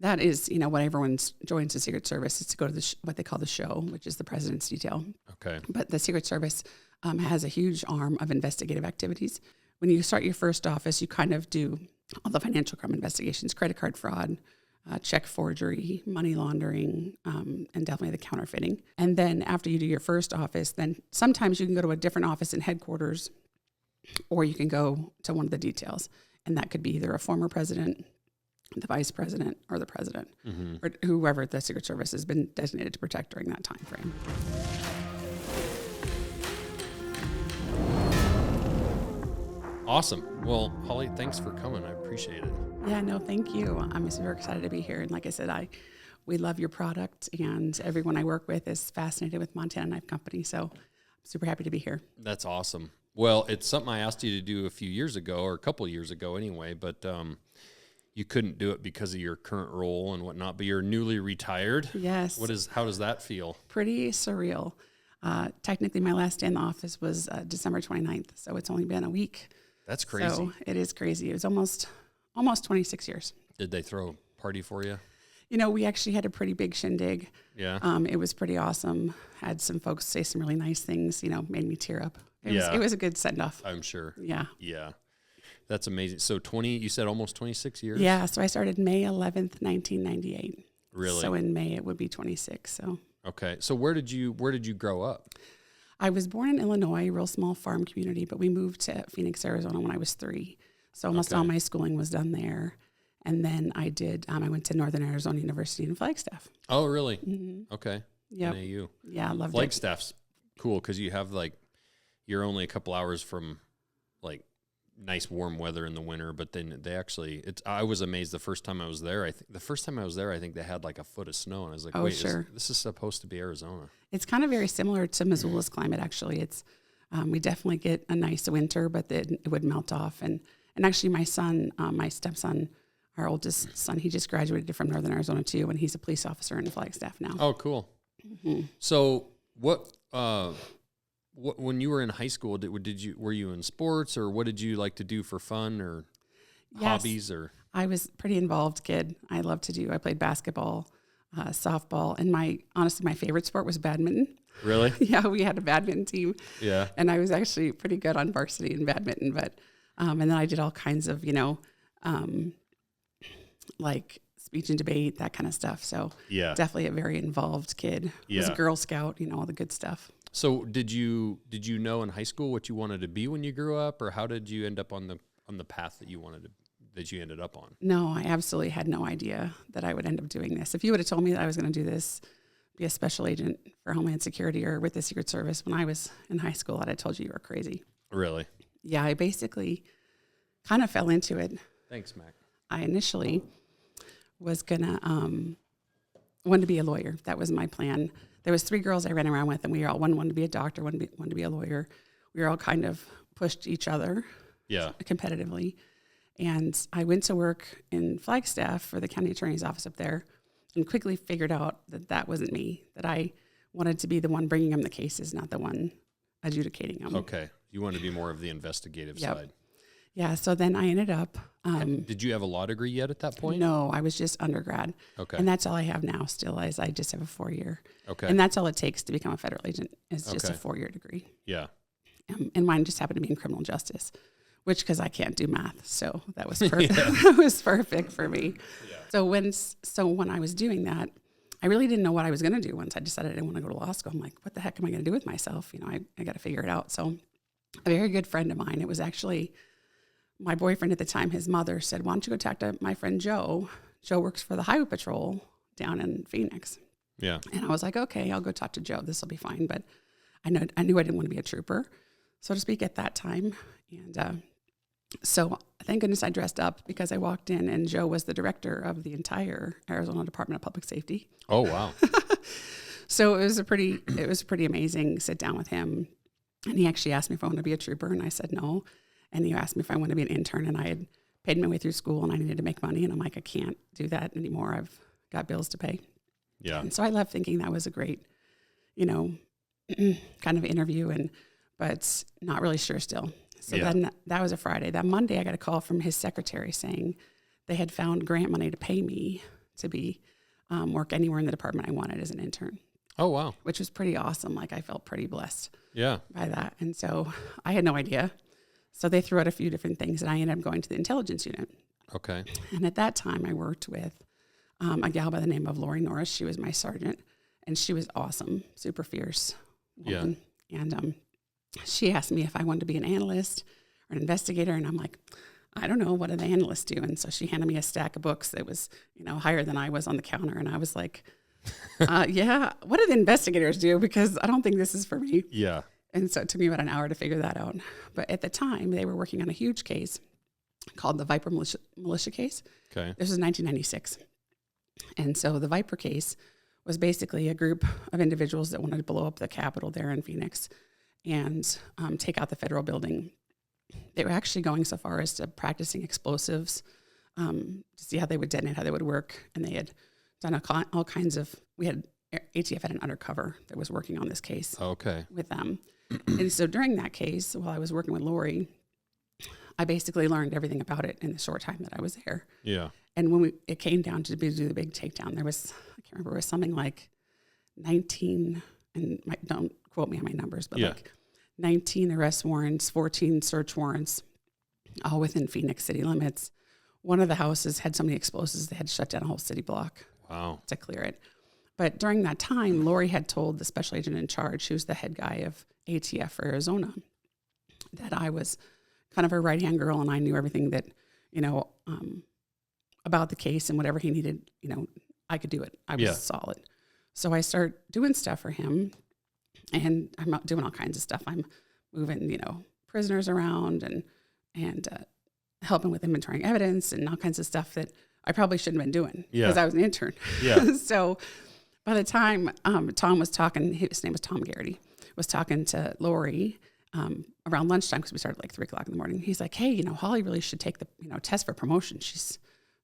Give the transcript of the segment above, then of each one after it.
That is, what everyone joins the Secret Service is to go to what they call the show, which is the President's Detail. Okay. But the Secret Service has a huge arm of investigative activities. When you start your first office, you kind of do all the financial crime investigations, credit card fraud, check forgery, money laundering, and definitely the counterfeiting. And then after you do your first office, then sometimes you can go to a different office in headquarters, or you can go to one of the details. And that could be either a former president, the vice president, or the president, or whoever the Secret Service has been designated to protect during that time frame. Awesome. Well, Holly, thanks for coming. I appreciate it. Yeah, no, thank you. I'm super excited to be here. And like I said, we love your product, and everyone I work with is fascinated with Montana Knife Company. So I'm super happy to be here. That's awesome. Well, it's something I asked you to do a few years ago, or a couple of years ago anyway, but you couldn't do it because of your current role and whatnot, but you're newly retired. Yes. How does that feel? Pretty surreal. Technically, my last day in the office was December 29th, so it's only been a week. That's crazy. So it is crazy. It was almost 26 years. Did they throw a party for you? We actually had a pretty big shindig. Yeah. It was pretty awesome. Had some folks say some really nice things, made me tear up. It was a good send-off. I'm sure. Yeah. Yeah. That's amazing. So you said almost 26 years? Yeah. So I started May 11th, 1998. Really? So in May it would be 26. So. Okay. So where did you grow up? I was born in Illinois, real small farm community, but we moved to Phoenix, Arizona when I was 3. So almost all my schooling was done there. And then I went to Northern Arizona University in Flagstaff. Oh, really? Mm-hmm. Okay. Yep. NAU. Yeah, I loved it. Flagstaff's cool because you have you're only a couple hours from nice warm weather in the winter, but then they actually, I was amazed the first time I was there. I think they had a foot of snow, and I was like, wait, sure. This is supposed to be Arizona. It's kind of very similar to Missoula's climate, actually. It's we definitely get a nice winter, but then it would melt off. And actually my son, my stepson, our oldest son, he just graduated from Northern Arizona too, and he's a police officer in Flagstaff now. Oh, cool. Mm-hmm. So what when you were in high school, were you in sports, or what did you like to do for fun or hobbies? Or I was a pretty involved kid. I played basketball, softball, and my favorite sport was badminton. Really? Yeah, we had a badminton team. Yeah. And I was actually pretty good on varsity in badminton, but and then I did all kinds of, speech and debate, that kind of stuff. So yeah, definitely a very involved kid. Yeah. Was a Girl Scout, all the good stuff. So did you know in high school what you wanted to be when you grew up, or how did you end up on the path that you ended up on? No, I absolutely had no idea that I would end up doing this. If you would have told me that I was going to do this, be a special agent for Homeland Security or with the Secret Service when I was in high school, I'd have told you were crazy. Really? Yeah, I basically kind of fell into it. Thanks, Mac. I initially was gonna wanted to be a lawyer. That was my plan. There was 3 girls I ran around with, and one wanted to be a doctor, one wanted to be a lawyer. We were all kind of pushed each other, competitively. And I went to work in Flagstaff for the county attorney's office up there, and quickly figured out that wasn't me. That I wanted to be the one bringing them the cases, not the one adjudicating them. Okay, you wanted to be more of the investigative side. Yeah, so then I ended up... did you have a law degree yet at that point? No, I was just undergrad. Okay. And that's all I have now still, is I just have a 4-year. Okay. And that's all it takes to become a federal agent, is just a 4-year degree. Yeah. And mine just happened to be in criminal justice, which, because I can't do math, so that was perfect. That was perfect for me. Yeah. So when I was doing that, I really didn't know what I was going to do. Once I decided I didn't want to go to law school, I'm like, what the heck am I going to do with myself? I got to figure it out. So a very good friend of mine, it was actually... my boyfriend at the time, his mother said, why don't you go talk to my friend Joe? Joe works for the Highway Patrol down in Phoenix. Yeah. And I was like, okay, I'll go talk to Joe. This will be fine. But I knew I didn't want to be a trooper, so to speak, at that time. And so thank goodness I dressed up, because I walked in and Joe was the director of the entire Arizona Department of Public Safety. Oh, wow. So it was a pretty amazing sit down with him. And he actually asked me if I wanted to be a trooper, and I said no. And he asked me if I wanted to be an intern, and I had paid my way through school and I needed to make money. And I'm like, I can't do that anymore. I've got bills to pay. Yeah. And so I left thinking that was a great, kind of interview, but not really sure still. So then that was a Friday. That Monday, I got a call from his secretary saying they had found grant money to pay me to be work anywhere in the department I wanted as an intern. Oh, wow. Which was pretty awesome. Like I felt pretty blessed by that. And so I had no idea. So they threw out a few different things and I ended up going to the intelligence unit. Okay. And at that time I worked with a gal by the name of Lori Norris. She was my sergeant and she was awesome, super fierce woman. Yeah. And she asked me if I wanted to be an analyst or an investigator. And I'm like, I don't know, what do the analysts do? And so she handed me a stack of books that was, higher than I was on the counter. And I was like, yeah, what do the investigators do? Because I don't think this is for me. Yeah. And so it took me about an hour to figure that out. But at the time, they were working on a huge case called the Viper militia case. Okay. This was 1996. And so the Viper case was basically a group of individuals that wanted to blow up the Capitol there in Phoenix and take out the federal building. They were actually going so far as to practicing explosives to see how they would detonate, how they would work. And they had done all kinds of, ATF had an undercover that was working on this case with them. And so during that case, while I was working with Lori, I basically learned everything about it in the short time that I was there. Yeah. And when it came down to do the big takedown, there was, I can't remember, it was something like 19, and don't quote me on my numbers, but like 19 arrest warrants, 14 search warrants, all within Phoenix city limits. One of the houses had so many explosives, they had to shut down a whole city block to clear it. But during that time, Lori had told the special agent in charge, who's the head guy of ATF for Arizona, that I was kind of her right-hand girl and I knew everything that, about the case and whatever he needed, I could do it. I was solid. So I start doing stuff for him and I'm not doing all kinds of stuff. I'm moving, prisoners around and helping with inventorying evidence and all kinds of stuff that I probably shouldn't have been doing because I was an intern. Yeah. So by the time Tom was talking, his name was Tom Garrity, was talking to Lori around lunchtime because we started like 3:00 in the morning. He's like, hey, Holly really should take the test for promotion. She's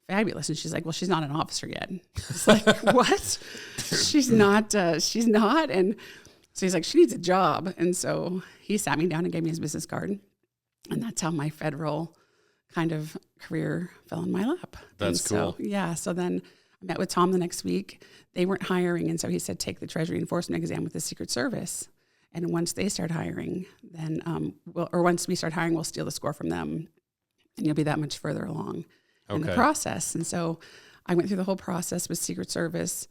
fabulous. And she's like, well, she's not an officer yet. It's like, what? She's not. She's not. And so he's like, she needs a job. And so he sat me down and gave me his business card. And that's how my federal kind of career fell in my lap. That's cool. So, yeah. So then I met with Tom the next week. They weren't hiring. And so he said, take the Treasury Enforcement exam with the Secret Service. And once they start hiring, then, once we start hiring, we'll steal the score from them. And you'll be that much further along in the process. And so I went through the whole process with Secret Service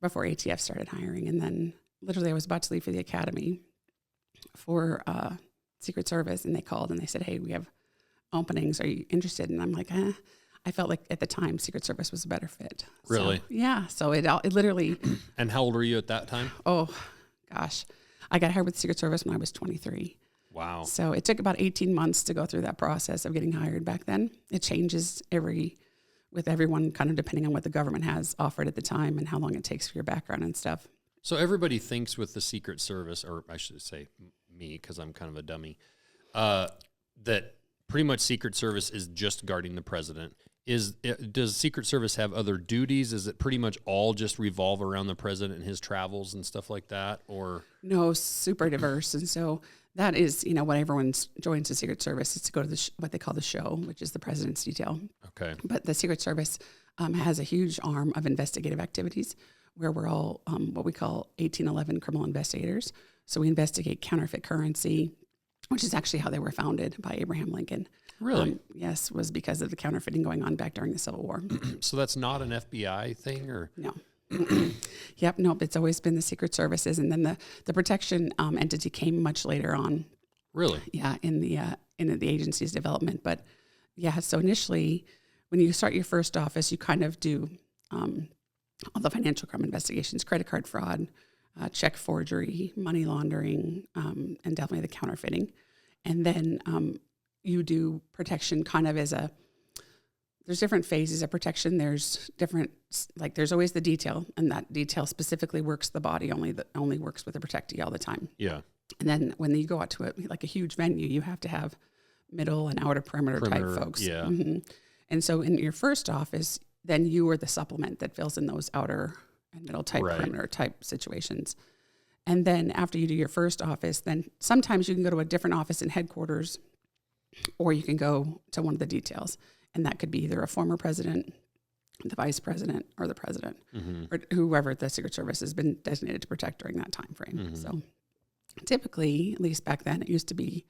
before ATF started hiring. And then literally I was about to leave for the academy for Secret Service. And they called and they said, hey, we have openings. Are you interested? And I'm like, I felt like at the time Secret Service was a better fit. Really? So, yeah. So it literally. And how old were you at that time? Oh, gosh. I got hired with Secret Service when I was 23. Wow. So it took about 18 months to go through that process of getting hired back then. It changes with everyone kind of depending on what the government has offered at the time and how long it takes for your background and stuff. So everybody thinks with the Secret Service, or I should say me because I'm kind of a dummy, that pretty much Secret Service is just guarding the president. Does Secret Service have other duties? Is it pretty much all just revolve around the president and his travels and stuff like that? Or no, super diverse. And so that is, when everyone joins the Secret Service, it's to go to what they call the show, which is the president's detail. Okay. But the Secret Service has a huge arm of investigative activities where we're all what we call 1811 criminal investigators. So we investigate counterfeit currency, which is actually how they were founded by Abraham Lincoln. Really? Yes, was because of the counterfeiting going on back during the Civil War. So that's not an FBI thing, or no? Yep, nope. It's always been the Secret Services, and then the protection entity came much later on. Really? Yeah, in the agency's development. But yeah, so initially, when you start your first office, you kind of do all the financial crime investigations, credit card fraud, check forgery, money laundering, and definitely the counterfeiting, and then you do protection kind of there's different phases of protection. There's there's always the detail, and that detail specifically works the body, only works with the protectee all the time. Yeah. And then when you go out to a huge venue, you have to have middle and outer perimeter type folks. Yeah. Mm-hmm. And so in your first office, then you are the supplement that fills in those outer and middle type perimeter type situations. And then after you do your first office, then sometimes you can go to a different office in headquarters, or you can go to one of the details. And that could be either a former president the vice president or the president Mm-hmm. or whoever the Secret Service has been designated to protect during that time frame. Mm-hmm. So typically, at least back then, it used to be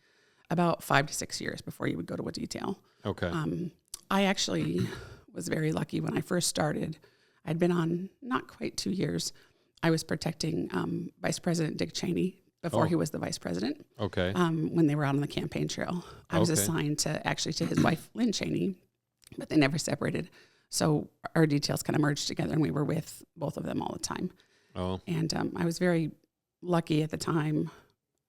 about 5 to 6 years before you would go to a detail. Okay. I actually was very lucky when I first started. I'd been on not quite 2 years. I was protecting Vice President Dick Cheney before he was the vice president. Okay. When they were out on the campaign trail, I was Okay. assigned to his wife, Lynn Cheney, but they never separated. So our details kind of merged together, and we were with both of them all the time. Oh. And I was very lucky at the time.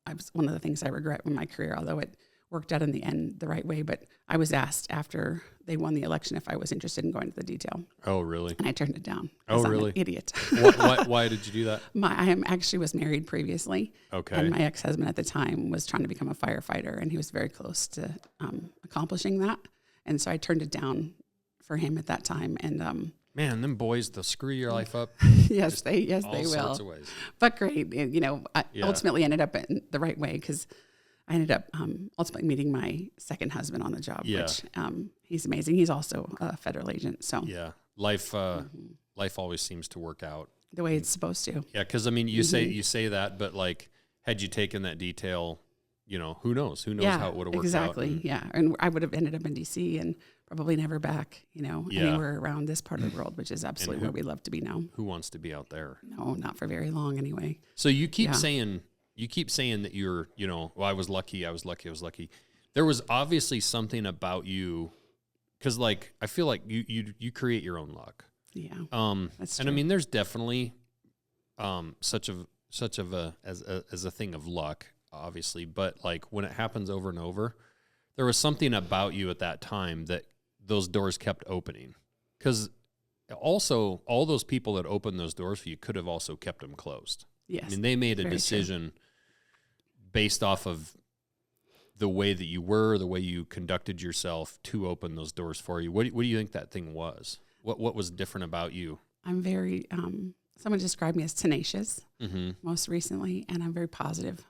I was one of the things I regret in my career, although it worked out in the end the right way. But I was asked after they won the election if I was interested in going to the detail, Oh, really? and I turned it down. Oh, 'Cause I'm really? an idiot. Why did you do that? I actually was married previously, Okay. and my ex-husband at the time was trying to become a firefighter, and he was very close to accomplishing that. And so I turned it down for him at that time. And Man, them boys, they'll screw your life up yes, they all will. sorts of ways. But great, and, I Yeah. ultimately ended up in the right way because I ended up ultimately meeting my second husband on the job, Yeah. which he's amazing. He's also a federal agent, so Yeah. Life always seems to work out. the way it's supposed to. Yeah, because I mean, you say that, but like, had you taken that detail, who knows? Who knows how it would have worked exactly. out? Yeah, and I would have ended up in DC and probably never back, Yeah. anywhere around this part of the world, which is absolutely where we love to be now. Who wants to be out there? No, not for very long anyway. So you keep Yeah. saying that you're, well, I was lucky. There was obviously something about you, because like I feel like you create your own luck. Yeah, that's and true. I mean, there's definitely such of a thing of luck, obviously, but like when it happens over and over, there was something about you at that time that those doors kept opening. Because also all those people that opened those doors for you could have also kept them closed. Yes, I mean, they made a very true. decision based off of the way that you were, the way you conducted yourself to open those doors for you. What do you think that thing was? What was different about you? I'm very, someone described me as tenacious Mm-hmm. most recently, and I'm very positive,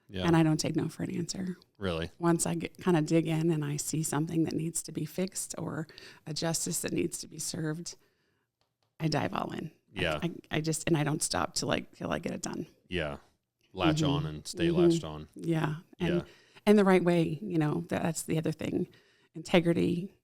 Yeah. and I don't take no for an answer. Really? Once I kind of dig in and I see something that needs to be fixed or a justice that needs to be served, I dive all in. Yeah. I just, and I don't stop till I get it done. Yeah. Latch Mhm. on and stay Mhm. latched on. Yeah. And, Yeah. and the right way, that's the other thing. Integrity,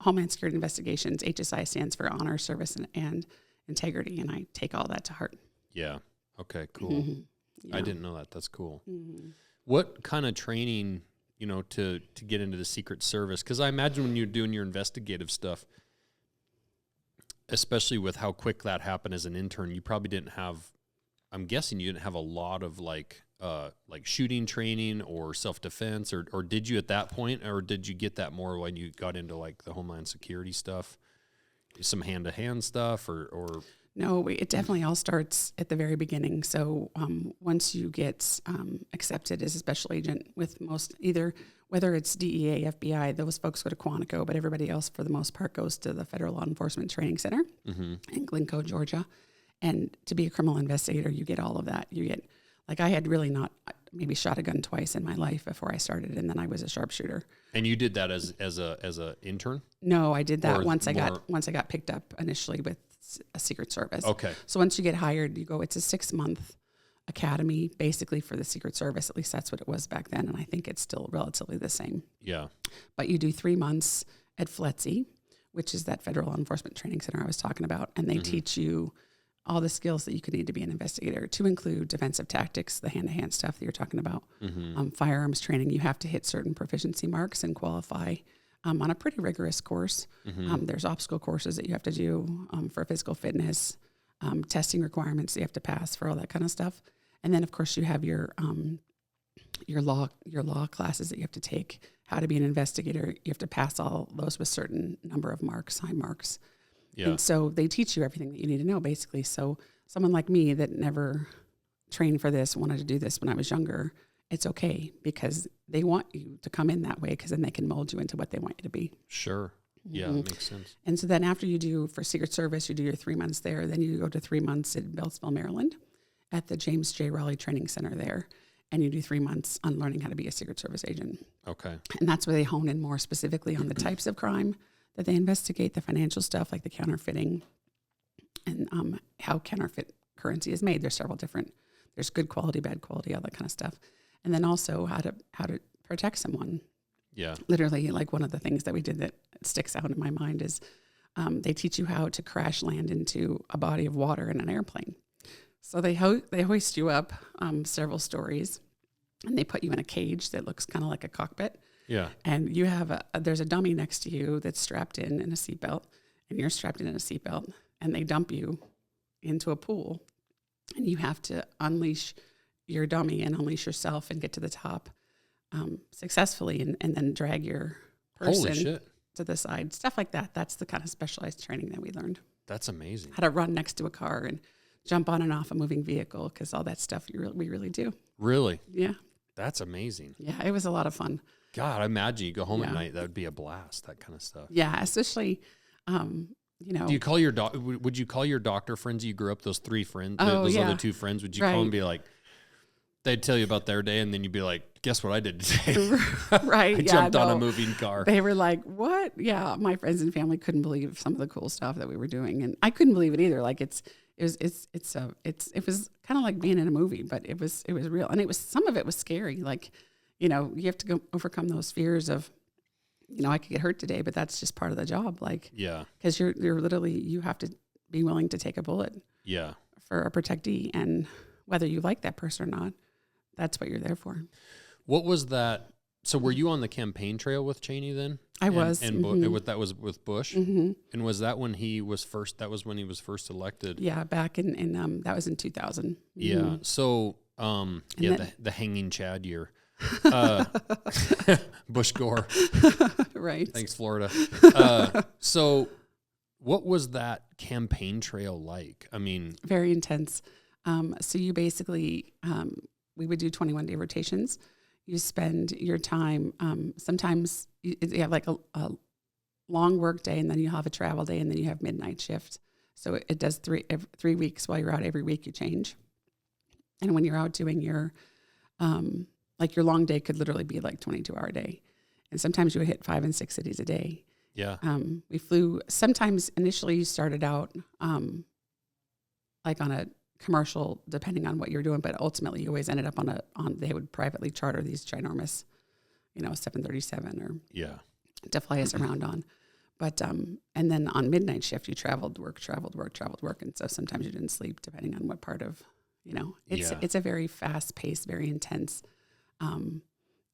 Homeland Security Investigations, HSI stands for Honor, Service, and Integrity. And I take all that to heart. Yeah. Okay, cool. Mhm. Yeah. I didn't know that. That's cool. Mhm. What kind of training, to get into the Secret Service? Because I imagine when you're doing your investigative stuff, especially with how quick that happened as an intern, you probably didn't have, I'm guessing you didn't have a lot of like shooting training or self-defense, or did you at that point, or did you get that more when you got into like the Homeland Security stuff, some hand-to-hand stuff, or No, it definitely all starts at the very beginning. So once you get accepted as a special agent with whether it's DEA, FBI, those folks go to Quantico, but everybody else for the most part goes to the Federal Law Enforcement Training Center in Glencoe, Georgia. And to be a criminal investigator, you get all of that. You get, like I had really not maybe shot a gun twice in my life before I started, and then I was a sharpshooter. And you did that as a intern? No, I did that Or once I more- got picked up initially with a Secret Service. Okay. So once you get hired, it's a 6-month academy basically for the Secret Service. At least that's what it was back then. And I think it's still relatively the same. Yeah. But you do 3 months at FLETC, which is that Federal Law Enforcement Training Center I was talking about. And they teach you all the skills that you could need to be an investigator, to include defensive tactics, the hand-to-hand stuff that you're talking about, firearms training. You have to hit certain proficiency marks and qualify on a pretty rigorous course. There's obstacle courses that you have to do for physical fitness, testing requirements that you have to pass for all that kind of stuff. And then, of course, you have your law classes that you have to take, how to be an investigator. You have to pass all those with certain number of marks, high marks. Yeah. And so they teach you everything that you need to know, basically. So someone like me that never trained for this, wanted to do this when I was younger, it's okay because they want you to come in that way because then they can mold you into what they want you to be. Sure. Yeah, that makes sense. And so then after you do, for Secret Service, you do your 3 months there. Then you go to 3 months in Beltsville, Maryland at the James J. Raleigh Training Center there. And you do 3 months on learning how to be a Secret Service agent. Okay. And that's where they hone in more specifically on the types of crime that they investigate the financial stuff like the counterfeiting and how counterfeit currency is made. There's several different, there's good quality, bad quality, all that kind of stuff. And then also how to protect someone. Yeah. Literally, like one of the things that we did that sticks out in my mind is they teach you how to crash land into a body of water in an airplane. So they hoist you up several stories, and they put you in a cage that looks kind of like a cockpit. Yeah. And you have there's a dummy next to you that's strapped in a seatbelt, and you're strapped in a seatbelt, and they dump you into a pool, and you have to unleash your dummy and unleash yourself and get to the top successfully, and then drag your person Holy shit. to the side, stuff like that. That's the kind of specialized training that we learned. That's amazing. How to run next to a car and jump on and off a moving vehicle, because all that stuff we really do. Really? Yeah. That's amazing. Yeah, it was a lot of fun. God, I imagine you go home at night. That would be a blast, that kind of stuff. Yeah, especially, Do you call your would you call your doctor friends you grew up, those three friends, Oh, those yeah. other two friends, would you call them and be like, they'd tell you about their day, and then you'd be like, guess what I did today? Right. I jumped on a moving car. They were like, what? Yeah. My friends and family couldn't believe some of the cool stuff that we were doing. And I couldn't believe it either. Like it was kind of like being in a movie, but it was real. And some of it was scary. Like, you have to go overcome those fears of, I could get hurt today, but that's just part of the job. Like, yeah, because you're literally, you have to be willing to take a bullet. Yeah. For a protectee, and whether you like that person or not, that's what you're there for. What was that? So were you on the campaign trail with Cheney then? I was. And that was with Bush? Mm-hmm. And was that when he was first, that was when he was first elected? Yeah, back in that was in 2000. Yeah. Mm-hmm. So, the hanging Chad year. Bush Gore. Right. Thanks, Florida. So what was that campaign trail like? I mean, very intense. So you basically, we would do 21-day rotations. You spend your time, sometimes you have like a long work day, and then you have a travel day, and then you have midnight shift. So it does 3 weeks. While you're out every week, you change. And when you're out doing your, like your long day could literally be like 22-hour day. And sometimes you would hit 5 and 6 cities a day. Yeah. We flew, sometimes initially you started out like on a commercial, depending on what you're doing, but ultimately you always ended up they would privately charter these ginormous, 737 or to fly us around on. But, and then on midnight shift, you traveled work. And so sometimes you didn't sleep depending on what part of, it's a very fast paced, very intense,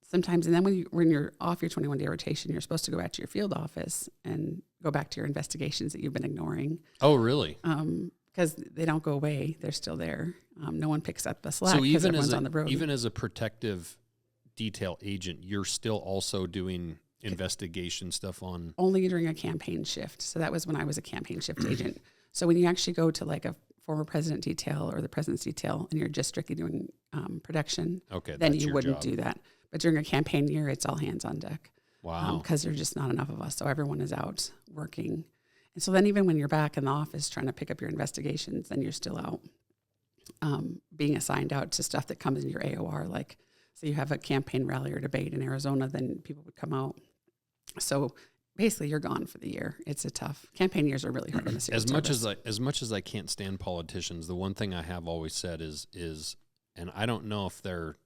sometimes. And then when you're off your 21-day rotation, you're supposed to go back to your field office and go back to your investigations that you've been ignoring. Oh, really? Because they don't go away. They're still there. No one picks up the slack so because everyone's on the road. Even as a protective detail agent, you're still also doing investigation stuff on... Only during a campaign shift. So that was when I was a campaign shift agent. So when you actually go to like a former president detail or the president's detail and you're just strictly doing protection, then you wouldn't do that. But during a campaign year, it's all hands on deck. Wow. Because there's just not enough of us. So everyone is out working. And so then even when you're back in the office trying to pick up your investigations, then you're still out being assigned out to stuff that comes in your AOR. Like, so you have a campaign rally or debate in Arizona, then people would come out. So basically you're gone for the year. It's a tough, campaign years are really hard in the Secret Service. As much as I can't stand politicians, the one thing I have always said is, and I don't know if they're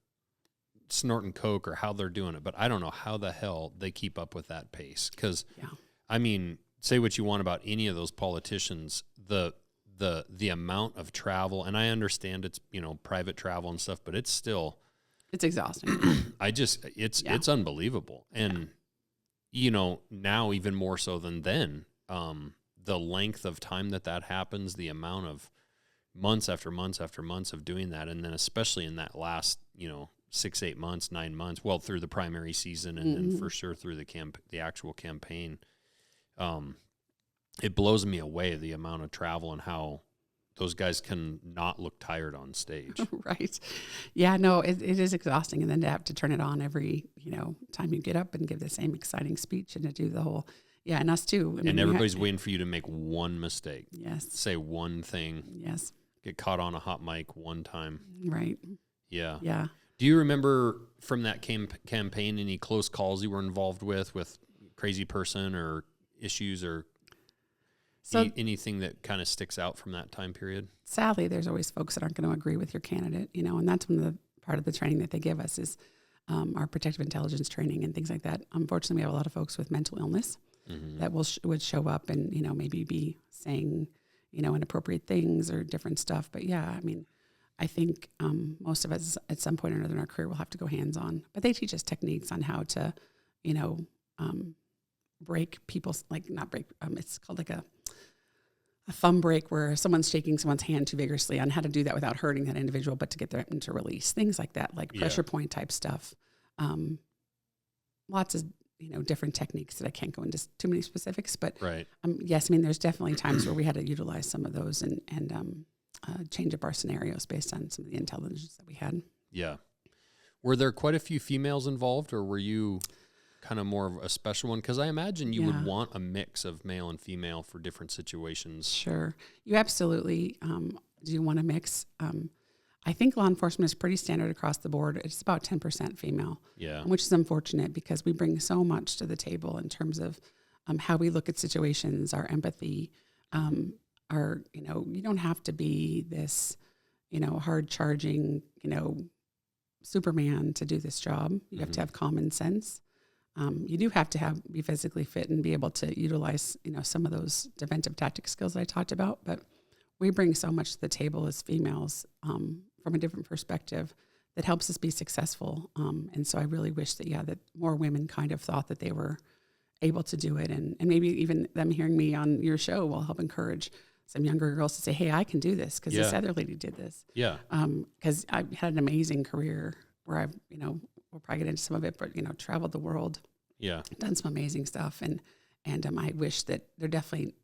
snorting coke or how they're doing it, but I don't know how the hell they keep up with that pace. Because, I mean, say what you want about any of those politicians, the amount of travel, and I understand it's, private travel and stuff, but it's still... It's exhausting. It's unbelievable. And, now even more so than then, the length of time that happens, the amount of months after months after months of doing that, and then especially in that last, 6, 8 months, 9 months, well, through the primary season and then for sure through the actual campaign, it blows me away, the amount of travel and how those guys can not look tired on stage. Right. Yeah, no, it is exhausting. And then to have to turn it on every, time you get up and give the same exciting speech and to do the whole, and us too. And everybody's waiting for you to make one mistake. Yes. Say one thing. Yes. Get caught on a hot mic one time. Right. Yeah. Yeah. Do you remember from that campaign any close calls you were involved with crazy person or issues or So anything that kind of sticks out from that time period? sadly, there's always folks that aren't going to agree with your candidate, and that's one of the part of the training that they give us is our protective intelligence training and things like that. Unfortunately, we have a lot of folks with mental illness that would show up and, maybe be saying, inappropriate things or different stuff. But yeah, I mean, I think most of us at some point or another in our career will have to go hands-on. But they teach us techniques on how to, break people's, not break, it's called like a thumb break where someone's shaking someone's hand too vigorously on how to do that without hurting that individual, but to get them to release, things like that, like pressure point type stuff. Lots of, different techniques that I can't go into too many specifics, but right. Yes, I mean, there's definitely times where we had to utilize some of those and change up our scenarios based on some of the intelligence that we had. Yeah. Were there quite a few females involved, or were you kind of more of a special one? Because I imagine you would want a mix of male and female for different situations. Sure. You absolutely do want a mix. I think law enforcement is pretty standard across the board. It's about 10% female, which is unfortunate because we bring so much to the table in terms of how we look at situations, our empathy, you don't have to be this, hard charging, Superman to do this job. You have to have common sense. You do have to be physically fit and be able to utilize, some of those defensive tactic skills that I talked about. But we bring so much to the table as females from a different perspective that helps us be successful. And so I really wish that more women kind of thought that they were able to do it. And maybe even them hearing me on your show will help encourage some younger girls to say, hey, I can do this because this other lady did this. Yeah. Because I've had an amazing career where I've, we'll probably get into some of it, but, traveled the world. Yeah. Done some amazing stuff. And I wish that there definitely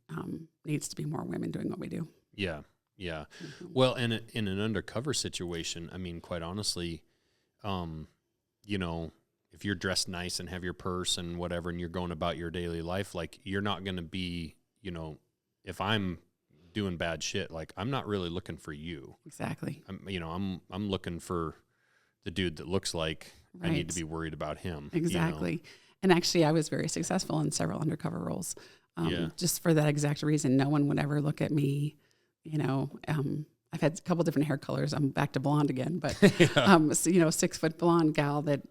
needs to be more women doing what we do. Yeah. Yeah. Mm-hmm. Well, in an undercover situation, I mean, quite honestly, if you're dressed nice and have your purse and whatever, and you're going about your daily life, like you're not going to be, if I'm doing bad shit, like I'm not really looking for you. Exactly. I'm looking for the dude that looks like I need to be worried about him. Exactly. And actually I was very successful in several undercover roles. Just for that exact reason. No one would ever look at me, I've had a couple different hair colors. I'm back to blonde again, but, 6 foot blonde gal that,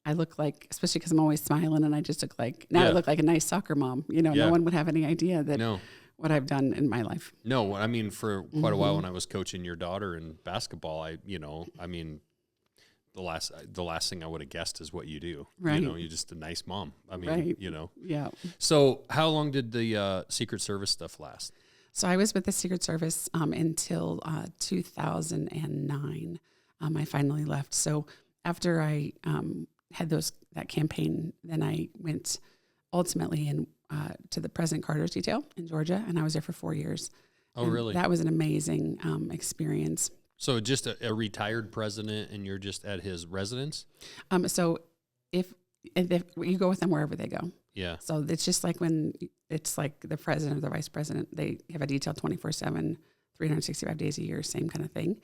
I look like, especially because I'm always smiling and I just look like, I look like a nice soccer mom. No one would have any idea that what I've done in my life. No, I mean, for quite a while when I was coaching your daughter in basketball, the last thing I would have guessed is what you do. Right. You're just a nice mom. I mean, Yeah. So how long did the Secret Service stuff last? So I was with the Secret Service until 2009. I finally left. So after I had that campaign, then I went ultimately to the President Carter's detail in Georgia, and I was there for 4 years. Oh, really? That was an amazing experience. So just a retired president, and you're just at his residence? So if you go with them wherever they go. Yeah. So it's just like when it's like the president or the vice president, they have a detail 24/7, 365 days a year, same kind of thing.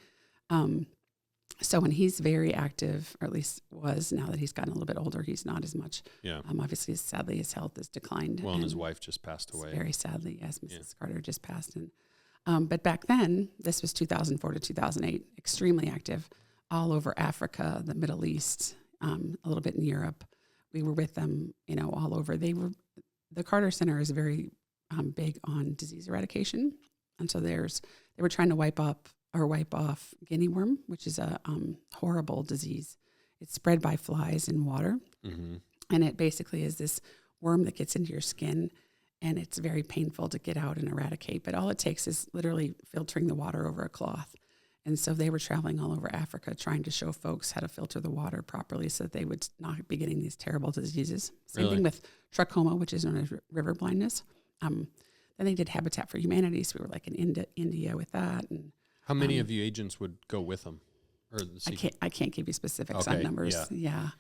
So when he's very active, or at least was, now that he's gotten a little bit older, he's not as much. Yeah. Obviously, sadly, his health has declined. Well, and his wife just passed away. Very sadly, yes, Mrs. Carter just passed. And but back then, this was 2004 to 2008, extremely active, all over Africa, the Middle East, a little bit in Europe. We were with them, all over. The Carter Center is very big on disease eradication, and so they were trying to wipe off guinea worm, which is a horrible disease. It's spread by flies in water, and it basically is this worm that gets into your skin, and it's very painful to get out and eradicate. But all it takes is literally filtering the water over a cloth. And so they were traveling all over Africa trying to show folks how to filter the water properly so that they would not be getting these terrible diseases. Same thing with trachoma, which is known as river blindness. Then they did Habitat for Humanity, so we were like in India with that. And how many of you agents would go with them? Or I can't give you specifics on numbers. Yeah.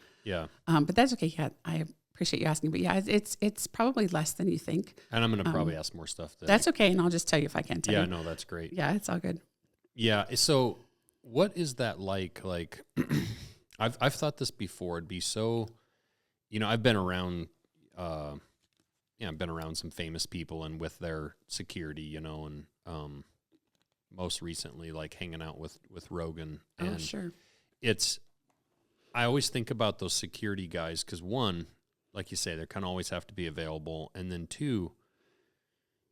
But that's okay. Yeah, I appreciate you asking. But yeah, it's probably less than you think. And I'm going to probably ask more stuff. That's okay, and I'll just tell you if I can't tell you. Yeah, no, that's great. Yeah, it's all good. Yeah. So what is that like? Like, I've thought this before. It'd be so, I've been around I've been around some famous people and with their security, you know, and most recently, like hanging out with Rogan. And Oh, sure. I always think about those security guys because, one, like you say, they kind of always have to be available. And then two,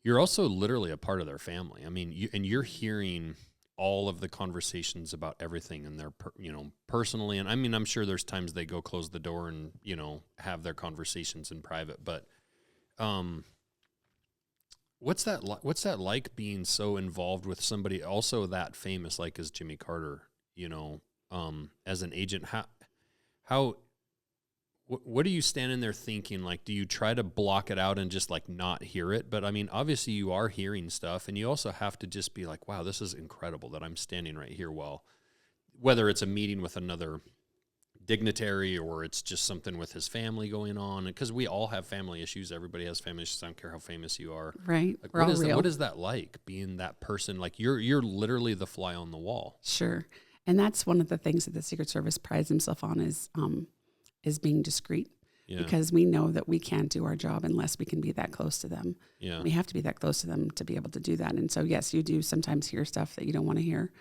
you're also literally a part of their family. I mean, you're hearing all of the conversations about everything in their, personally. And I mean, I'm sure there's times they go close the door and, have their conversations in private, but, what's that like being so involved with somebody also that famous, like as Jimmy Carter, as an agent? What are you standing there thinking? Like, do you try to block it out and just like not hear it? But I mean, obviously you are hearing stuff, and you also have to just be like, wow, this is incredible that I'm standing right here whether it's a meeting with another dignitary or it's just something with his family going on, because we all have family issues. Everybody has family issues. I don't care how famous you are. Right. Like, We're all real. what is that like, being that person? Like you're literally the fly on the wall. Sure. And that's one of the things that the Secret Service prides himself on is being discreet. Yeah. Because we know that we can't do our job unless we can be that close to them. Yeah. We have to be that close to them to be able to do that. And so, yes, you do sometimes hear stuff that you don't want to hear.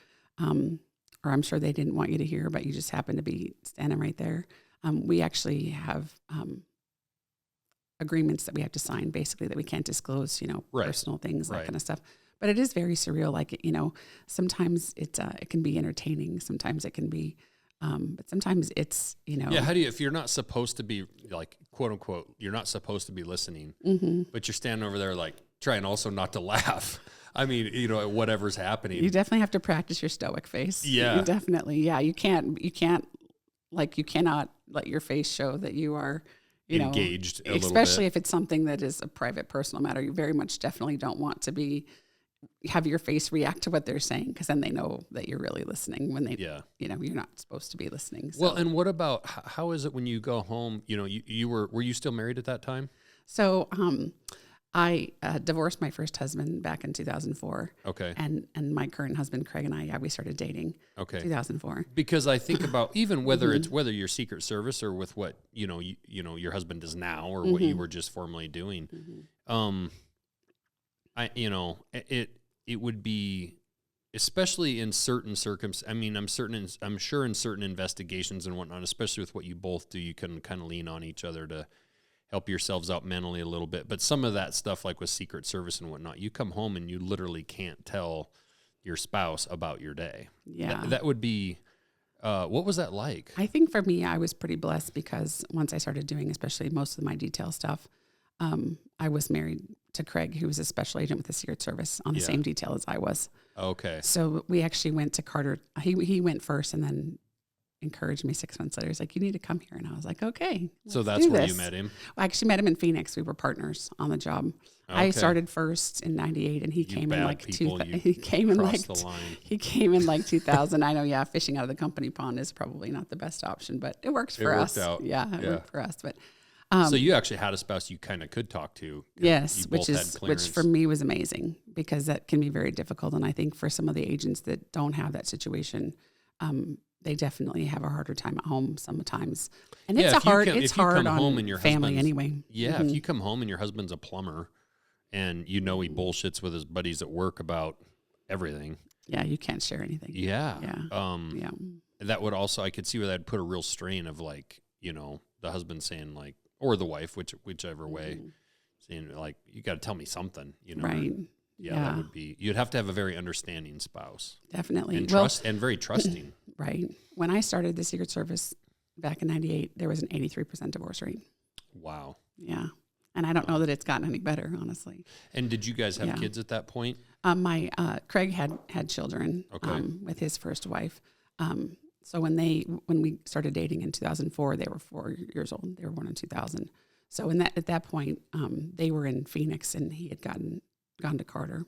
Or I'm sure they didn't want you to hear, but you just happen to be standing right there. We actually have agreements that we have to sign, basically, that we can't disclose, Right. personal things, that Right. kind of stuff. But it is very surreal. Like, sometimes it can be entertaining. Sometimes it can be, but sometimes it's, Yeah, how do you, if you're not supposed to be, like, quote unquote, you're not supposed to be listening, but you're standing over there, like, trying also not to laugh. I mean, at whatever's happening. You definitely have to practice your stoic face. Yeah. You definitely. Yeah. You cannot let your face show that you are, engaged a little bit. Especially if it's something that is a private, personal matter. You very much definitely don't want to have your face react to what they're saying, because then they know that you're really listening when you're not supposed to be listening. So. Well, and what about, how is it when you go home? Were you still married at that time? So, I divorced my first husband back in 2004. Okay. And my current husband, Craig, and I, we started dating. Okay. 2004. Because I think about even whether it's whether you're Secret Service or with what, your husband does now or what you were just formerly doing. It would be, especially in certain circumstances. I mean, I'm sure in certain investigations and whatnot, especially with what you both do, you can kind of lean on each other to help yourselves out mentally a little bit. But some of that stuff, like with Secret Service and whatnot, you come home and you literally can't tell your spouse about your day. Yeah. That would be, what was that like? I think for me, I was pretty blessed because once I started doing, especially most of my detail stuff, I was married to Craig, who was a special agent with the Secret Service on the same detail as I was. Okay. So we actually went to Carter. He went first and then encouraged me 6 months later. He's like, you need to come here. And I was like, okay. So that's where you met him? I actually met him in Phoenix. We were partners on the job. Okay. I started first in 98 and he came in like 2000. He came in like 2000. I know, yeah, fishing out of the company pond is probably not the best option, but it works for us. Yeah, it worked for us. But so you actually had a spouse you kind of could talk to. Yes, which for me was amazing, because that can be very difficult. And I think for some of the agents that don't have that situation, they definitely have a harder time at home sometimes. And it's hard on home and your family anyway. Yeah, if you come home and your husband's a plumber and he bullshits with his buddies at work about everything. Yeah, you can't share anything. Yeah. Yeah. That would also, I could see where that'd put a real strain of like, the husband saying like, or the wife, whichever way, saying like, you got to tell me something, Right. Yeah, that would be, you'd have to have a very understanding spouse. Definitely. And and very trusting. Right. When I started the Secret Service back in 98, there was an 83% divorce rate. Wow. Yeah. And I don't know that it's gotten any better, honestly. And did you guys have kids at that point? Craig had children with his first wife. So when we started dating in 2004, they were 4 years old. They were born in 2000. So at that point, they were in Phoenix and he had gone to Carter.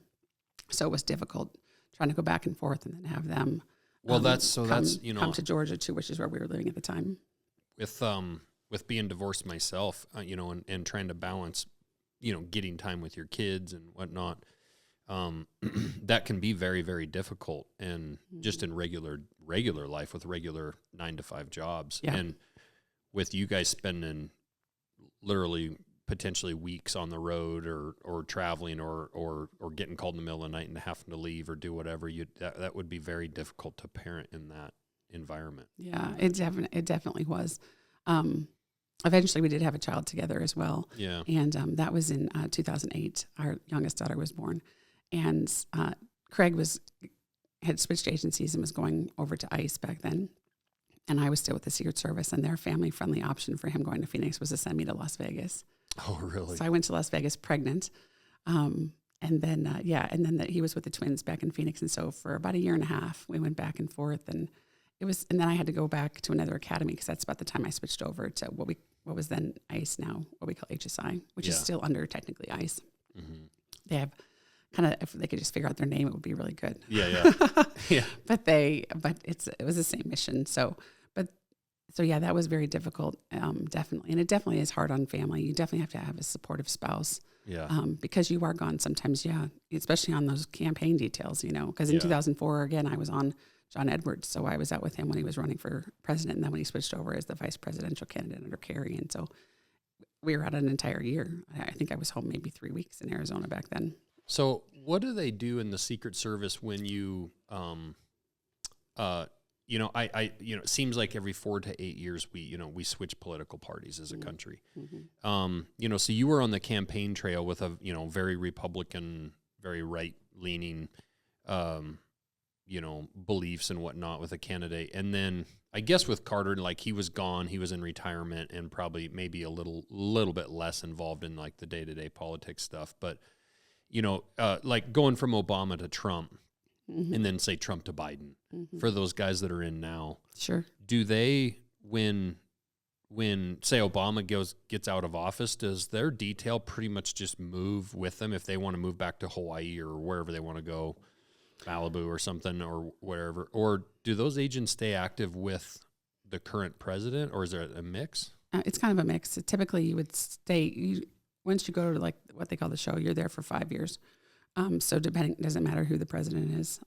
So it was difficult trying to go back and forth and then have them. Well, come to Georgia too, which is where we were living at the time. With being divorced myself, and trying to balance, getting time with your kids and whatnot, that can be very, very difficult. And just in regular life with regular 9 to 5 jobs, and with you guys spending literally potentially weeks on the road or traveling or getting called in the middle of the night and having to leave or do whatever, that would be very difficult to parent in that environment. Yeah, it definitely was. Eventually we did have a child together as well. Yeah. And that was in 2008. Our youngest daughter was born. And Craig had switched agencies and was going over to ICE back then. And I was still with the Secret Service, and their family-friendly option for him going to Phoenix was to send me to Las Vegas. Oh, really? So I went to Las Vegas pregnant. And then he was with the twins back in Phoenix. And so for about a year and a half, we went back and forth, and then I had to go back to another academy because that's about the time I switched over to what was then ICE, now what we call HSI, which is still under technically ICE. Mm-hmm. They have if they could just figure out their name, it would be really good. Yeah. Yeah. But it was the same mission. So yeah, that was very difficult. Definitely. And it definitely is hard on family. You definitely have to have a supportive spouse. Yeah. Because you are gone sometimes. Yeah. Especially on those campaign details, because in 2004, again, I was on John Edwards. So I was out with him when he was running for president. And then when he switched over as the vice presidential candidate under Kerry. And so we were out an entire year. I think I was home maybe 3 weeks in Arizona back then. So what do they do in the Secret Service when you, it seems like every 4 to 8 years we switch political parties as a country. Mm-hmm. So you were on the campaign trail with a, very Republican, very right-leaning, beliefs and whatnot with a candidate. And then I guess with Carter, like he was gone, he was in retirement and probably maybe a little bit less involved in like the day-to-day politics stuff. But, like going from Obama to Trump, mm-hmm. and then say Trump to Biden, mm-hmm. for those guys that are in now. Sure. Do they, when say Obama gets out of office, does their detail pretty much just move with them if they want to move back to Hawaii or wherever they want to go, Malibu or something or wherever? Or do those agents stay active with the current president, or is there a mix? It's kind of a mix. Typically you would stay, once you go to like what they call the show, you're there for 5 years. So doesn't matter who the president is.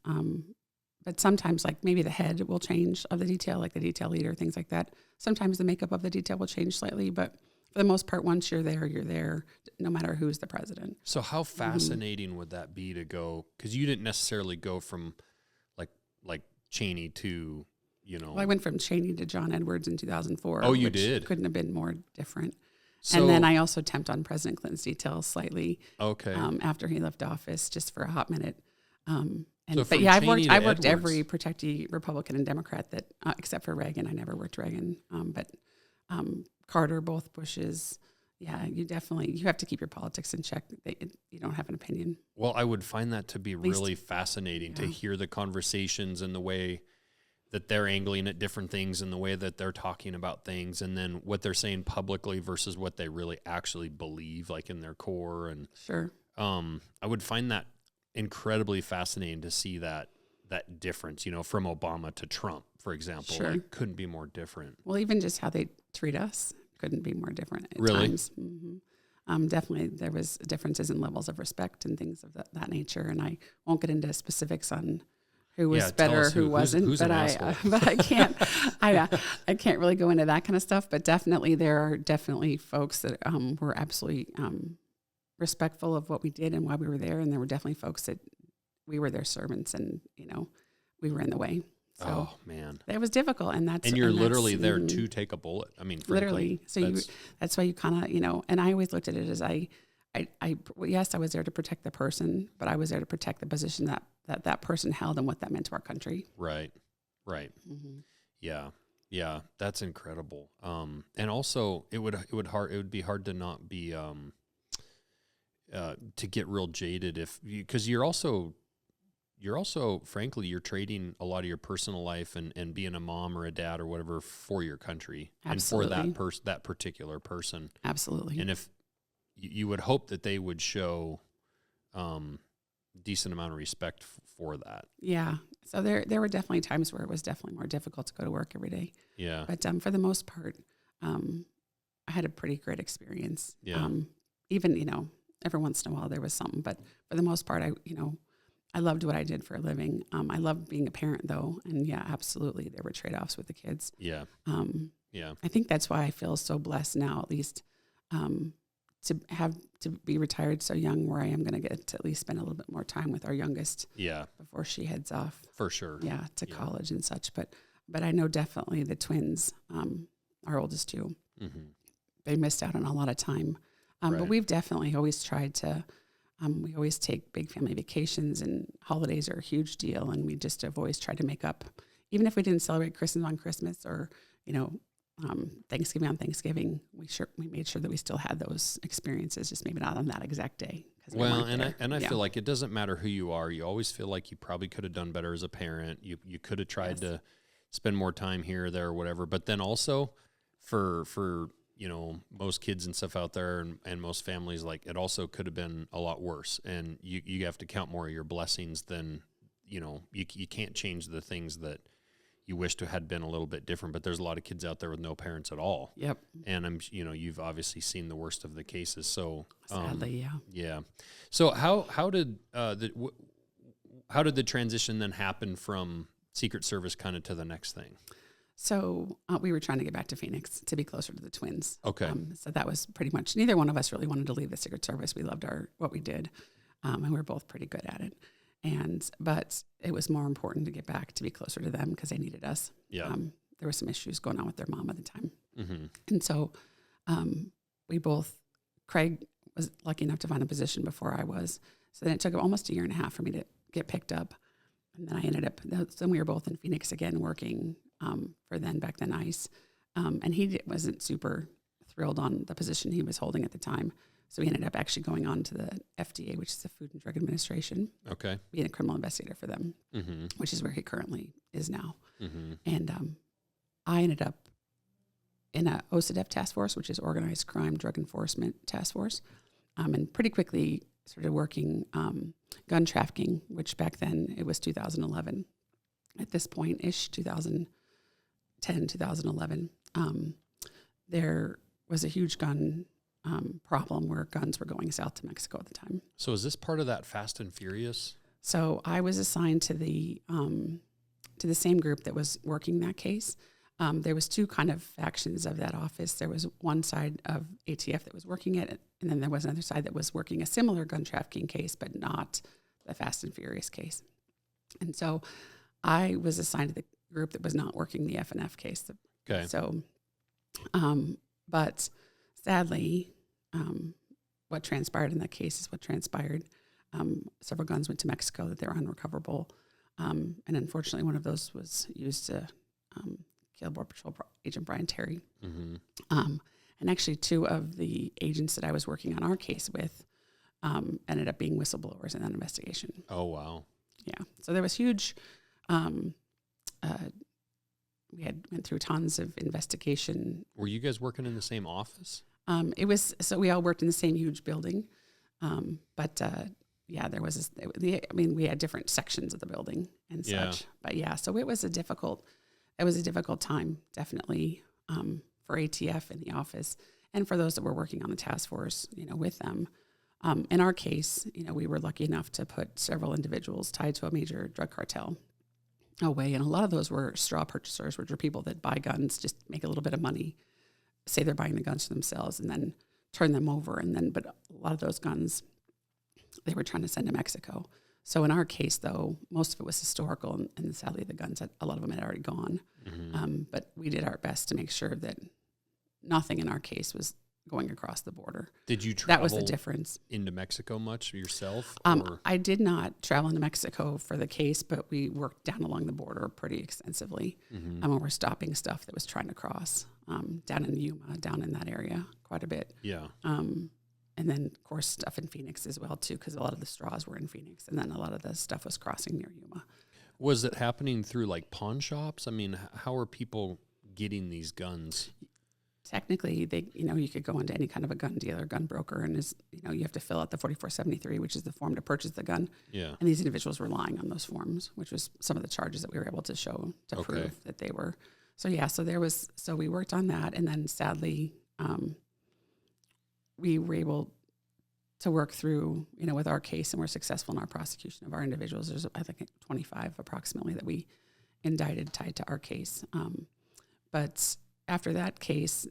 But sometimes like maybe the head will change of the detail, like the detail leader, things like that. Sometimes the makeup of the detail will change slightly, but for the most part, once you're there, no matter who's the president. So how fascinating would that be to go, because you didn't necessarily go from like Cheney to, Well, I went from Cheney to John Edwards in 2004. Oh, you which did? Couldn't have been more different. So, and then I also temped on President Clinton's details slightly. Okay. After he left office, just for a hot minute. I've worked every protectee Republican and Democrat that except for Reagan. I never worked Reagan, but Carter, both Bushes. Yeah, you have to keep your politics in check. You don't have an opinion. Well, I would find that to be really fascinating to hear the conversations and the way that they're angling at different things and the way that they're talking about things and then what they're saying publicly versus what they really actually believe, like in their core. And sure. I would find that incredibly fascinating to see that difference, from Obama to Trump, for example. Sure. Like, couldn't be more different. Well, even just how they treat us couldn't be more different at really? times. Mm-hmm. Definitely there was differences in levels of respect and things of that nature. And I won't get into specifics on who was better, who wasn't, who's but I can't, I can't really go into that kind of stuff. But definitely, there are definitely folks that were absolutely respectful of what we did and why we were there, and there were definitely folks that we were their servants, and we were in the way. So oh man, it was difficult, and you're literally there to take a bullet. I mean, frankly, literally. So that's why you kind of and I always looked at it as yes, I was there to protect the person, but I was there to protect the position that person held and what that meant to our country. Right. Mm-hmm. Yeah, that's incredible. And also it would be hard to not be to get real jaded because you're also frankly you're trading a lot of your personal life and being a mom or a dad or whatever for your country. Absolutely. And for that particular person. Absolutely. And if you would hope that they would show decent amount of respect for that. Yeah. So there were definitely times where it was definitely more difficult to go to work every day. Yeah. But for the most part, I had a pretty great experience. Yeah. Even, every once in a while there was something, but for the most part, I loved what I did for a living. I loved being a parent though. And yeah, absolutely. There were trade-offs with the kids. Yeah. Yeah. I think that's why I feel so blessed now, at least, to be retired so young, where I am going to get to at least spend a little bit more time with our youngest. Yeah. Before she heads off. For sure. Yeah, to college and such. But I know definitely the twins, our oldest two, they missed out on a lot of time. Right. But we've definitely always tried to. We always take big family vacations, and holidays are a huge deal. And we just have always tried to make up, even if we didn't celebrate Christmas on Christmas or Thanksgiving on Thanksgiving. We made sure that we still had those experiences, just maybe not on that exact day. Well, I feel like it doesn't matter who you are. You always feel like you probably could have done better as a parent. You could have tried to spend more time here or there or whatever. But then also for most kids and stuff out there and most families, like, it also could have been a lot worse. And you have to count more of your blessings than, you can't change the things that you wish to had been a little bit different, but there's a lot of kids out there with no parents at all. Yep. And you've obviously seen the worst of the cases. So sadly, yeah. Yeah. So how did the transition then happen from Secret Service kind of to the next thing? So we were trying to get back to Phoenix to be closer to the twins. Okay. So that was pretty much, neither one of us really wanted to leave the Secret Service. We loved what we did, and we were both pretty good at it. But it was more important to get back to be closer to them because they needed us. Yeah. There were some issues going on with their mom at the time. Mm-hmm. And so Craig was lucky enough to find a position before I was. So then it took almost a year and a half for me to get picked up. And then I ended up, then we were both in Phoenix again working for back then ICE. And he wasn't super thrilled on the position he was holding at the time. So he ended up actually going on to the FDA, which is the Food and Drug Administration. Okay. Being a criminal investigator for them, which is where he currently is now. And I ended up in a OCDEF task force, which is Organized Crime Drug Enforcement Task Force, and pretty quickly started working gun trafficking, which back then it was 2011. At this point-ish, 2010, 2011, there was a huge gun problem where guns were going south to Mexico at the time. So is this part of that Fast and Furious? So I was assigned to the same group that was working that case. There was two kind of factions of that office. There was one side of ATF that was working it, and then there was another side that was working a similar gun trafficking case, but not the Fast and Furious case. And so I was assigned to the group that was not working the F&F case. Okay. So, but sadly, what transpired in that case is what transpired. Several guns went to Mexico that they were unrecoverable. And unfortunately, one of those was used to kill Border Patrol Agent Brian Terry. And actually, two of the agents that I was working on our case with ended up being whistleblowers in that investigation. Oh, wow. Yeah. So there was huge, we went through tons of investigation. Were you guys working in the same office? So we all worked in the same huge building. There was we had different sections of the building and such. But so it was a difficult time, definitely, for ATF in the office and for those that were working on the task force, with them. In our case, we were lucky enough to put several individuals tied to a major drug cartel away. And a lot of those were straw purchasers, which are people that buy guns, just make a little bit of money, say they're buying the guns for themselves and then turn them over. But a lot of those guns, they were trying to send to Mexico. So in our case, though, most of it was historical, and sadly the guns, a lot of them had already gone. But we did our best to make sure that nothing in our case was going across the border. Did you travel? That was the difference. Into Mexico much yourself? I did not travel into Mexico for the case, but we worked down along the border pretty extensively. And we were stopping stuff that was trying to cross down in Yuma, down in that area quite a bit. Yeah. And then, of course, stuff in Phoenix as well, too, because a lot of the straws were in Phoenix, and then a lot of the stuff was crossing near Yuma. Was it happening through, like, pawn shops? I mean, how are people getting these guns? Technically, you could go into any kind of a gun dealer, gun broker, and you have to fill out the 4473, which is the form to purchase the gun. Yeah. And these individuals were lying on those forms, which was some of the charges that we were able to show to prove that they were. So we worked on that, and then sadly, we were able to work through, with our case, and we're successful in our prosecution of our individuals. There's, I think, 25 approximately that we indicted tied to our case. But after that case,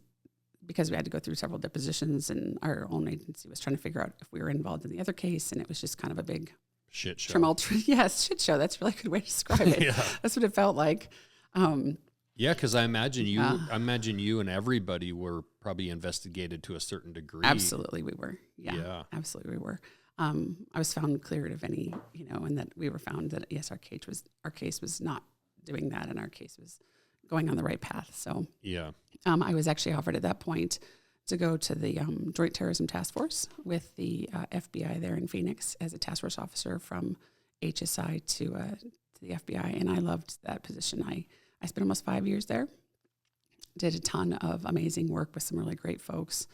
because we had to go through several depositions, and our own agency was trying to figure out if we were involved in the other case, and it was just kind of a big shit show. tumultuous. Yes, shit show. That's a really good way to describe it. Yeah. That's what it felt like. Yeah, because I imagine you and everybody were probably investigated to a certain degree. Absolutely, we were. Yeah. Absolutely, we were. I was found cleared of any, and that we were found that yes, our case was not doing that, and our case was going on the right path. So yeah, I was actually offered at that point to go to the Joint Terrorism Task Force with the FBI there in Phoenix as a task force officer from HSI to the FBI, and I loved that position. I spent almost 5 years there, did a ton of amazing work with some really great folks.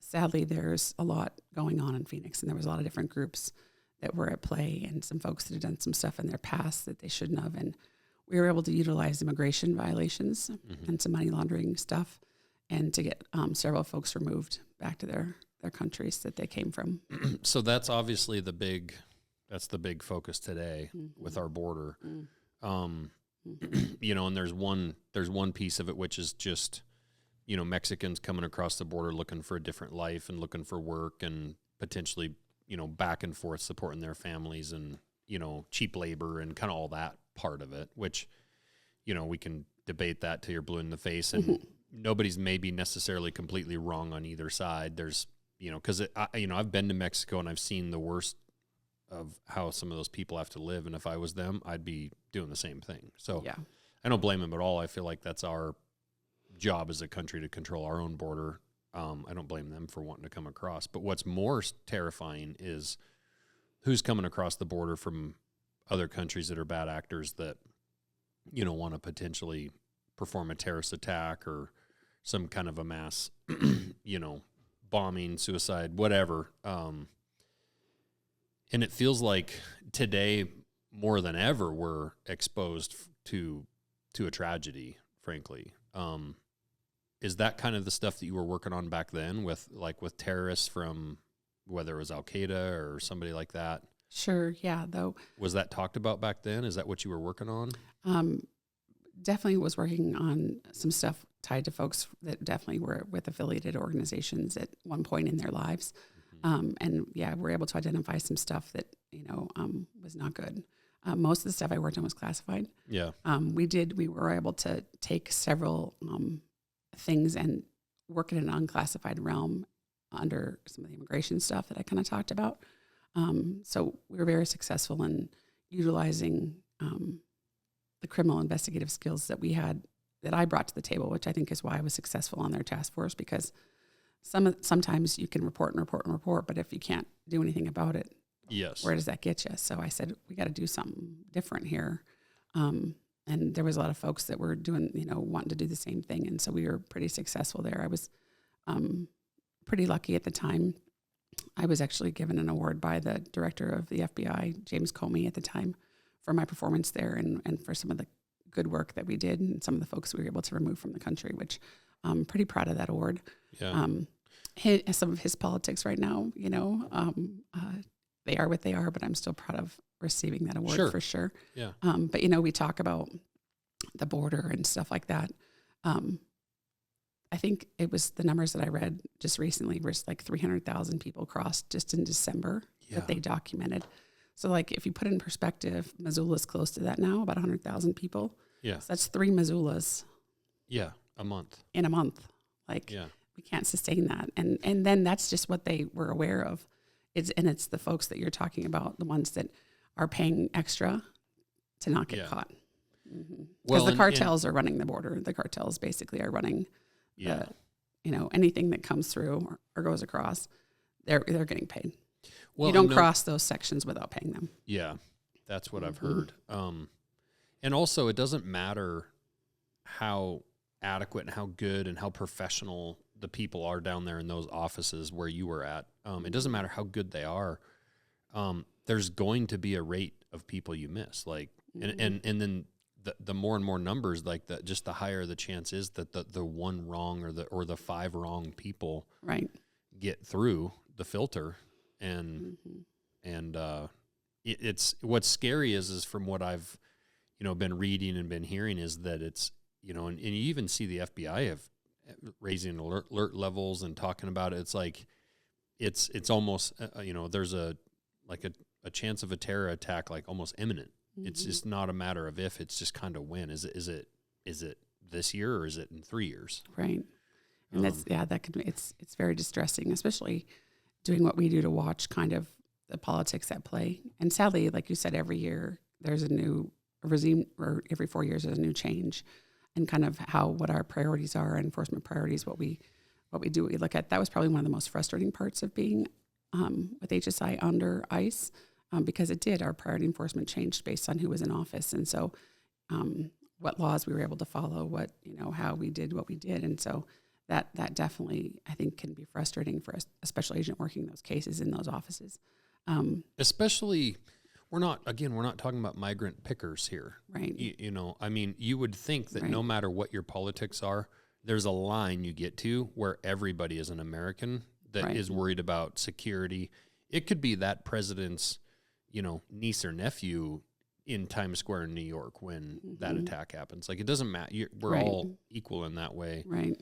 Sadly, there's a lot going on in Phoenix, and there was a lot of different groups that were at play, and some folks that had done some stuff in their past that they shouldn't have, and we were able to utilize immigration violations and some money laundering stuff, and to get several folks removed back to their countries that they came from. So that's obviously the big focus today with our border. And there's one piece of it, which is just, Mexicans coming across the border looking for a different life and looking for work and potentially, back and forth supporting their families and, cheap labor and kind of all that part of it, which, we can debate that till you're blue in the face, and nobody's maybe necessarily completely wrong on either side. There's, because I've been to Mexico and I've seen the worst of how some of those people have to live. And if I was them, I'd be doing the same thing. So yeah. I don't blame them at all. I feel like that's our job as a country to control our own border. I don't blame them for wanting to come across. But what's more terrifying is who's coming across the border from other countries that are bad actors that, want to potentially perform a terrorist attack or some kind of a mass, bombing, suicide, whatever. And it feels like today, more than ever, we're exposed to a tragedy, frankly. Is that kind of the stuff that you were working on back then with terrorists from whether it was Al-Qaeda or somebody like that? Sure, yeah, though. Was that talked about back then? Is that what you were working on? Definitely was working on some stuff tied to folks that definitely were with affiliated organizations at one point in their lives. And yeah, we're able to identify some stuff that, was not good. Most of the stuff I worked on was classified. Yeah. We were able to take several things and work in an unclassified realm under some of the immigration stuff that I kind of talked about. So we were very successful in utilizing the criminal investigative skills that we had, that I brought to the table, which I think is why I was successful on their task force, because sometimes you can report, but if you can't do anything about it, yes, where does that get you? So I said, we got to do something different here. And there was a lot of folks that were doing, wanting to do the same thing. And so we were pretty successful there. I was pretty lucky at the time. I was actually given an award by the director of the FBI, James Comey, at the time, for my performance there and for some of the good work that we did and some of the folks we were able to remove from the country, which I'm pretty proud of that award. Yeah. Some of his politics right now, they are what they are, but I'm still proud of receiving that award for sure. Yeah. But, we talk about the border and stuff like that. I think it was the numbers that I read just recently was like 300,000 people crossed just in December that they documented. So like if you put it in perspective, Missoula's close to that now, about 100,000 people. Yeah. So that's 3 Missoulas. Yeah, a month. In a month. We can't sustain that. And then that's just what they were aware of. It's the folks that you're talking about, the ones that are paying extra to not get caught. Because the cartels are running the border. The cartels basically are running anything that comes through or goes across, they're getting paid. Well, you don't cross those sections without paying them. Yeah, that's what I've heard. And also, it doesn't matter how adequate and how good and how professional the people are down there in those offices where you were at. It doesn't matter how good they are. There's going to be a rate of people you miss. And then the more and more numbers, just the higher the chance is that the one wrong or the 5 wrong people get through the filter. And it's what's scary is from what I've been reading and been hearing is that it's and you even see the FBI raising alert levels and talking about it. It's like, it's almost, there's a chance of a terror attack, like almost imminent. Mm-hmm. It's just not a matter of if, it's just kind of when. Is it this year or is it in 3 years? Right. And that could be, it's very distressing, especially doing what we do to watch kind of the politics at play. And sadly, like you said, every year there's a new regime, or every 4 years there's a new change, and kind of what our priorities are, enforcement priorities, what we do, what we look at. That was probably one of the most frustrating parts of being with HSI under ICE, because our priority enforcement changed based on who was in office. And so what laws we were able to follow, how we did what we did. And so that definitely, I think, can be frustrating for a special agent working those cases in those offices. Especially, we're not talking about migrant pickers here. Right. You would think that no matter what your politics are, there's a line you get to where everybody is an American that is worried about security. It could be that president's, niece or nephew in Times Square in New York when that attack happens. Like, it doesn't matter. We're all equal in that way. Right.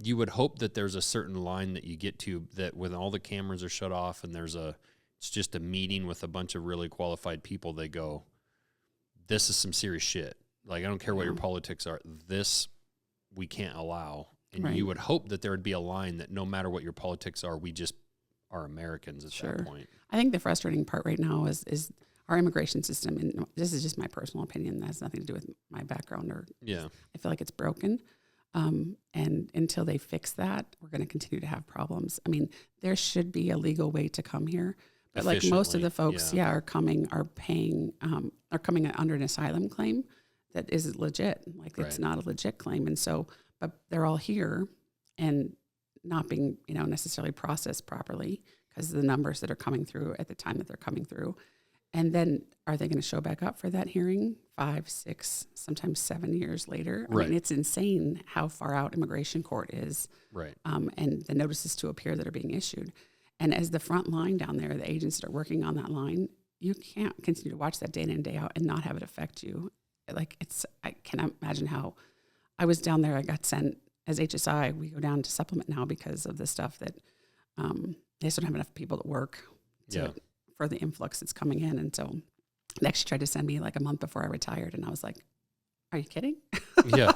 You would hope that there's a certain line that you get to, that when all the cameras are shut off and it's just a meeting with a bunch of really qualified people, they go, this is some serious shit. Like, I don't care what your politics are. This we can't allow. And you would hope that there would be a line that no matter what your politics are, we just are Americans at that point. I think the frustrating part right now is our immigration system, and this is just my personal opinion, that has nothing to do with my background, I feel like it's broken. And until they fix that, we're going to continue to have problems. I mean, there should be a legal way to come here, but like most of the folks, are coming under an asylum claim that is legit. Like, it's not a legit claim. And so, but they're all here and not being, necessarily processed properly because of the numbers that are coming through at the time that they're coming through. And then are they going to show back up for that hearing 5, 6, sometimes 7 years later? I mean, it's insane how far out immigration court is. Right. And the notices to appear that are being issued. And as the front line down there, the agents that are working on that line, you can't continue to watch that day in and day out and not have it affect you. Like, I cannot imagine how. I was down there, I got sent as HSI. We go down to supplement now because of the stuff that they just don't have enough people to work for the influx that's coming in. And so they actually tried to send me like a month before I retired. And I was like, are you kidding? Yeah.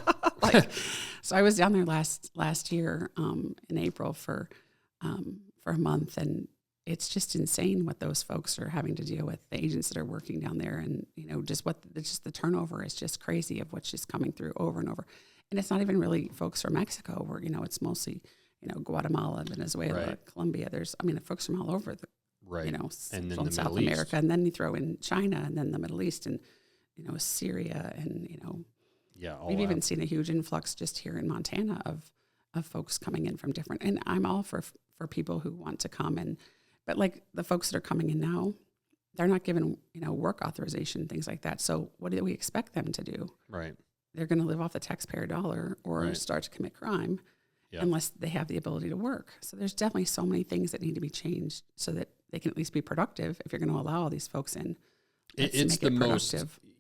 So I was down there last year in April for a month. And it's just insane what those folks are having to deal with, the agents that are working down there. And, just the turnover is just crazy of what's just coming through over and over. And it's not even really folks from Mexico where, it's mostly, Guatemala, Venezuela, Colombia. There's, the folks from all over the, and then from South America. And then you throw in China and then the Middle East and, Syria and, we've even seen a huge influx just here in Montana of folks coming in from different, and I'm all for people who want to come in. But like the folks that are coming in now, they're not given, work authorization, things like that. So what do we expect them to do? Right. They're going to live off the taxpayer dollar or start to commit crime unless they have the ability to work. So there's definitely so many things that need to be changed so that they can at least be productive. If you're going to allow all these folks in, it's the most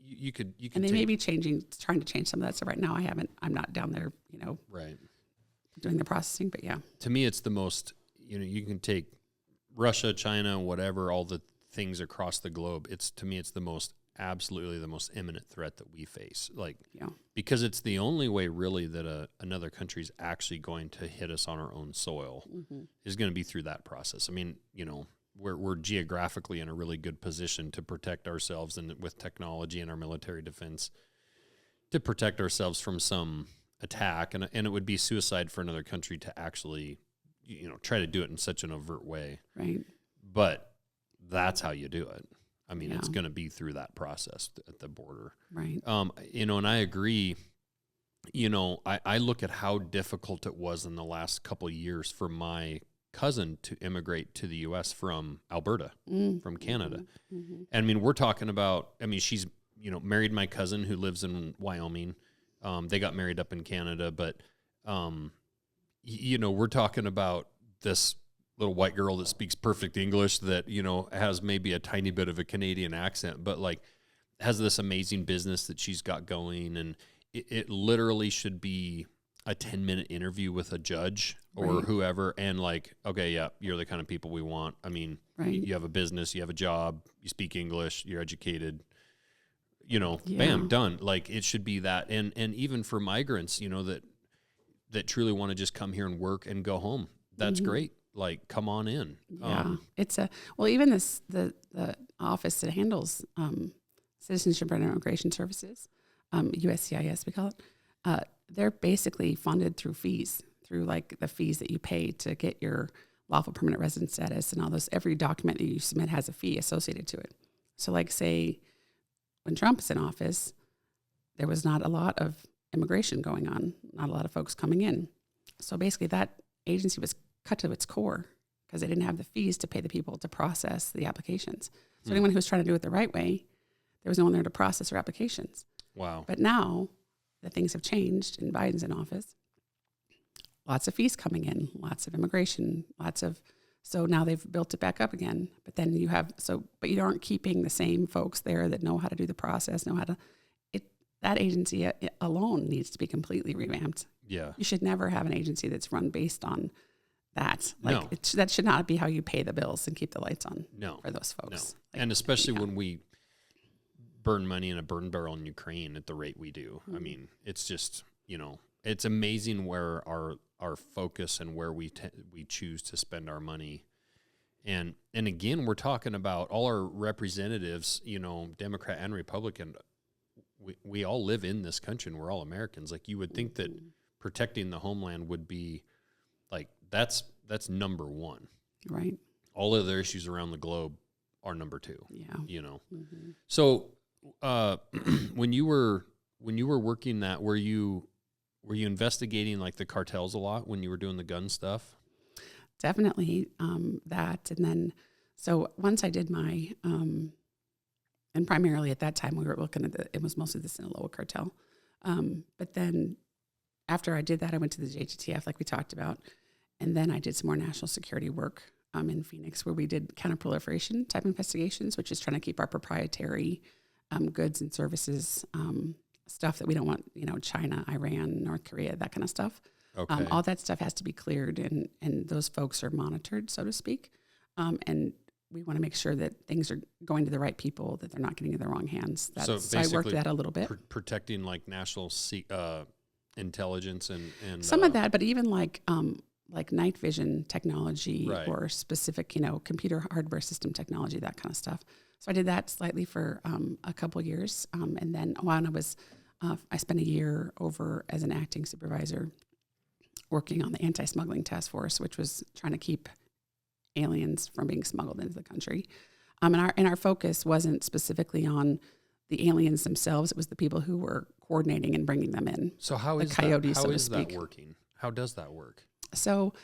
you could. And they may be trying to change some of that stuff right now. I'm not down there, doing the processing, but to me, it's the most, you can take Russia, China, whatever, all the things across the globe. To me, it's absolutely the most imminent threat that we face. Because it's the only way really that another country is actually going to hit us on our own soil is going to be through that process. I mean, we're geographically in a really good position to protect ourselves, and with technology and our military defense to protect ourselves from some attack. And it would be suicide for another country to actually, try to do it in such an overt way. Right. But that's how you do it. I mean, it's going to be through that process at the border. Right. And I agree, I look at how difficult it was in the last couple of years for my cousin to immigrate to the U.S. from Alberta, from Canada. Mm-hmm. And I mean, we're talking about, she's, married my cousin who lives in Wyoming. They got married up in Canada, but, we're talking about this little white girl that speaks perfect English that, has maybe a tiny bit of a Canadian accent, but like has this amazing business that she's got going. And it literally should be a 10-minute interview with a judge or Right. whoever, and like, okay, yeah, you're the kind of people we want. I mean, Right. you have a business, you have a job, you speak English, you're educated, you know, Yeah. bam, done. Like it should be that. And even for migrants, you know, that truly want to just come here and work and go home. That's great. Like, come on in. Yeah, it's even the office that handles Citizenship and Immigration Services, USCIS we call it. They're basically funded through fees, through like the fees that you pay to get your lawful permanent resident status and all those. Every document that you submit has a fee associated to it. So, like, say when Trump is in office, there was not a lot of immigration going on, not a lot of folks coming in. So basically, that agency was cut to its core because they didn't have the fees to pay the people to process the applications. So anyone who was trying to do it the right way, there was no one there to process their applications. Wow. But now that things have changed and Biden's in office, lots of fees coming in, lots of immigration, so now they've built it back up again. But then but you aren't keeping the same folks there that know how to do the process, that agency alone needs to be completely revamped. Yeah. You should never have an agency that's run based on that. Like, No. that should not be how you pay the bills and keep the lights on for those No. folks. Like, And especially when we burn money in a burn barrel in Ukraine at the rate we do. I mean, it's just, you know, it's amazing where our focus and where we choose to spend our money. And again, we're talking about all our representatives, you know, Democrat and Republican. We all live in this country and we're all Americans. Like, you would think that protecting the homeland would be like, that's number one. Right. All other issues around the globe are number two. Yeah. You know? So, when you were working that, were you investigating like the cartels a lot when you were doing the gun stuff? Definitely that. And then, so once I did my, and primarily at that time we were looking at it was mostly the Sinaloa cartel. But then after I did that, I went to the JGTF like we talked about. And then I did some more national security work in Phoenix where we did counterproliferation type investigations, which is trying to keep our proprietary goods and services, stuff that we don't want, you know, China, Iran, North Korea, that kind of stuff. Okay. All that stuff has to be cleared and those folks are monitored, so to speak. And we want to make sure that things are going to the right people, that they're not getting in the wrong hands. So I worked that a little bit. Protecting like national intelligence and some of that, but even like night vision technology Right. or specific, you know, computer hardware system technology, that kind of stuff. So I did that slightly for a couple years. And then when I spent a year over as an acting supervisor working on the anti-smuggling task force, which was trying to keep aliens from being smuggled into the country. And our focus wasn't specifically on the aliens themselves. It was the people who were coordinating and bringing them in. So how the is coyotes, that, so how to is that speak. working? How does that work? So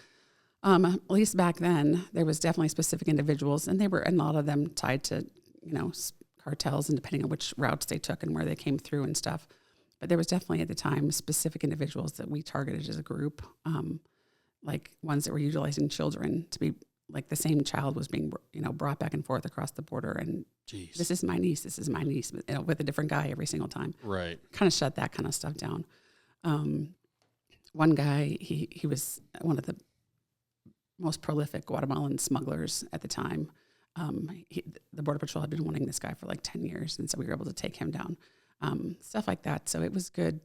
at least back then, there was definitely specific individuals, and a lot of them tied to, you know, cartels, and depending on which routes they took and where they came through and stuff. But there was definitely at the time specific individuals that we targeted as a group, like ones that were utilizing children to be like the same child was being, you know, brought back and forth across the border. And Jeez. this is my niece, you know, with a different guy every single time. Right. Kind of shut that kind of stuff down. One guy, he was one of the most prolific Guatemalan smugglers at the time. The Border Patrol had been wanting this guy for like 10 years, and so we were able to take him down. Stuff like that. So it was good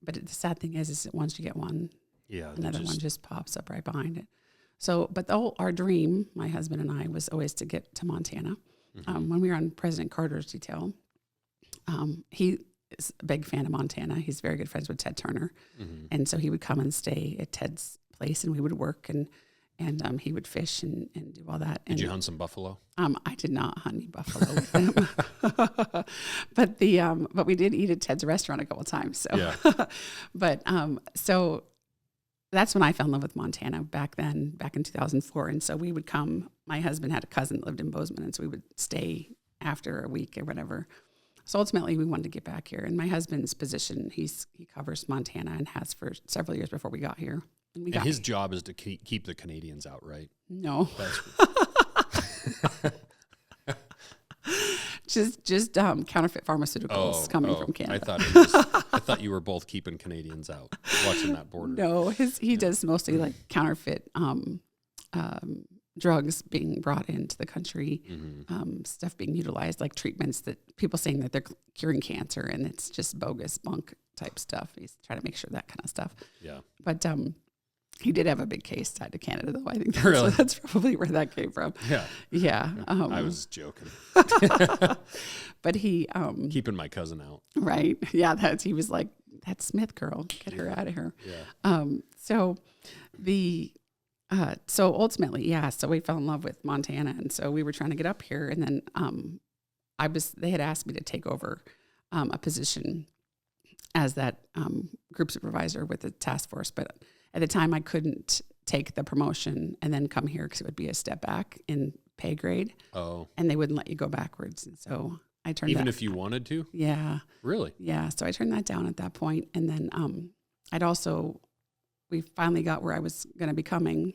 but the sad thing is that once you get one, another one just pops up right behind it. So, but our dream, my husband and I, was always to get to Montana. When we were on President Carter's detail, he is a big fan of Montana. He's very good friends with Ted Turner. And so he would come and stay at Ted's place, and we would work, and he would fish and do all that. Did you hunt some buffalo? I did not hunt any buffalo with him, but we did eat at Ted's restaurant a couple of times. So, Yeah. but so that's when I fell in love with Montana back in 2004. And so we would come. My husband had a cousin that lived in Bozeman, and so we would stay after a week or whatever. So ultimately, we wanted to get back here. And my husband's position, he covers Montana and has for several years before we got here. And his job is to keep the Canadians out, right? No. That's just counterfeit pharmaceuticals coming from Canada. I thought you were both keeping Canadians out, watching that border. No, he does mostly like counterfeit drugs being brought into the country, stuff being utilized, like treatments that people saying that they're curing cancer, and it's just bogus bunk type stuff. He's trying to make sure that kind of stuff. Yeah. But he did have a big case tied to Canada, though. I think that's probably where that came from. Yeah. Yeah. I was joking. But he... keeping my cousin out. Right. Yeah, he was like, that Smith girl, get her out of here. Yeah. So ultimately, so we fell in love with Montana, and so we were trying to get up here, and then they had asked me to take over a position as that group supervisor with the task force, but at the time I couldn't take the promotion and then come here because it would be a step back in pay grade. Oh. And they wouldn't let you go backwards, and so I turned even if you wanted to. Yeah. Really? Yeah. So I turned that down at that point, and then we finally got where I was going to be coming,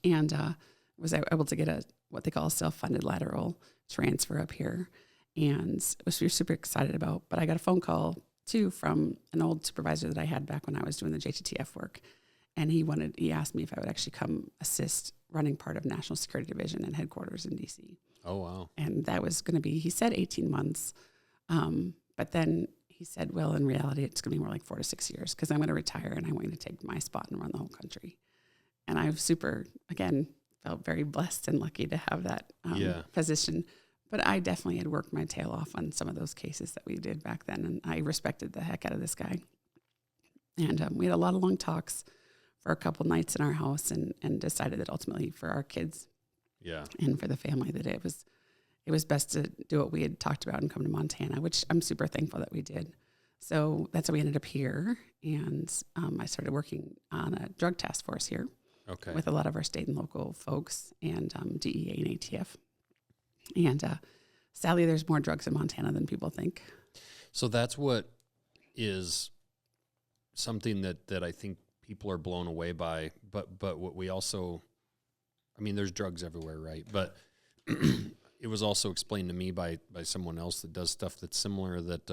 and was able to get what they call a self-funded lateral transfer up here, and which we were super excited about. But I got a phone call too from an old supervisor that I had back when I was doing the JTTF work, and he asked me if I would actually come assist running part of National Security Division and headquarters in DC. Oh wow! And that was going to be, he said 18 months, but then he said, well, in reality, it's going to be more like 4 to 6 years because I'm going to retire and I want you to take my spot and run the whole country. And I felt very blessed and lucky to have that position. But I definitely had worked my tail off on some of those cases that we did back then, and I respected the heck out of this guy. And we had a lot of long talks for a couple nights in our house, and decided that ultimately for our kids and for the family that it was best to do what we had talked about and come to Montana, which I'm super thankful that we did. So that's how we ended up here, and I started working on a drug task force here with a lot of our state and local folks and DEA and ATF. And sadly, there's more drugs in Montana than people think. So that's what is something that I think people are blown away by. But what we also, I mean, there's drugs everywhere, right? But it was also explained to me by someone else that does stuff that's similar that,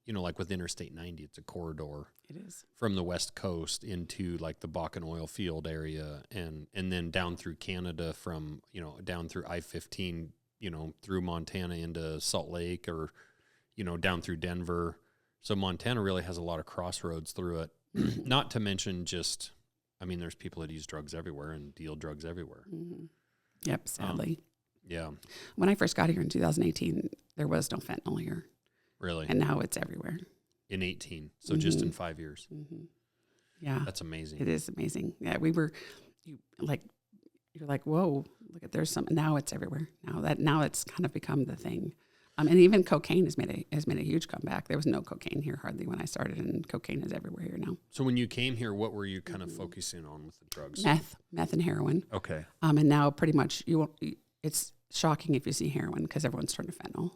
like with Interstate 90, it's a corridor. It is. From the West Coast into like the Bakken oil field area and then down through Canada from, down through I-15, through Montana into Salt Lake or, down through Denver. So Montana really has a lot of crossroads through it. Not to mention there's people that use drugs everywhere and deal drugs everywhere. Mm-hmm. Yep, sadly. Yeah. When I first got here in 2018, there was no fentanyl here. Really? And now it's everywhere. In 18, so just in 5 years. Mm-hmm. Yeah. That's amazing. It is amazing. Yeah, you're like, whoa, look at, there's some, now it's everywhere. Now it's kind of become the thing. And even cocaine has made a huge comeback. There was no cocaine here hardly when I started, and cocaine is everywhere here now. So when you came here, what were you kind of focusing on with the drugs? Meth and heroin. Okay. And now pretty much it's shocking if you see heroin because everyone's turned to fentanyl.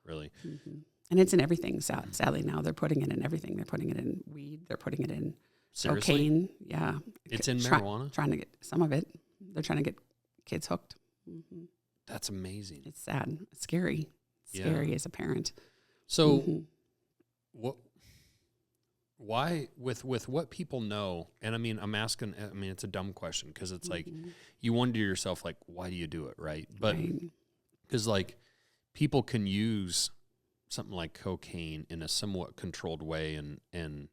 Really? Mm-hmm. And it's in everything. Sadly, now they're putting it in everything. They're putting it in weed. They're putting it in cocaine. Yeah. It's in marijuana? Trying to get some of it. They're trying to get kids hooked. Mm-hmm. That's amazing. It's sad. It's scary. Scary as a parent. So why with what people know, and I'm asking, it's a dumb question because it's like you wonder to yourself, like, why do you do it, right? But because like people can use something like cocaine in a somewhat controlled way and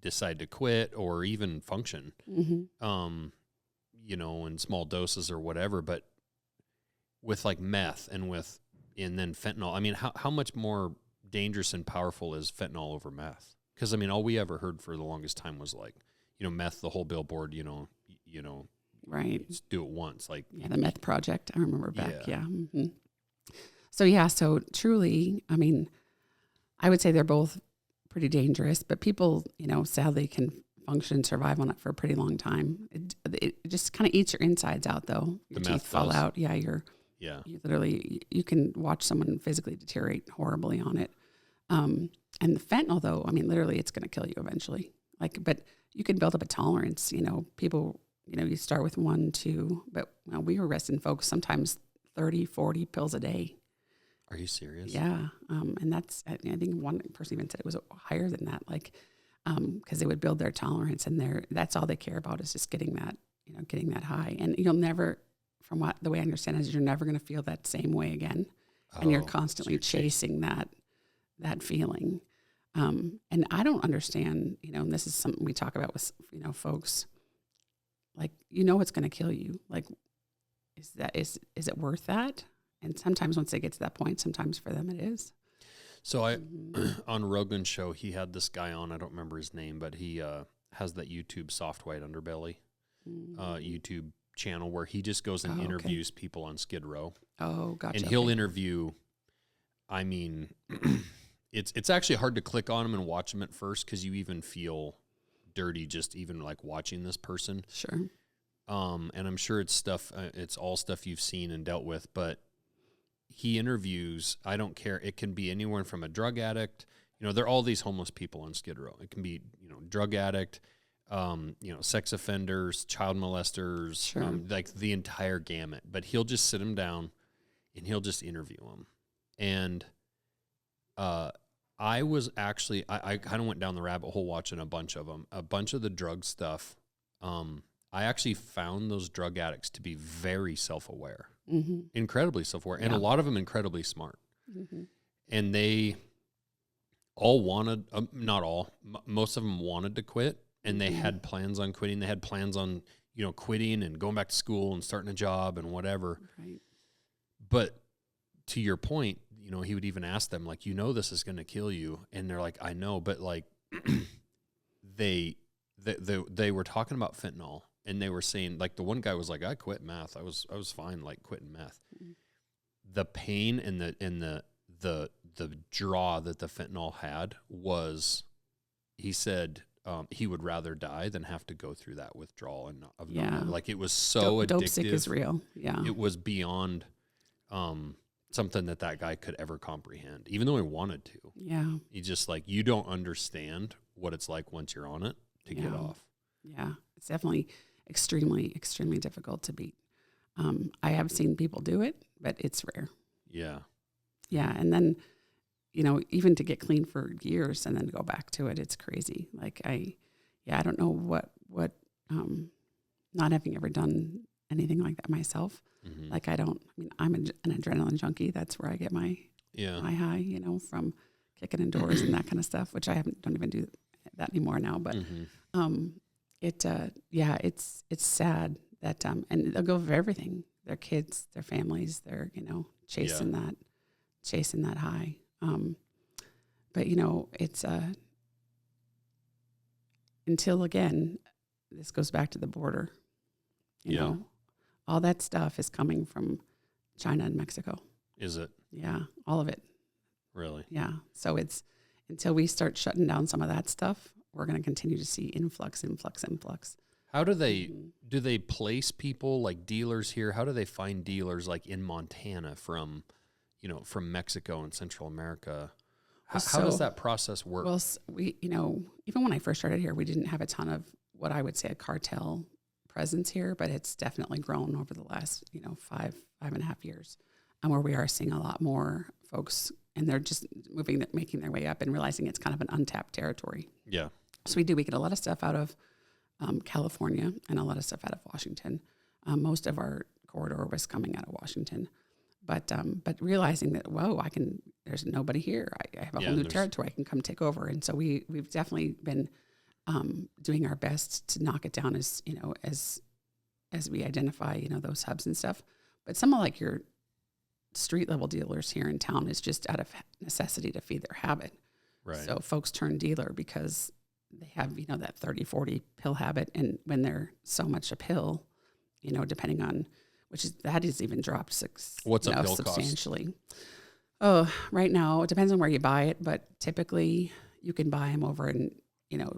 decide to quit or even function, in small doses or whatever. But with like meth and then fentanyl, how much more dangerous and powerful is fentanyl over meth? Because all we ever heard for the longest time was like, meth, the whole billboard, right, just do it once, like the meth project. I remember back, Mm-hmm. So truly, I would say they're both pretty dangerous, but people, sadly can function, survive on it for a pretty long time. It just kind of eats your insides out, though. Your teeth fall out. Yeah, you literally, you can watch someone physically deteriorate horribly on it. And the fentanyl, though, literally it's going to kill you eventually. But you can build up a tolerance. People, you start with 1, 2, but we were arresting folks sometimes 30, 40 pills a day. Are you serious? Yeah. And that's, I think one person even said it was higher than that, like, because they would build their tolerance, and that's all they care about is just getting that high. And you'll never, from the way I understand it, is you're never going to feel that same way again. And you're constantly chasing that feeling. And I don't understand, and this is something we talk about with, folks, like, it's going to kill you. Like, is it worth that? And sometimes once they get to that point, sometimes for them it is. So on Rogan's show, he had this guy on, I don't remember his name, but he has that YouTube Soft White Underbelly YouTube channel where he just goes and interviews people on Skid Row. Oh, gotcha. And he'll interview, I mean, it's actually hard to click on him and watch him at first because you even feel dirty just even like watching this person. Sure. And I'm sure it's all stuff you've seen and dealt with, but he interviews, I don't care. It can be anyone from a drug addict. There are all these homeless people on Skid Row. It can be, drug addict, sex offenders, child molesters, sure. Like the entire gamut. But he'll just sit them down and he'll just interview them. And I was actually, I kind of went down the rabbit hole watching a bunch of them. A bunch of the drug stuff, I actually found those drug addicts to be very self-aware, incredibly self-aware, and a lot of them incredibly smart. And they all wanted, not all, most of them wanted to quit, and they had plans on quitting. They had plans on, quitting and going back to school and starting a job and whatever. Right. But to your point, he would even ask them, like, this is going to kill you. And they're like, I know, but like they were talking about fentanyl. And they were saying, like, the one guy was like, I quit meth. I was fine, like, quitting meth. The pain and the draw that the fentanyl had was, he said, he would rather die than have to go through that withdrawal and like it was so addictive. Dope sick is real. Yeah, it was beyond something that guy could ever comprehend, even though he wanted to. Yeah, he just like, you don't understand what it's like once you're on it to get off. Yeah, it's definitely extremely, extremely difficult to beat. I have seen people do it, but it's rare. Yeah. Yeah. And then, even to get clean for years and then go back to it, it's crazy. Like I don't know what, not having ever done anything like that myself. Like I'm an adrenaline junkie. That's where I get my high, from kicking in doors and that kind of stuff, which don't even do that anymore now. But, it's sad that, and they'll go for everything, their kids, their families, they're, chasing that high. But it's, until again, this goes back to the border, you know, all that stuff is coming from China and Mexico. Is it? Yeah. All of it. Really? Yeah. So it's, until we start shutting down some of that stuff, we're going to continue to see influx. How do they place people like dealers here? How do they find dealers like in Montana from Mexico and Central America? How does that process work? Well, we, even when I first started here, we didn't have a ton of what I would say a cartel presence here, but it's definitely grown over the last, 5.5 years, and where we are seeing a lot more folks, and they're just making their way up and realizing it's kind of an untapped territory. Yeah. So we get a lot of stuff out of California and a lot of stuff out of Washington. Most of our corridor was coming out of Washington, but realizing that, there's nobody here. I have a whole new territory. I can come take over. And so we've definitely been doing our best to knock it down as we identify, those hubs and stuff. But some of like your street level dealers here in town is just out of necessity to feed their habit. Right. So folks turn dealer because they have, that 30, 40 pill habit. And when they're so much a pill, depending on, that has even dropped what's a pill substantially. Cost? Oh, right now, it depends on where you buy it, but typically you can buy them over in,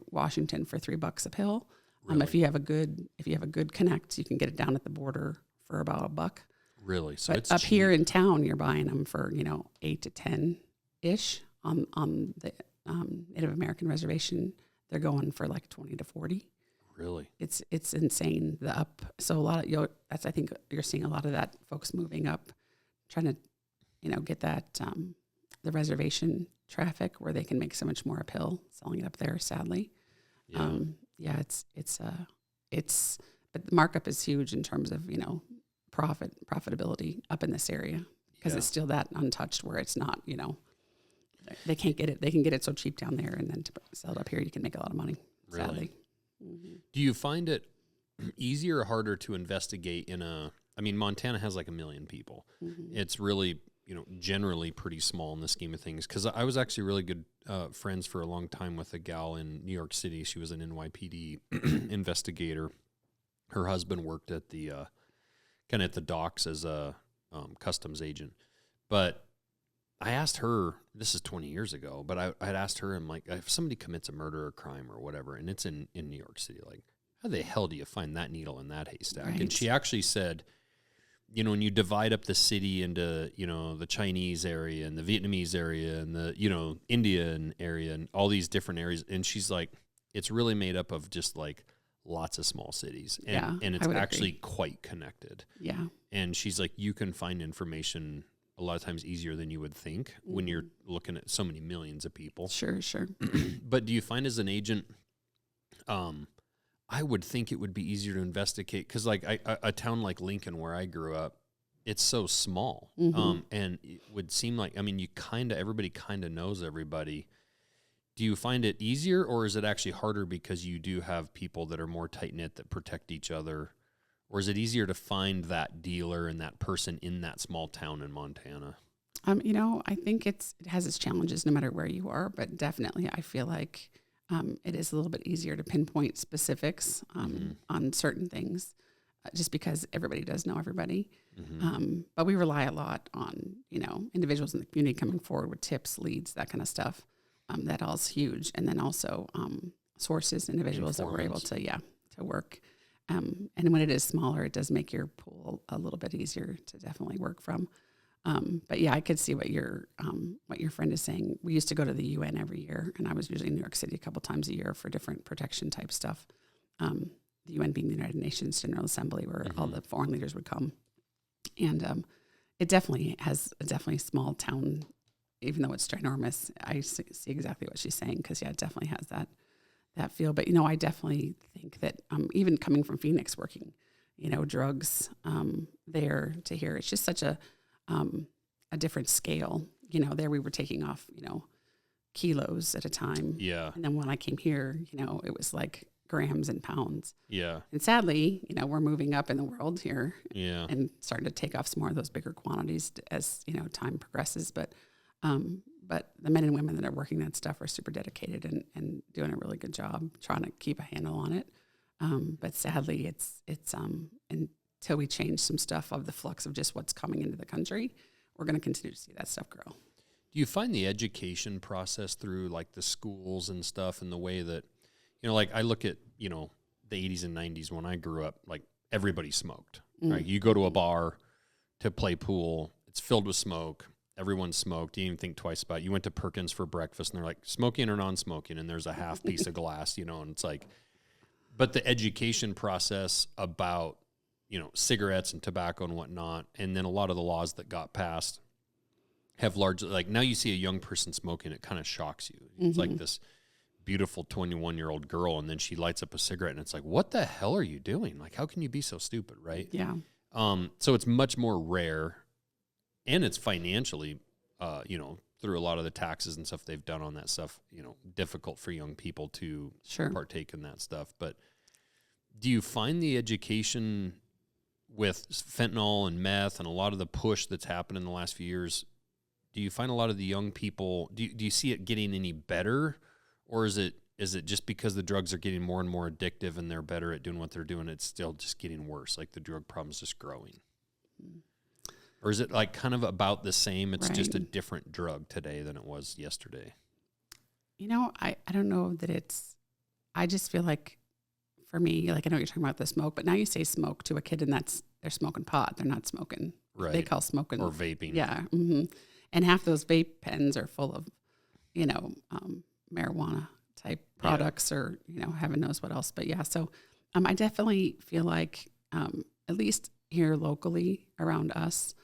Washington for $3 a pill. Really? If you have a good connect, you can get it down at the border for about $1. Really? So but it's up cheap. Here in town, you're buying them for, 8 to 10-ish on the Native American reservation. They're going for like 20 to 40. Really? It's insane. So a lot of, I think you're seeing a lot of that folks moving up, trying to get that the reservation traffic where they can make so much more uphill selling it up there. Sadly, but the markup is huge in terms of profitability up in this area because it's still that untouched where it's not they can't get it. They can get it so cheap down there, and then to sell it up here, you can make a lot of money. Really? Sadly. Do you find it easier or harder to investigate Montana has like 1 million people. Mm-hmm. It's really, generally pretty small in the scheme of things. Because I was actually really good friends for a long time with a gal in New York City. She was an NYPD investigator. Her husband worked at the kind of at the docks as a customs agent. But I asked her, this is 20 years ago, but I'd asked her, I'm like, if somebody commits a murder or crime or whatever, and it's in New York City, like, how the hell do you find that needle in that haystack? Right. And she actually said, when you divide up the city into, the Chinese area and the Vietnamese area and the, Indian area and all these different areas. And she's like, it's really made up of just like lots of small cities. And it's actually agree. Quite connected. Yeah. And she's like, you can find information a lot of times easier than you would think when you're looking at so many millions of people. Sure. But do you find as an agent, I would think it would be easier to investigate because, like, a town like Lincoln, where I grew up, it's so small, and it would seem like everybody kind of knows everybody. Do you find it easier, or is it actually harder because you do have people that are more tight knit that protect each other, or is it easier to find that dealer and that person in that small town in Montana? I think it has its challenges no matter where you are, but definitely I feel like. It is a little bit easier to pinpoint specifics on certain things just because everybody does know everybody. Mm-hmm. But we rely a lot on, individuals in the community coming forward with tips, leads, that kind of stuff. That all is huge. And then also sources, individuals that we're able to work. And when it is smaller, it does make your pool a little bit easier to definitely work from. But yeah, I could see what your friend is saying. We used to go to the UN every year, and I was usually in New York City a couple times a year for different protection type stuff. The UN being the United Nations General Assembly, where all the foreign leaders would come, and it definitely has a small town, even though it's ginormous. I see exactly what she's saying because it definitely has that feel. But I definitely think that even coming from Phoenix, working, drugs there to here, it's just such a different scale. There we were taking off, kilos at a time. Yeah. And then when I came here, it was like grams and pounds. Yeah. And sadly, we're moving up in the world here. Yeah. And starting to take off some more of those bigger quantities as, time progresses. But the men and women that are working that stuff are super dedicated and doing a really good job trying to keep a handle on it. But sadly, it's until we change some stuff of the flux of just what's coming into the country, we're going to continue to see that stuff grow. Do you find the education process through like the schools and stuff and the way that, like I look at, the 80s and 90s when I grew up, like everybody smoked, right? You go to a bar to play pool, it's filled with smoke. Everyone smoked. You didn't even think twice about it. You went to Perkins for breakfast and they're like smoking or non-smoking. And there's a half piece of glass, and it's like, but the education process about, cigarettes and tobacco and whatnot, and then a lot of the laws that got passed have largely, like now you see a young person smoking, it kind of shocks you. It's like this beautiful 21-year-old girl, and then she lights up a cigarette, and it's like, what the hell are you doing? Like, how can you be so stupid, right? Yeah. So it's much more rare, and it's financially, through a lot of the taxes and stuff they've done on that stuff, difficult for young people to partake in that stuff. But do you find the education with fentanyl and meth and a lot of the push that's happened in the last few years, do you find a lot of the young people, do you see it getting any better, or is it just because the drugs are getting more and more addictive and they're better at doing what they're doing, it's still just getting worse, like the drug problem's just growing? Or is it like kind of about the same, it's just a different drug today than it was yesterday? I don't know that I just feel like, for me, like I know you're talking about the smoke, but now you say smoke to a kid and they're smoking pot. They're not smoking. Right. They call smoking. Or vaping. Yeah. Mm-hmm. And half those vape pens are full of, marijuana type products or, heaven knows what else. But yeah, so I definitely feel like, at least here locally around us,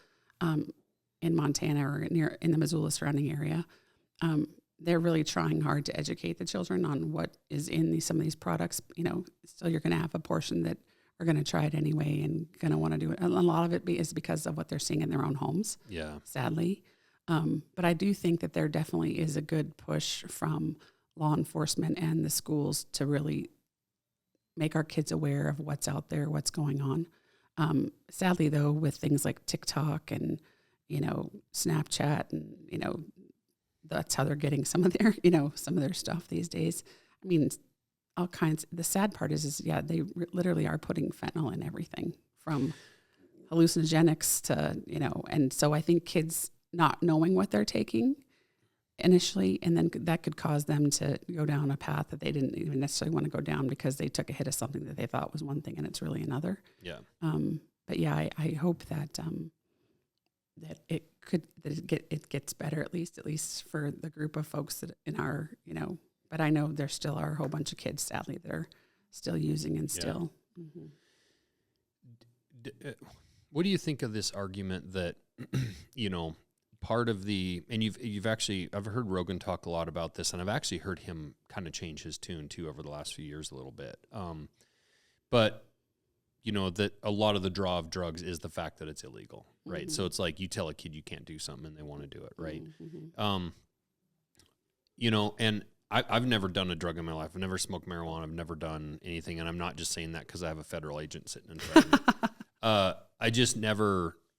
in Montana or in the Missoula surrounding area, they're really trying hard to educate the children on what is in some of these products. Still you're going to have a portion that are going to try it anyway and going to want to do it. A lot of it is because of what they're seeing in their own homes. Yeah. Sadly. But I do think that there definitely is a good push from law enforcement and the schools to really make our kids aware of what's out there, what's going on. Sadly, though, with things like TikTok and, Snapchat and, that's how they're getting some of their stuff these days. I mean, all kinds. The sad part is they literally are putting fentanyl in everything from hallucinogenics to, and so I think kids not knowing what they're taking initially, and then that could cause them to go down a path that they didn't even necessarily want to go down because they took a hit of something that they thought was one thing and it's really another. Yeah. But yeah, I hope that it gets better at least for the group of folks that in our, but I know there still are a whole bunch of kids, sadly, that are still using and still. Mm-hmm. What do you think of this argument that, part of and I've heard Rogan talk a lot about this, and I've actually heard him kind of change his tune too over the last few years a little bit. But that a lot of the draw of drugs is the fact that it's illegal, right? Mm-hmm. So it's like you tell a kid you can't do something and they want to do it, right? Mm-hmm. And I've never done a drug in my life. I've never smoked marijuana. I've never done anything, and I'm not just saying that because I have a federal agent sitting in front of me.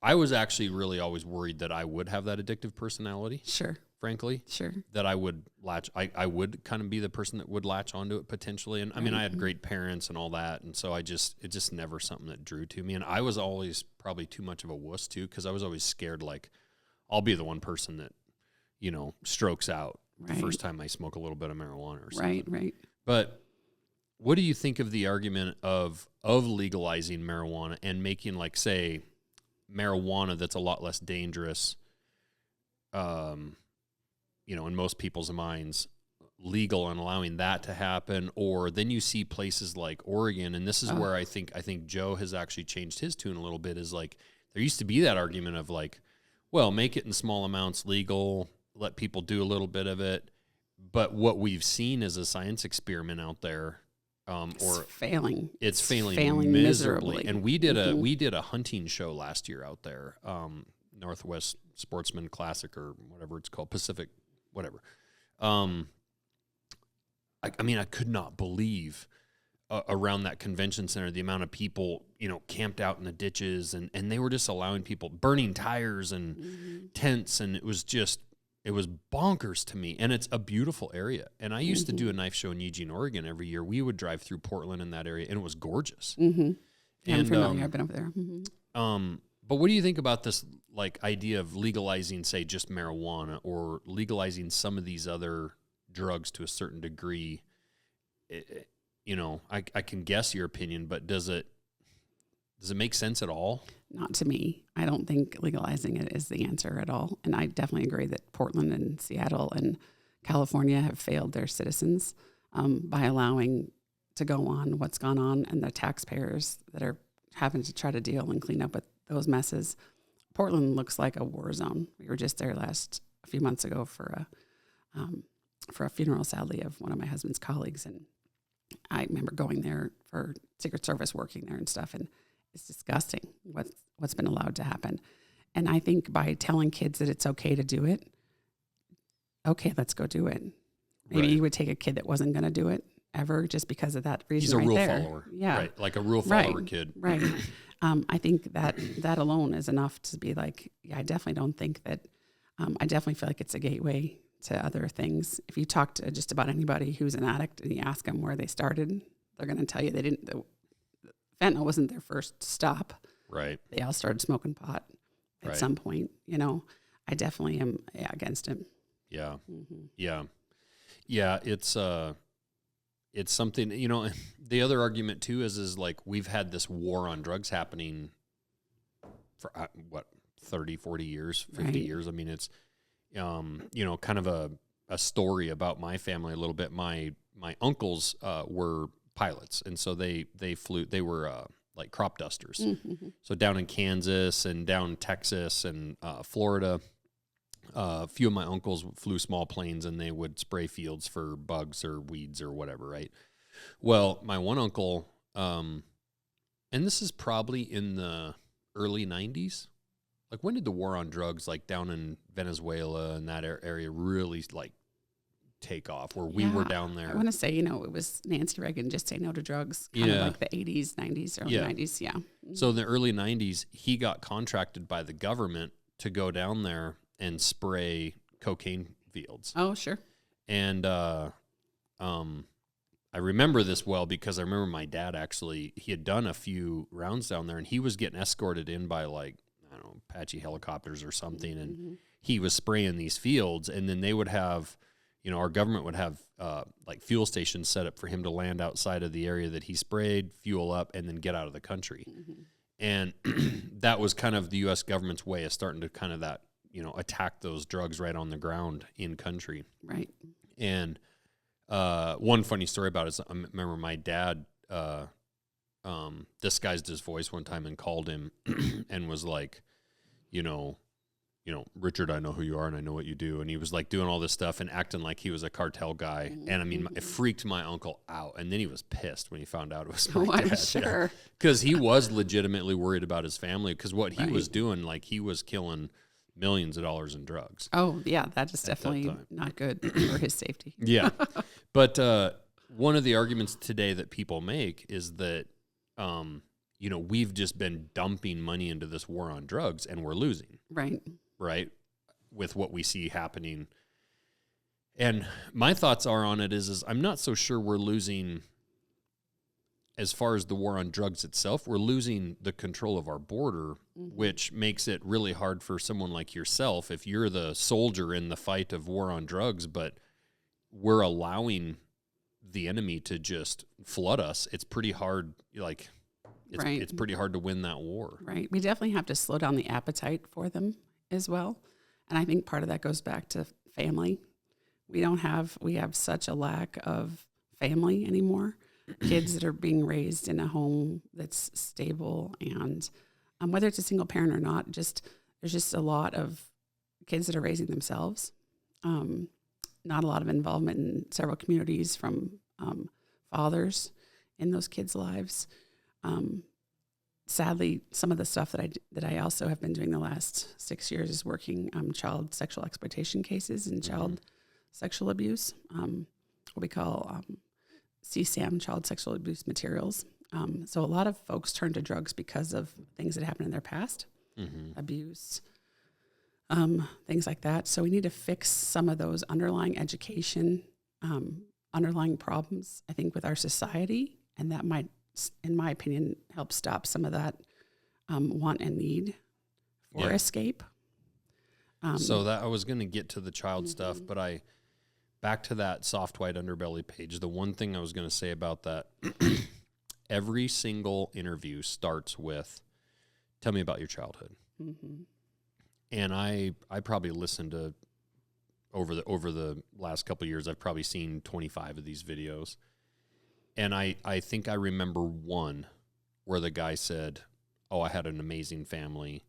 I was actually really always worried that I would have that addictive personality. Sure. Frankly. Sure. That I would I would kind of be the person that would latch onto it potentially. And I mean, I had great parents and all that. And so it's just never something that drew to me. And I was always probably too much of a wuss too, because I was always scared, like, I'll be the one person that, strokes out the first time I smoke a little bit of marijuana or something. Right. But what do you think of the argument of legalizing marijuana and making, like, say, marijuana that's a lot less dangerous, in most people's minds, legal, and allowing that to happen? Or then you see places like Oregon, and this is where I think Joe has actually changed his tune a little bit, is like, there used to be that argument of like, well, make it in small amounts legal, let people do a little bit of it. But what we've seen is a science experiment out there. It's failing miserably. And we did a hunting show last year out there, Northwest Sportsman Classic or whatever it's called, Pacific, whatever. I could not believe around that convention center the amount of people, camped out in the ditches, and they were just allowing people, burning tires and tents, and it was bonkers to me. And it's a beautiful area. And I used to do a knife show in Eugene, Oregon every year. We would drive through Portland in that area, and it was gorgeous. Mm-hmm. Yeah, I'm familiar. I've been over there. Mm-hmm. But what do you think about this, like, idea of legalizing, say, just marijuana, or legalizing some of these other drugs to a certain degree? I can guess your opinion, but does it make sense at all? Not to me. I don't think legalizing it is the answer at all. And I definitely agree that Portland and Seattle and California have failed their citizens by allowing to go on what's gone on, and the taxpayers that are having to try to deal and clean up with those messes. Portland looks like a war zone. We were just there a few months ago for a funeral, sadly, of one of my husband's colleagues. And I remember going there for Secret Service, working there and stuff. And it's disgusting what's been allowed to happen. And I think by telling kids that it's okay to do it, okay, let's go do it. Maybe you would take a kid that wasn't going to do it ever just because of that reason. He's a right rule there. follower. Yeah. Right. Like a rule follower kid. Right. I think that alone is enough to be like, yeah, I definitely don't think that, I definitely feel like it's a gateway to other things. If you talk to just about anybody who's an addict and you ask them where they started, they're going to tell you fentanyl wasn't their first stop. Right. They all started smoking pot at some point. I definitely am against it. Yeah. Mm-hmm. Yeah. Yeah. It's something, the other argument too is like, we've had this war on drugs happening for 30, 40 years, 50 years. I mean, it's, kind of a story about my family a little bit. My uncles, were pilots. And so they flew, they were, like crop dusters. Mm-hmm. So down in Kansas and down in Texas and Florida, a few of my uncles flew small planes and they would spray fields for bugs or weeds or whatever, right? Well, my one uncle, and this is probably in the early 90s. Like, when did the war on drugs, like down in Venezuela and that area, really like take off, where we were down there? I want to say, it was Nancy Reagan, just say no to drugs, kind of like the 80s, 90s, early 90s, yeah. So in the early 90s, he got contracted by the government to go down there and spray cocaine fields. Oh, sure. And I remember this well because I remember my dad actually, he had done a few rounds down there, and he was getting escorted in by, like, I don't know, Apache helicopters or something, and he was spraying these fields, and then they would have, our government would have like fuel stations set up for him to land outside of the area that he sprayed, fuel up, and then get out of the country. And that was kind of the U.S. government's way of starting to kind of that, attack those drugs right on the ground in country. Right. And one funny story about it is I remember my dad disguised his voice one time and called him and was like, Richard, I know who you are and I know what you do. And he was like doing all this stuff and acting like he was a cartel guy. And I mean, it freaked my uncle out. And then he was pissed when he found out it was my dad. I'm sure. Because he was legitimately worried about his family, because what he was doing, like, he was killing millions of dollars in drugs. Oh, yeah, that is definitely not good for his safety. Yeah. But one of the arguments today that people make is that, we've just been dumping money into this war on drugs and we're losing. Right? With what we see happening. And my thoughts are on it is I'm not so sure we're losing as far as the war on drugs itself. We're losing the control of our border, which makes it really hard for someone like yourself, if you're the soldier in the fight of war on drugs, but we're allowing the enemy to just flood us. It's pretty hard, like, it's pretty hard to win that war. Right. We definitely have to slow down the appetite for them as well. And I think part of that goes back to family. We have such a lack of family anymore. Kids that are being raised in a home that's stable, and whether it's a single parent or not, there's just a lot of kids that are raising themselves. Not a lot of involvement in several communities from fathers in those kids' lives. Sadly, some of the stuff that I also have been doing the last 6 years is working child sexual exploitation cases and child sexual abuse, what we call CSAM, child sexual abuse materials. So a lot of folks turn to drugs because of things that happened in their past, abuse, things like that. So we need to fix some of those underlying education, underlying problems, I think, with our society, and that might, in my opinion, help stop some of that want and need for escape. So that I was going to get to the child stuff, but back to that soft white underbelly page. The one thing I was going to say about that, every single interview starts with, tell me about your childhood. And I probably listened to, over the last couple of years, I've probably seen 25 of these videos. And I think I remember one where the guy said, oh, I had an amazing family.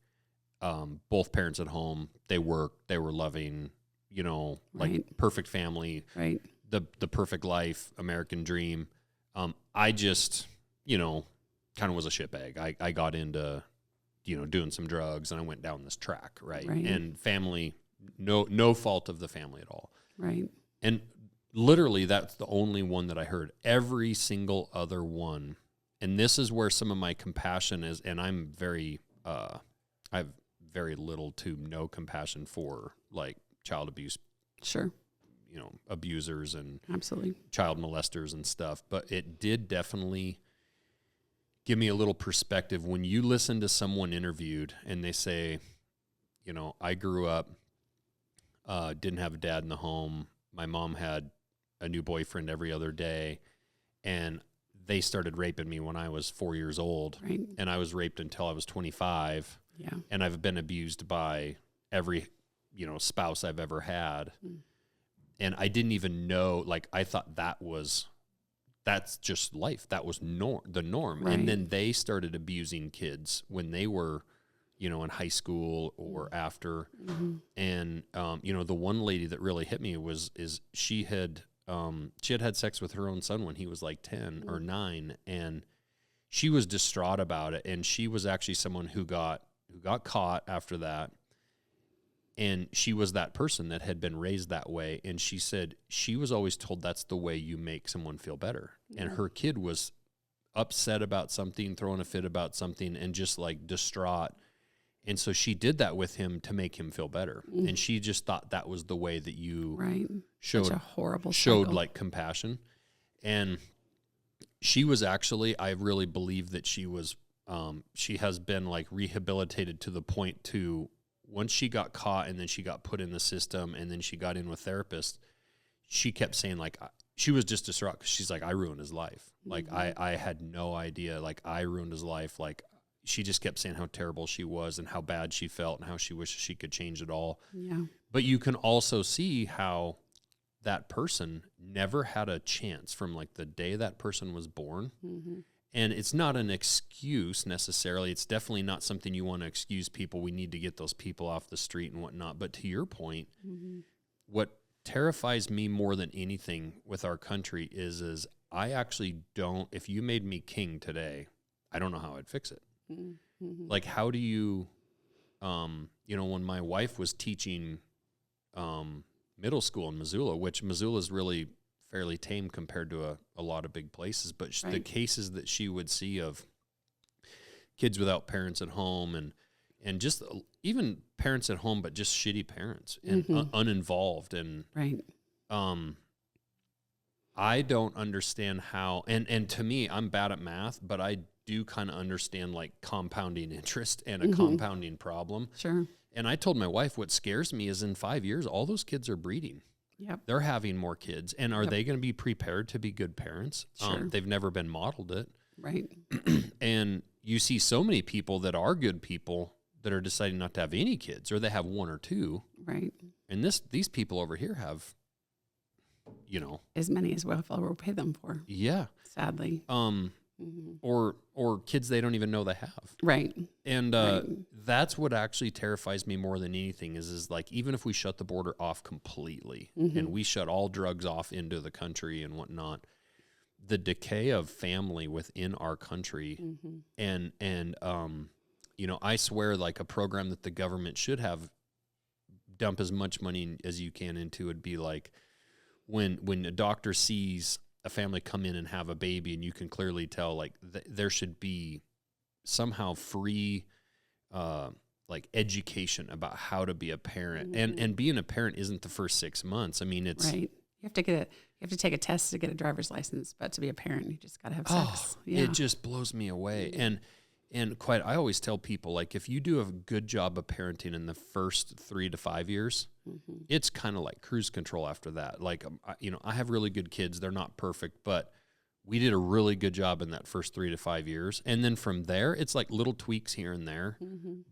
Both parents at home, they worked, they were loving, like perfect family, the perfect life, American dream. I just, kind of was a shitbag. I got into, doing some drugs, and I went down this track, right? And family, no fault of the family at all. And literally, that's the only one that I heard. Every single other one, and this is where some of my compassion is, and I'm I have very little to no compassion for, like, child abuse, abusers and absolutely child molesters and stuff. But it did definitely give me a little perspective when you listen to someone interviewed and they say, I grew up, didn't have a dad in the home. My mom had a new boyfriend every other day, and they started raping me when I was 4 years old, and I was raped until I was 25. And I've been abused by every, spouse I've ever had. And I didn't even know, like, I thought that was that's just life. That was the norm. Right. And then they started abusing kids when they were, in high school or after. Mm-hmm. And, the one lady that really hit me is she had had sex with her own son when he was like 10 or 9. And she was distraught about it. And she was actually someone who got caught after that. And she was that person that had been raised that way. And she said she was always told that's the way you make someone feel better. Yeah. And her kid was upset about something, throwing a fit about something, and just like distraught. And so she did that with him to make him feel better. And she just thought that was the way that you showed such a horrible showed cycle. like compassion. And she was actually, I really believe that she was, she has been like rehabilitated to the point to, once she got caught and then she got put in the system and then she got in with therapists, she kept saying like, she was just distraught because she's like, I ruined his life. Like I had no idea, like I ruined his life. Like she just kept saying how terrible she was and how bad she felt and how she wished she could change it all. Yeah. But you can also see how that person never had a chance from like the day that person was born. Mm-hmm. And it's not an excuse necessarily. It's definitely not something you want to excuse people. We need to get those people off the street and whatnot. But to your point, what terrifies me more than anything with our country is I actually don't, if you made me king today, I don't know how I'd fix it. Mm-hmm. Like, how do you, when my wife was teaching middle school in Missoula, which Missoula is really fairly tame compared to a lot of big places, but the cases that she would see of kids without parents at home and just even parents at home, but just shitty parents and uninvolved. And I don't understand how, and to me, I'm bad at math, but I do kind of understand like compounding interest and a compounding problem. Sure. And I told my wife, what scares me is in 5 years, all those kids are breeding. Yep. They're having more kids. And are they going to be prepared to be good parents? Sure. They've never been modeled it. Right. And you see so many people that are good people that are deciding not to have any kids, or they have one or two. Right. And these people over here have, as many as welfare will pay them for. Yeah. Sadly. Or kids they don't even know they have. Right. And that's what actually terrifies me more than anything is like, even if we shut the border off completely and we shut all drugs off into the country and whatnot, the decay of family within our country and I swear like a program that the government should have dump as much money as you can into would be like when a doctor sees a family come in and have a baby and you can clearly tell like there should be somehow free like education about how to be a parent and being a parent isn't the first 6 months. I mean, it's right. You have to take a test to get a driver's license, but to be a parent, you just got to have sex. It just blows me away. And I always tell people, like, if you do a good job of parenting in the first 3 to 5 years, it's kind of like cruise control after that. Like, I have really good kids. They're not perfect, but we did a really good job in that first 3 to 5 years. And then from there, it's like little tweaks here and there.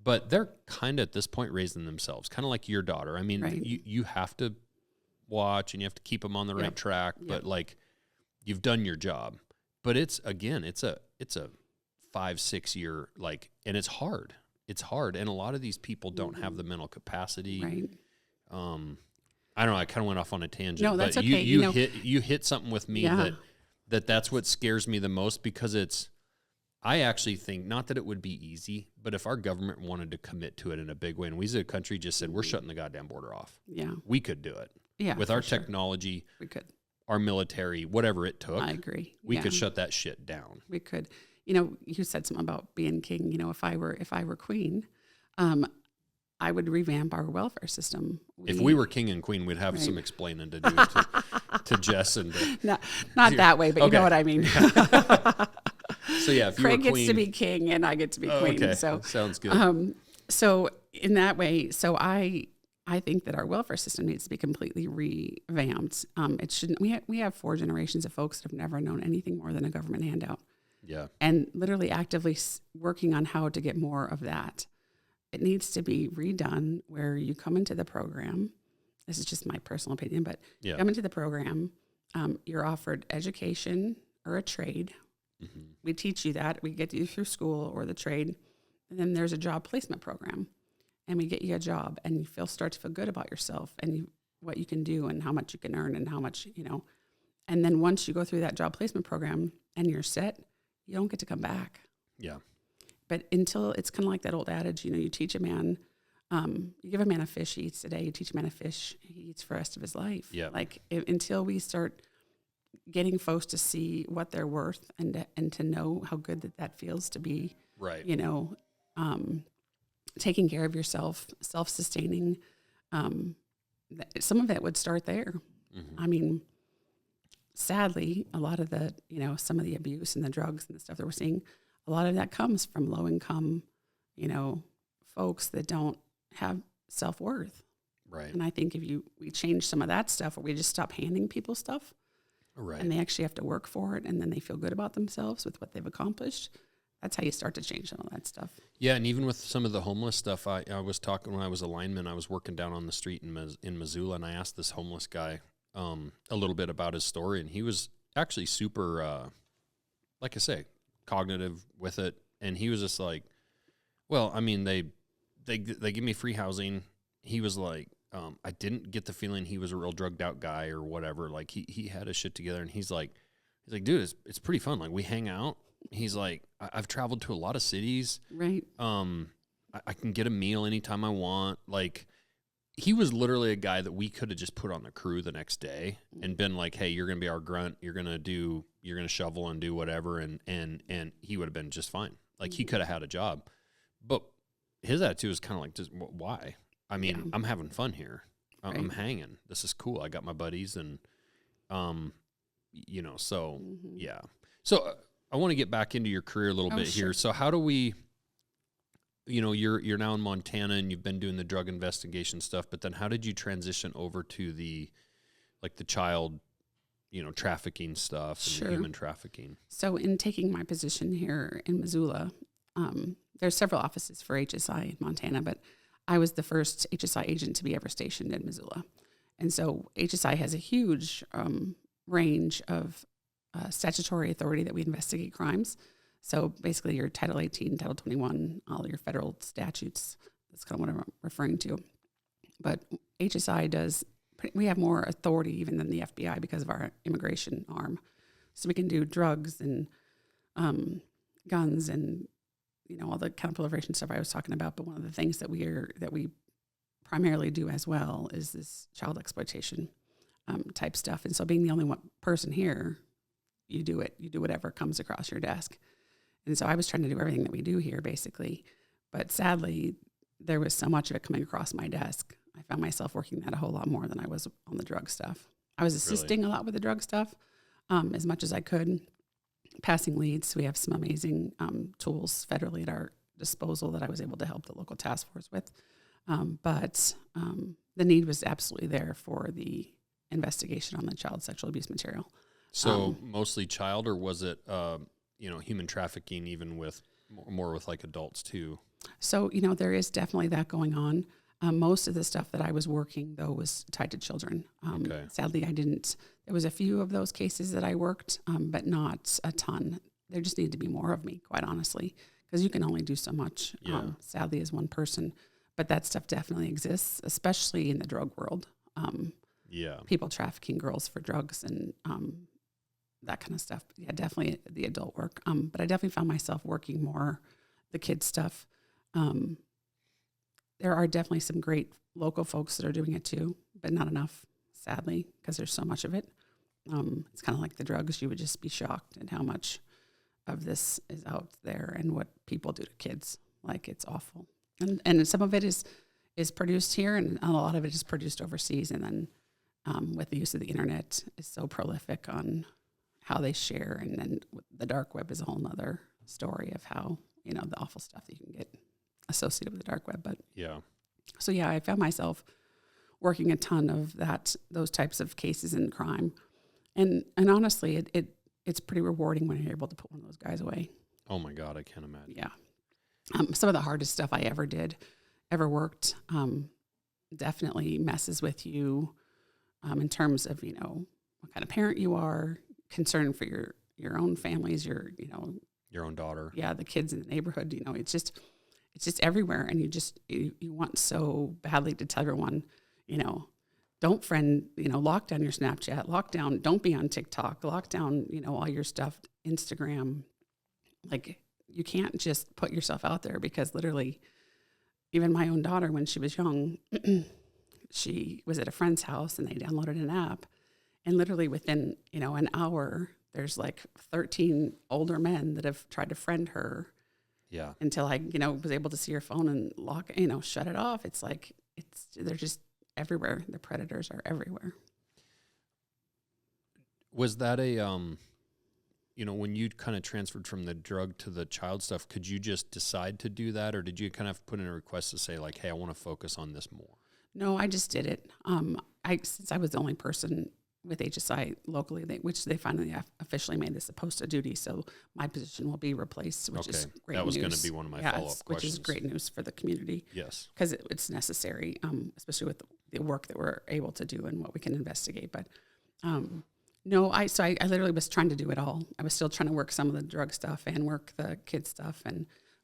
But they're kind of at this point raising themselves, kind of like your daughter. I mean, you have to watch and you have to keep them on the right track, but like you've done your job. But it's a 5-6 year, like, and it's hard. And a lot of these people don't have the mental capacity. Right. I don't know. I kind of went off on a tangent. No, that's but okay. You hit something with me that's what scares me the most, because I actually think not that it would be easy, but if our government wanted to commit to it in a big way, and we as a country just said, we're shutting the goddamn border off. Yeah. We could do it. Yeah. With our technology, we could. Our military, whatever it took. I agree. We could shut that shit down. We could. You said something about being king. If I were queen, I would revamp our welfare system. If we were king and queen, we'd have some explaining to do to Jess and not that way, but you know what I mean. So yeah, if Craig you were queen, gets to be king and I get to be queen. Okay. So sounds good. So in that way, I think that our welfare system needs to be completely revamped. It shouldn't. We have 4 generations of folks that have never known anything more than a government handout. Yeah. And literally actively working on how to get more of that. It needs to be redone where you come into the program. This is just my personal opinion, but come into the program. You're offered education or a trade. Mm-hmm. We teach you that. We get you through school or the trade. And then there's a job placement program. And we get you a job, and you start to feel good about yourself and what you can do and how much you can earn and how much, And then once you go through that job placement program and you're set, you don't get to come back. Yeah. But until it's kind of like that old adage, you teach a man, you give a man a fish, he eats today. You teach a man a fish, he eats for the rest of his life. Yeah. Like until we start getting folks to see what they're worth and to know how good that feels to be, right. Taking care of yourself, self-sustaining. Some of it would start there. Mm-hmm. I mean, sadly, a lot of the, some of the abuse and the drugs and the stuff that we're seeing, a lot of that comes from low-income, folks that don't have self-worth. Right. And I think if we change some of that stuff, or we just stop handing people stuff, right, and they actually have to work for it, and then they feel good about themselves with what they've accomplished, that's how you start to change some of that stuff. Yeah, and even with some of the homeless stuff, I was talking when I was a lineman. I was working down on the street in Missoula, and I asked this homeless guy a little bit about his story, and he was actually super, like I say, cognitive with it, and he was just like, well, I mean, they give me free housing. He was like, I didn't get the feeling he was a real drugged out guy or whatever. Like he had his shit together, and he's like, dude, it's pretty fun. Like we hang out. He's like, I've traveled to a lot of cities. Right. I can get a meal anytime I want. Like, he was literally a guy that we could have just put on the crew the next day and been like, hey, you're going to be our grunt. You're going to shovel and do whatever. And he would have been just fine. Like, he could have had a job. But his attitude was kind of like, just why? I mean, I'm having fun here. I'm hanging. This is cool. I got my buddies and, so, yeah. So, I want to get back into your career a little bit here. So how do we, you're now in Montana and you've been doing the drug investigation stuff, but then how did you transition over to the child, trafficking stuff and the human trafficking? So in taking my position here in Missoula, there's several offices for HSI in Montana, but I was the first HSI agent to be ever stationed in Missoula. And so HSI has a huge range of statutory authority that we investigate crimes. So basically your Title 18, Title 21, all your federal statutes, that's kind of what I'm referring to. But HSI we have more authority even than the FBI because of our immigration arm. So we can do drugs and guns and, all the counterproliferation stuff I was talking about. But one of the things that we primarily do as well is this child exploitation type stuff. And so being the only one person here, you do it. You do whatever comes across your desk. And so I was trying to do everything that we do here, basically. But sadly, there was so much of it coming across my desk. I found myself working that a whole lot more than I was on the drug stuff. I was assisting a lot with the drug stuff as much as I could, passing leads. We have some amazing tools federally at our disposal that I was able to help the local task force with. But the need was absolutely there for the investigation on the child sexual abuse material. So mostly child, or was it, human trafficking, even with more with like adults too? So, there is definitely that going on. Most of the stuff that I was working, though, was tied to children. Sadly, there was a few of those cases that I worked, but not a ton. There just needed to be more of me, quite honestly, because you can only do so much, sadly, as one person. But that stuff definitely exists, especially in the drug world. People trafficking girls for drugs and that kind of stuff. Yeah, definitely the adult work. But I definitely found myself working more the kids stuff. There are definitely some great local folks that are doing it too, but not enough, sadly, because there's so much of it. It's kind of like the drugs. You would just be shocked at how much of this is out there and what people do to kids. Like, it's awful. And some of it is produced here, and a lot of it is produced overseas. And then with the use of the internet, is so prolific on how they share. And then the dark web is a whole nother story of how, the awful stuff that you can get associated with the dark web. But so I found myself working a ton of those types of cases in crime. And honestly, it's pretty rewarding when you're able to put one of those guys away. Oh my God, I can't imagine. Yeah. Some of the hardest stuff I ever worked, definitely messes with you in terms of, what kind of parent you are, concern for your your own families, your Your own daughter. yeah, the kids in the neighborhood. It's just everywhere, and you want so badly to tell everyone, don't lock down your Snapchat, lock down, don't be on TikTok, lock down, all your stuff, Instagram. Like, you can't just put yourself out there, because literally, even my own daughter, when she was young, she was at a friend's house and they downloaded an app, and literally within, an hour, there's like 13 older men that have tried to friend her. Yeah. Until I, was able to see her phone and shut it off. It's like, they're just everywhere. The predators are everywhere. Was that when you kind of transferred from the drug to the child stuff, could you just decide to do that? Or did you kind of put in a request to say like, hey, I want to focus on this more? No, I just did it. Since I was the only person with HSI locally, which they finally officially made this a post of duty, so my position will be replaced, which is great news. That was going to be one of my follow-up questions. Which is great news for the community. Yes. Because it's necessary, especially with the work that we're able to do and what we can investigate. But no, I literally was trying to do it all. I was still trying to work some of the drug stuff and work the kid stuff.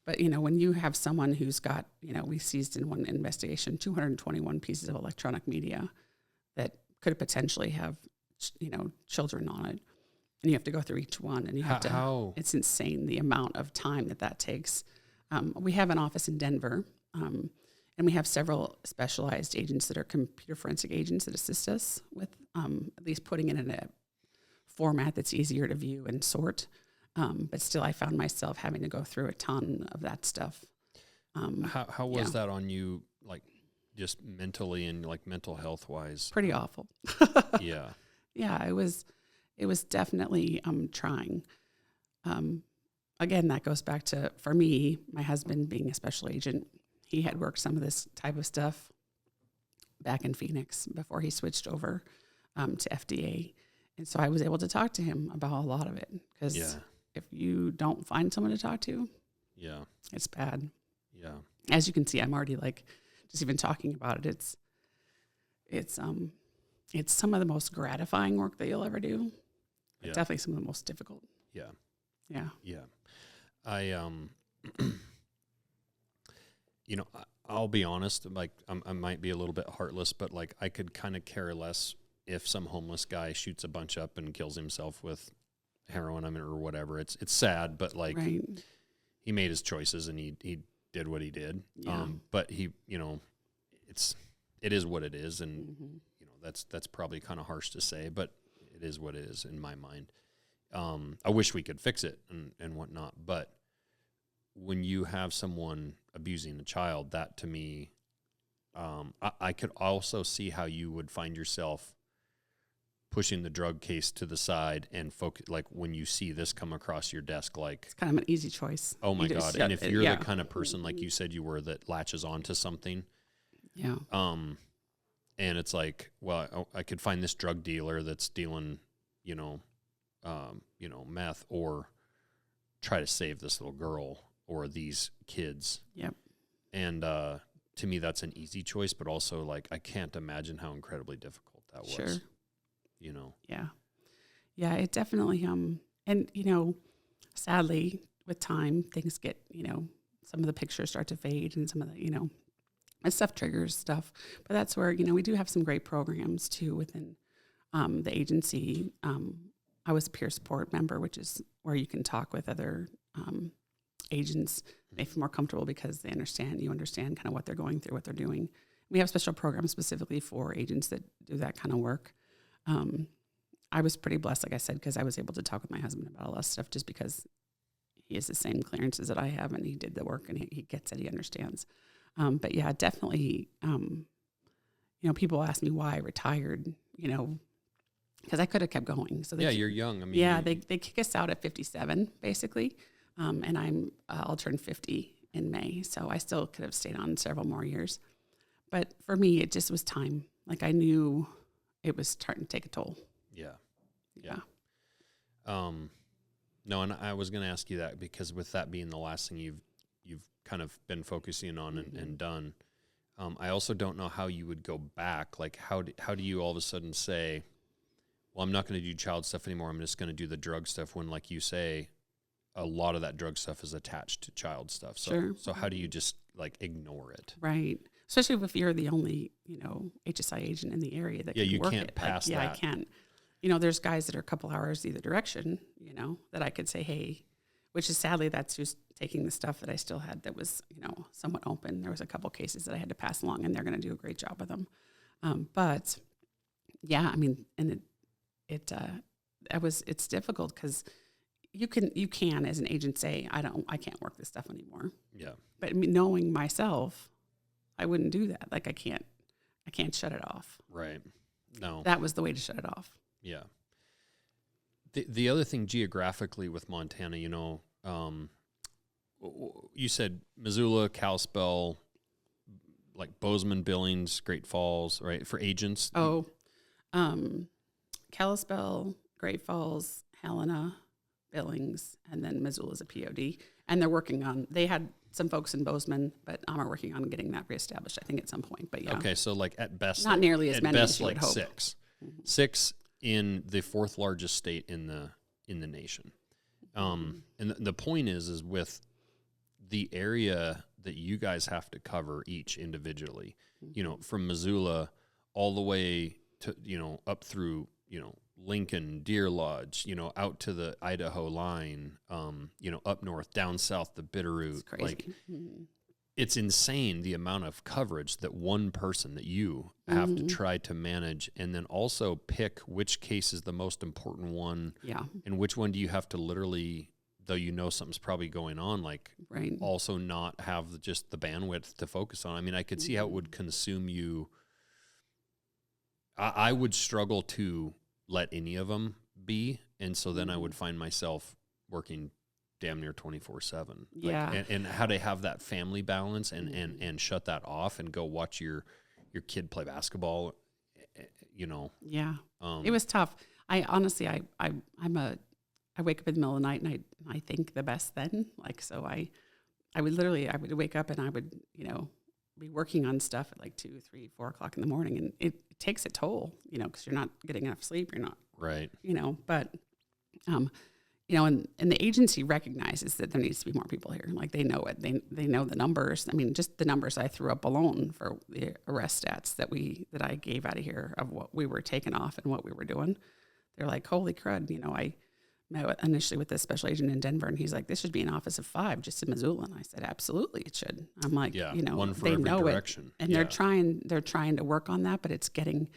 But when you have someone who's got, we seized in one investigation 221 pieces of electronic media that could potentially have, children on it, and you have to go through each one, and you have to. It's insane the amount of time that takes. We have an office in Denver, and we have several specialized agents that are computer forensic agents that assist us with at least putting it in a format that's easier to view and sort. But still, I found myself having to go through a ton of that stuff. How was that on you, like just mentally and like mental health wise? Pretty awful. Yeah. Yeah, it was definitely trying. Again, that goes back to, for me, my husband being a special agent. He had worked some of this type of stuff back in Phoenix before he switched over to FDA. And so I was able to talk to him about a lot of it, because if you don't find someone to talk to, it's bad. Yeah. As you can see, I'm already like, just even talking about it, it's some of the most gratifying work that you'll ever do. But definitely some of the most difficult. Yeah. Yeah. Yeah. I'll be honest, like I might be a little bit heartless, but like I could kind of care less if some homeless guy shoots a bunch up and kills himself with heroin, or whatever. It's sad, but like he made his choices and he did what he did. Yeah. But he, it is what it is. And, that's probably kind of harsh to say, but it is what it is in my mind. I wish we could fix it and whatnot, but when you have someone abusing a child, that to me, I could also see how you would find yourself pushing the drug case to the side and focus, like when you see this come across your desk, like it's kind of an easy choice. Oh my God. And if you're the kind of person, like you said you were, that latches onto something. Yeah. And it's like, well, I could find this drug dealer that's dealing, meth, or try to save this little girl or these kids. Yep. And to me, that's an easy choice, but also like I can't imagine how incredibly difficult that was. Sure. Yeah. Yeah, it definitely and sadly with time things get, some of the pictures start to fade, and some of the, and stuff triggers stuff. But that's where, we do have some great programs too within the agency. I was a peer support member, which is where you can talk with other agents. They feel more comfortable because you understand kind of what they're going through, what they're doing. We have special programs specifically for agents that do that kind of work. I was pretty blessed, like I said, because I was able to talk with my husband about all that stuff, just because he has the same clearances that I have, and he did the work, and he gets it, he understands. But yeah, definitely, people ask me why I retired, because I could have kept going. So you're young. I mean, they kick us out at 57, basically. And I'll turn 50 in May, so I still could have stayed on several more years. But for me, it just was time. Like I knew it was starting to take a toll. Yeah. No, and I was going to ask you that because with that being the last thing you've kind of been focusing on and done, I also don't know how you would go back. Like how do you all of a sudden say, well, I'm not going to do child stuff anymore. I'm just going to do the drug stuff when, like you say, a lot of that drug stuff is attached to child stuff. So, Sure. so how do you just like ignore it? Right. Especially if you're the only, HSI agent in the area that can you work can't it. pass I that. can't. There's guys that are a couple hours either direction, that I could say, hey, which is sadly, that's just taking the stuff that I still had that was, somewhat open. There was a couple cases that I had to pass along, and they're going to do a great job with them. But yeah, I mean, and it's difficult because you can as an agent say, I can't work this stuff anymore. Yeah. But I mean, knowing myself, I wouldn't do that. Like I can't shut it off. Right. No. That was the way to shut it off. Yeah. The other thing geographically with Montana, you said Missoula, Kalispell, like Bozeman, Billings, Great Falls, right? For agents. Oh, Kalispell, Great Falls, Helena, Billings, and then Missoula's a POD. And they had some folks in Bozeman, but are working on getting that reestablished, I think, at some point. But yeah. Okay, so like at best, not nearly as many as you would hope. Six. Six in the fourth largest state in the nation. And the point is with the area that you guys have to cover each individually, from Missoula all the way to, up through, Lincoln, Deer Lodge, out to the Idaho line, up north, down south, the Bitterroot. It's crazy. Like, it's insane the amount of coverage that one person that you have to try to manage, and then also pick which case is the most important one. Yeah. And which one do you have to literally, though something's probably going on, like right. also not have just the bandwidth to focus on. I mean, I could see how it would consume you. I would struggle to let any of them be, and so then I would find myself working damn near 24/7. Yeah. And how to have that family balance and shut that off and go watch your kid play basketball, Yeah. It was tough. I honestly, I wake up in the middle of the night and I think the best then. Like, so I would wake up and I would, be working on stuff at like 2, 3, 4 o'clock in the morning. And it takes a toll, because you're not getting enough sleep. You're not, right. But, and the agency recognizes that there needs to be more people here. Like they know it. They know the numbers. I mean, just the numbers I threw up alone for the arrest stats that I gave out of here of what we were taking off and what we were doing. They're like, holy crud. I met initially with this special agent in Denver, and he's like, this should be an office of 5 just in Missoula. And I said, absolutely, it should. I'm like, one for they every know direction. It, and they're trying to work on that, but it's getting,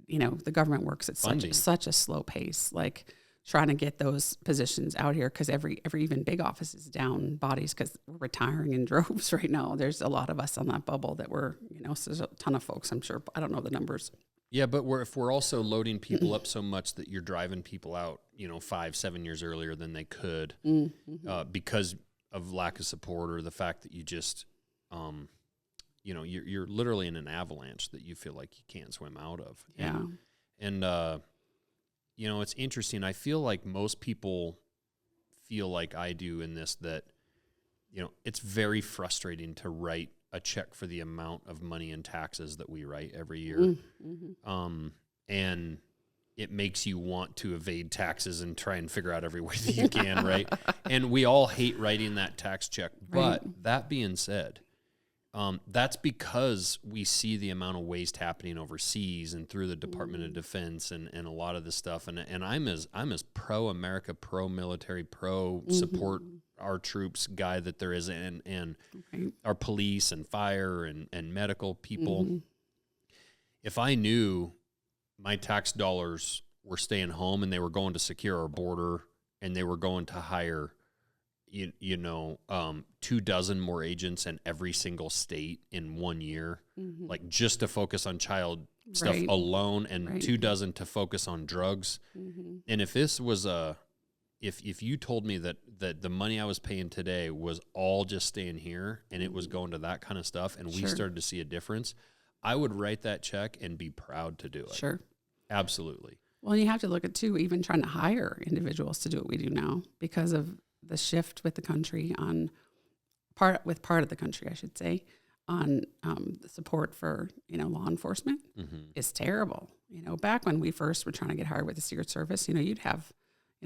the government works at such a slow pace. Like trying to get those positions out here because every even big office is down bodies because we're retiring in droves right now. There's a lot of us on that bubble that we're, so there's a ton of folks, I'm sure. I don't know the numbers. Yeah, but if we're also loading people up so much that you're driving people out, 5-7 years earlier than they could because of lack of support or the fact that you just, you're literally in an avalanche that you feel like you can't swim out of. Yeah. And it's interesting. I feel like most people feel like I do in this, that, it's very frustrating to write a check for the amount of money in taxes that we write every year. And it makes you want to evade taxes and try and figure out every way that you can, right? And we all hate writing that tax check. But that being said, that's because we see the amount of waste happening overseas and through the Department of Defense and a lot of this stuff. And I'm as pro-America, pro-military, pro-support our troops guy that there is, and our police and fire and medical people. If I knew my tax dollars were staying home and they were going to secure our border and they were going to hire 24 more agents in every single state in 1 year, like just to focus on child stuff alone, and 24 to focus on drugs. And if this was if you told me that the money I was paying today was all just staying here and it was going to that kind of stuff, and we started to see a difference, I would write that check and be proud to do it. Sure. Absolutely. Well, you have to look at too, even trying to hire individuals to do what we do now because of the shift with the country part of the country, I should say, on the support for, law enforcement is terrible. Back when we first were trying to get hired with the Secret Service, you'd have,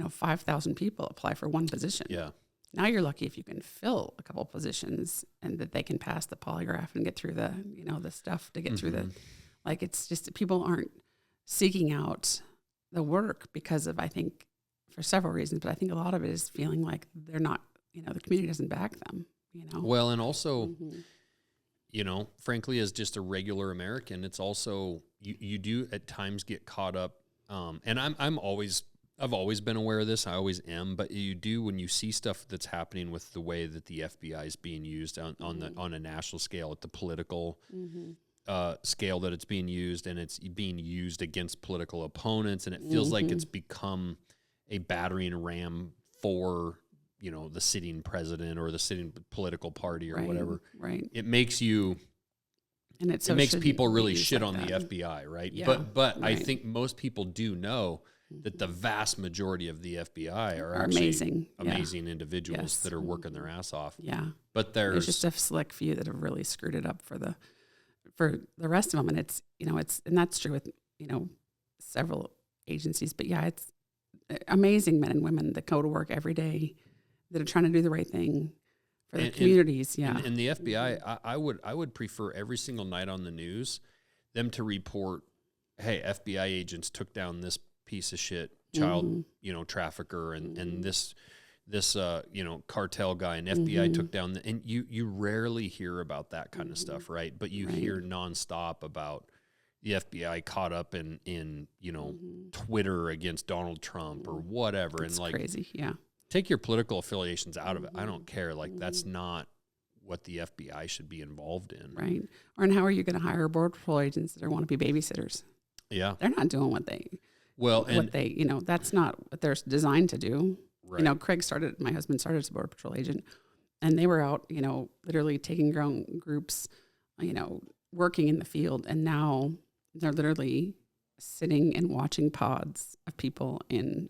5,000 people apply for one position. Yeah. Now you're lucky if you can fill a couple positions and that they can pass the polygraph and get through the, the stuff to get through the, it's just that people aren't seeking out the work because of, I think, for several reasons, but I think a lot of it is feeling like they're not, the community doesn't back them, Well, and also, frankly, as just a regular American, it's also, you do at times get caught up. And I've always been aware of this. I always am, but you do when you see stuff that's happening with the way that the FBI is being used on a national scale, at the political scale that it's being used, and it's being used against political opponents, and it feels like it's become a battering ram for the sitting president or the sitting political party or whatever. Right. It makes you. And it makes people really shit on the FBI, right? Yeah, but I think most people do know that the vast majority of the FBI are actually amazing individuals that are working their ass off. Yeah. But there's just a select few that have really screwed it up for the rest of them. And it's, and that's true with, several agencies, but yeah, it's amazing men and women that go to work every day that are trying to do the right thing for their communities. And the FBI, I would prefer every single night on the news them to report, hey, FBI agents took down this piece of shit child, trafficker and this cartel guy, and FBI took down and you rarely hear about that kind of stuff, right? But you hear nonstop about the FBI caught up in Twitter against Donald Trump or whatever. It's and crazy. Yeah. Take your political affiliations out of it. I don't care. That's not what the FBI should be involved in. Right. Or and how are you going to hire Border Patrol agents that want to be babysitters? Yeah. They're not doing what they that's not what they're designed to do. Right. My husband started as a Border Patrol agent, and they were out, literally taking ground groups, working in the field, and now they're literally sitting and watching pods of people in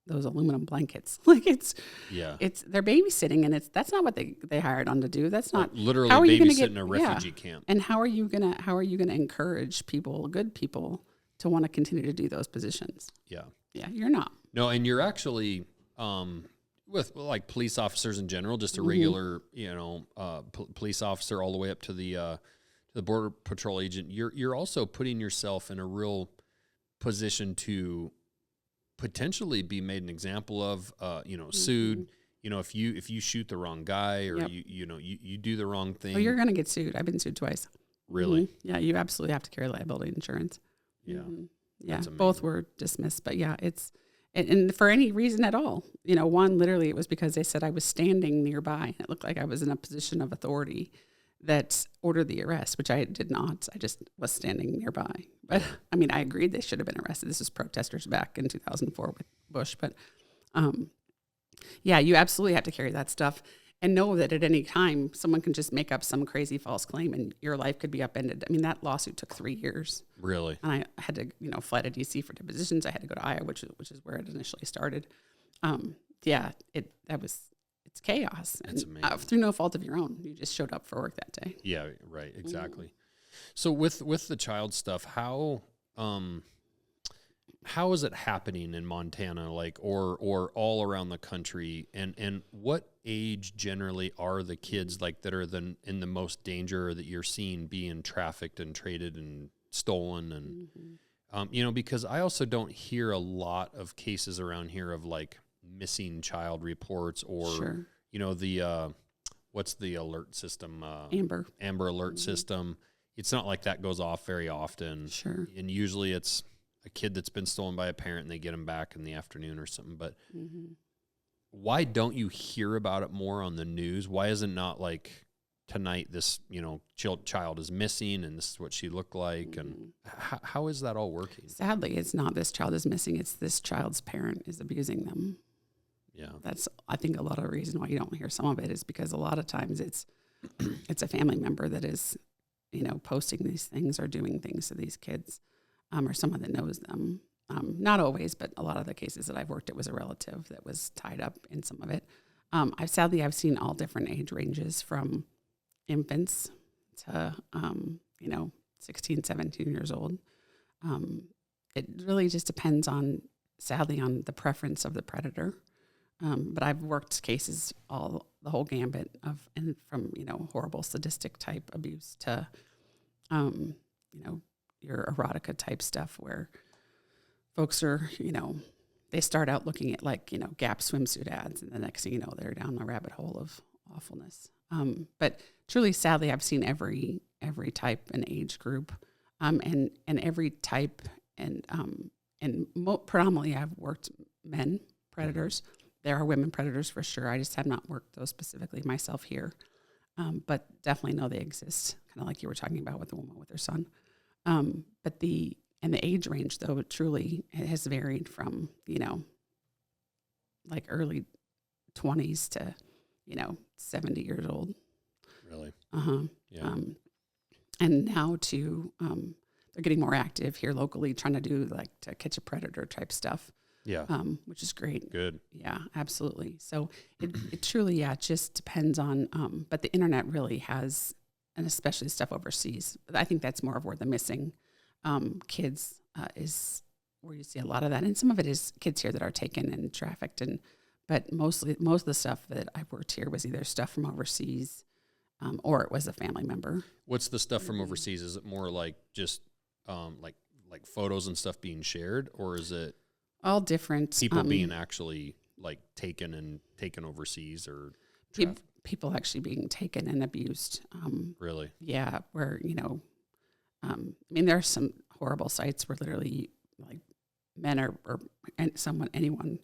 those aluminum blankets. They're babysitting, and that's not what they hired on to do. That's not literally babysitting a refugee camp. And how are you gonna encourage people, good people, to want to continue to do those positions? Yeah. Yeah, you're not. No, and you're actually with police officers in general, just a regular, police officer all the way up to the Border Patrol agent. You're also putting yourself in a real position to potentially be made an example of, sued. If you shoot the wrong guy or you do the wrong thing. Oh, you're gonna get sued. I've been sued twice. Really? Yeah, you absolutely have to carry liability insurance. Yeah. Yeah, both were dismissed, but yeah, it's and for any reason at all. One, literally, it was because they said I was standing nearby, and it looked like I was in a position of authority that ordered the arrest, which I did not. I just was standing nearby. But I agreed they should have been arrested. This was protesters back in 2004 with Bush. But yeah, you absolutely have to carry that stuff and know that at any time someone can just make up some crazy false claim and your life could be upended. That lawsuit took 3 years. Really? And I had to fly to DC for depositions. I had to go to Iowa, which is where it initially started. It's chaos. That's amazing. Through no fault of your own. You just showed up for work that day. Yeah, right. Exactly. So with the child stuff, how is it happening in Montana, or all around the country, and what age generally are the kids that are in the most danger, that you're seeing being trafficked and traded and stolen, and because I also don't hear a lot of cases around here of missing child reports or the what's the alert system, Amber alert system. It's not like that goes off very often. Sure. And usually it's a kid that's been stolen by a parent and they get him back in the afternoon or something. But why don't you hear about it more on the news? Why is it not tonight this, child is missing and this is what she looked like? And how is that all working? Sadly, it's not this child is missing. It's this child's parent is abusing them. Yeah. That's, I think, a lot of the reason why you don't hear some of it is because a lot of times it's a family member that is, posting these things or doing things to these kids, or someone that knows them. Not always, but a lot of the cases that I've worked, it was a relative that was tied up in some of it. I've seen all different age ranges from, infants to, 16, 17 years old. It really just depends sadly, on the preference of the predator. But I've worked cases the whole gambit from horrible sadistic type abuse to, your erotica type stuff where folks are, they start out looking at Gap swimsuit ads, and the next thing you know, they're down the rabbit hole of awfulness. But truly, sadly, I've seen every type and age group, and every type and predominantly I've worked men predators. There are women predators for sure. I just have not worked those specifically myself here, but definitely know they exist. Kind of like you were talking about with the woman with her son. But the age range, though, truly it has varied from early 20s to 70 years old. Really? Yeah. And now they're getting more active here locally, trying to do to catch a predator type stuff. Yeah. Which is great. Good. Yeah, absolutely. So it truly, it just depends on, but the internet really has, and especially stuff overseas, I think that's more of where the missing kids is where you see a lot of that. And some of it is kids here that are taken and trafficked, but most of the stuff that I've worked here was either stuff from overseas, or it was a family member. What's the stuff from overseas? Is it more like just like photos and stuff being shared, or is it all different people being actually taken overseas, or people actually being taken and abused? Really? Yeah, where there are some horrible sites where literally men or anyone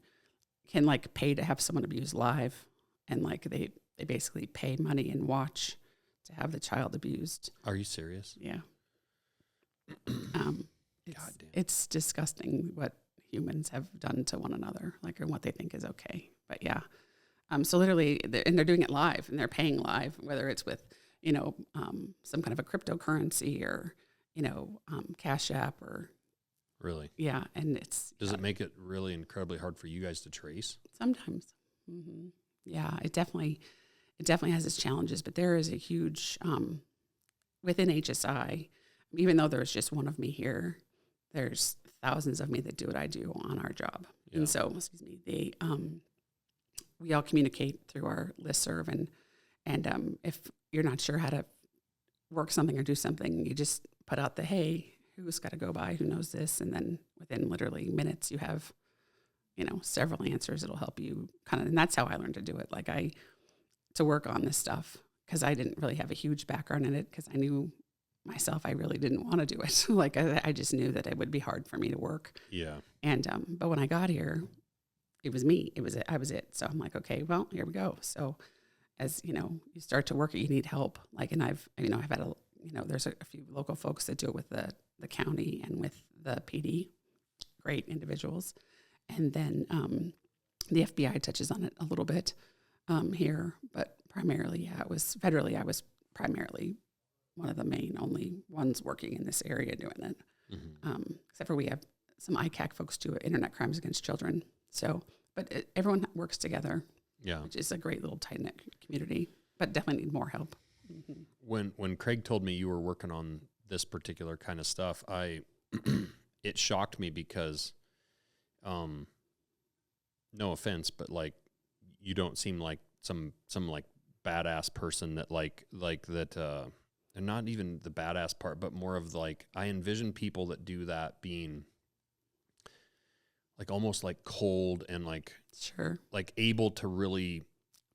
can pay to have someone abused live, and they basically pay money and watch to have the child abused. Are you serious? Yeah. It's disgusting what humans have done to one another, and what they think is okay. But yeah, so literally, they're doing it live, and they're paying live, whether it's with some kind of a cryptocurrency or Cash App or. Really? Yeah, and does it make it really incredibly hard for you guys to trace? Sometimes. Mm-hmm. Yeah, it definitely has its challenges, but there is a huge within HSI. Even though there's just one of me here, there's thousands of me that do what I do on our job. Yeah. And so, we all communicate through our listserv, and if you're not sure how to work something or do something, you just put out hey, who's got to go by, who knows this, and then within literally minutes, you have, several answers that'll help you and that's how I learned to do it. To work on this stuff, because I didn't really have a huge background in it, because I knew myself, I really didn't want to do it. I just knew that it would be hard for me to work. Yeah. And, but when I got here, it was me. I was it. So I'm like, okay, well, here we go. So as, you start to work it, you need help. And I've had there's a few local folks that do it with the county and with the PD, great individuals. And then the FBI touches on it a little bit here, but primarily, it was federally. I was primarily one of the only ones working in this area doing it. Mm-hmm. Except for we have some ICAC folks do it, Internet Crimes Against Children. So, but everyone works together. Yeah, which is a great little tight knit community. But definitely need more help. Mm-hmm. When Craig told me you were working on this particular kind of stuff, it shocked me because, no offense, but you don't seem like some badass person that that. And not even the badass part, but more of I envision people that do that being almost cold and sure, able to really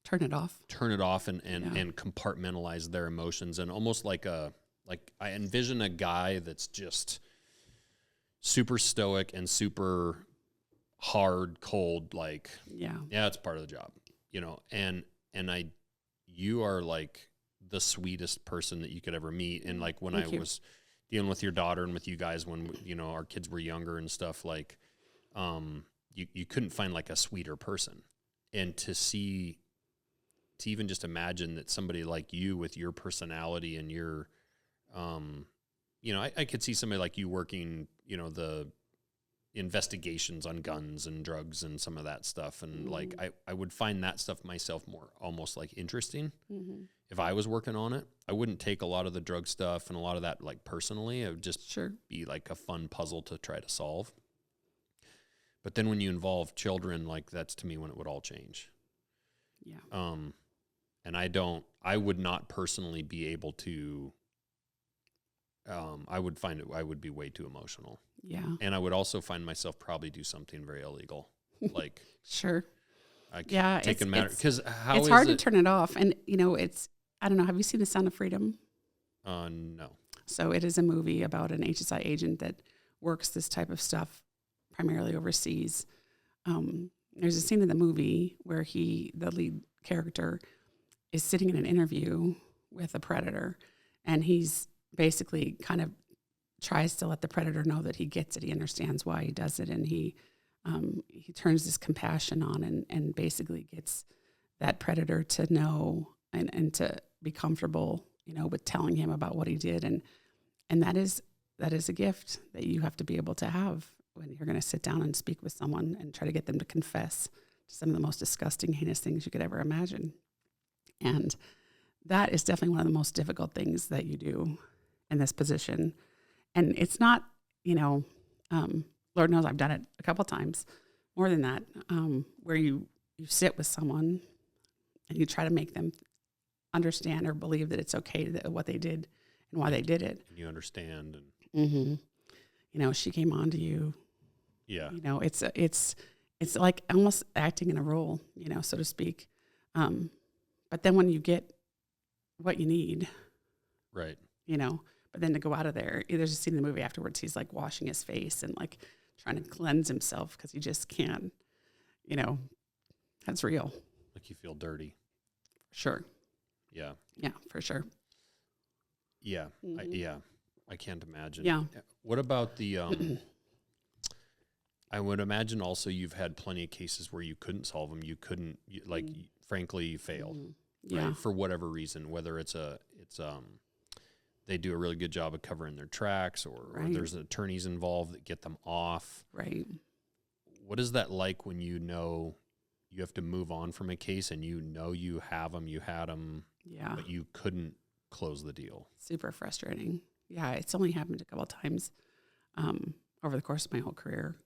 turn it off and compartmentalize their emotions, and almost I envision a guy that's just super stoic and super hard, cold, yeah, it's part of the job, and you are the sweetest person that you could ever meet. And when I was dealing with your daughter and with you guys when our kids were younger and stuff, you couldn't find a sweeter person. And to even just imagine that somebody like you with your personality and your I could see somebody like you working the investigations on guns and drugs and some of that stuff. And like, I would find that stuff myself more almost like interesting. If I was working on it, I wouldn't take a lot of the drug stuff and a lot of that like personally. It would just be like a fun puzzle to try to solve. But then when you involve children, like that's to me when it would all change. Yeah. And I would not personally be able to, I would find I would be way too emotional. Yeah. And I would also find myself probably do something very illegal. Like, Yeah. Take a matter. Because it's hard to turn it off. And, you know, I don't know. Have you seen The Sound of Freedom? No. So it is a movie about an HSI agent that works this type of stuff primarily overseas. There's a scene in the movie where the lead character, is sitting in an interview with a predator, and he's basically kind of tries to let the predator know that he gets it. He understands why he does it, and he turns this compassion on and basically gets that predator to know and to be comfortable, you know, with telling him about what he did. And that is a gift that you have to be able to have when you're going to sit down and speak with someone and try to get them to confess to some of the most disgusting, heinous things you could ever imagine. And that is definitely one of the most difficult things that you do in this position. And it's not, you know, Lord knows I've done it a couple times, more than that, where you sit with someone and you try to make them understand or believe that it's okay that what they did and why they did it. And you understand. You know, she came on to you. Yeah. You know, it's like almost acting in a role, you know, so to speak. But then when you get what you need, right, you know, but then to go out of there, there's a scene in the movie afterwards, he's like washing his face and like trying to cleanse himself because he just can't, you know, that's real. Like you feel dirty. Sure. Yeah. Yeah, for sure. Yeah. I can't imagine. Yeah. What about the, I would imagine also you've had plenty of cases where you couldn't solve them. You couldn't, frankly, you failed. Yeah. Right? For whatever reason, whether they do a really good job of covering their tracks or there's attorneys involved that get them off. Right. What is that like when you know you have to move on from a case and you know you had them, but you couldn't close the deal? Super frustrating. Yeah, it's only happened a couple of times over the course of my whole career.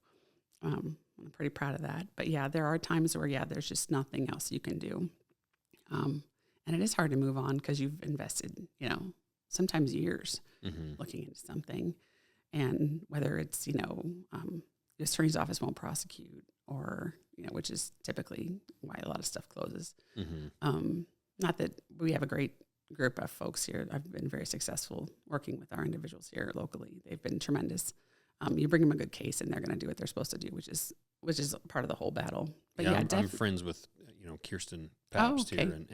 I'm pretty proud of that. But yeah, there are times where, there's just nothing else you can do. And it is hard to move on because you've invested, you know, sometimes years looking into something. And whether it's, you know, the attorney's office won't prosecute or, you know, which is typically why a lot of stuff closes. Not that we have a great group of folks here. I've been very successful working with our individuals here locally. They've been tremendous. You bring them a good case and they're going to do what they're supposed to do, which is part of the whole battle. But I'm friends with, you know, Kirsten Pabst here and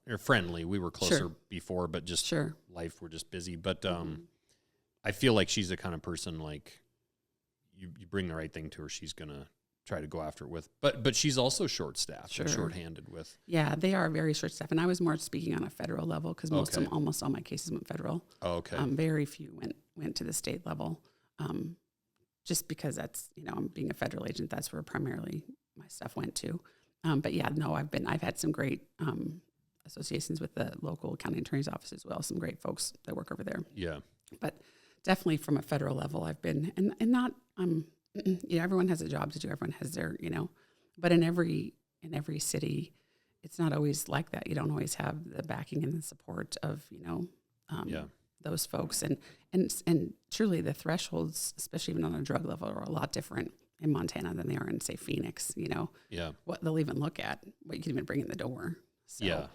they're friendly. We were closer before, but just life, we're just busy. But I feel like she's the kind of person like you bring the right thing to her, she's going to try to go after it with. But she's also short-staffed and short-handed with. Yeah, they are very short-staffed. And I was more speaking on a federal level because almost all my cases went federal. Oh, okay. Very few went to the state level. Just because that's, you know, I'm being a federal agent, that's where primarily my stuff went to. But I've had some great associations with the local county attorney's office as well. Some great folks that work over there. Yeah. But definitely from a federal level, I've been, and not, everyone has a job to do. Everyone has their, you know, but in every city, it's not always like that. You don't always have the backing and the support of, you know, those folks. And truly the thresholds, especially even on a drug level, are a lot different in Montana than they are in, say, Phoenix, you know. Yeah. What they'll even look at, what you can even bring in the door. So, yeah.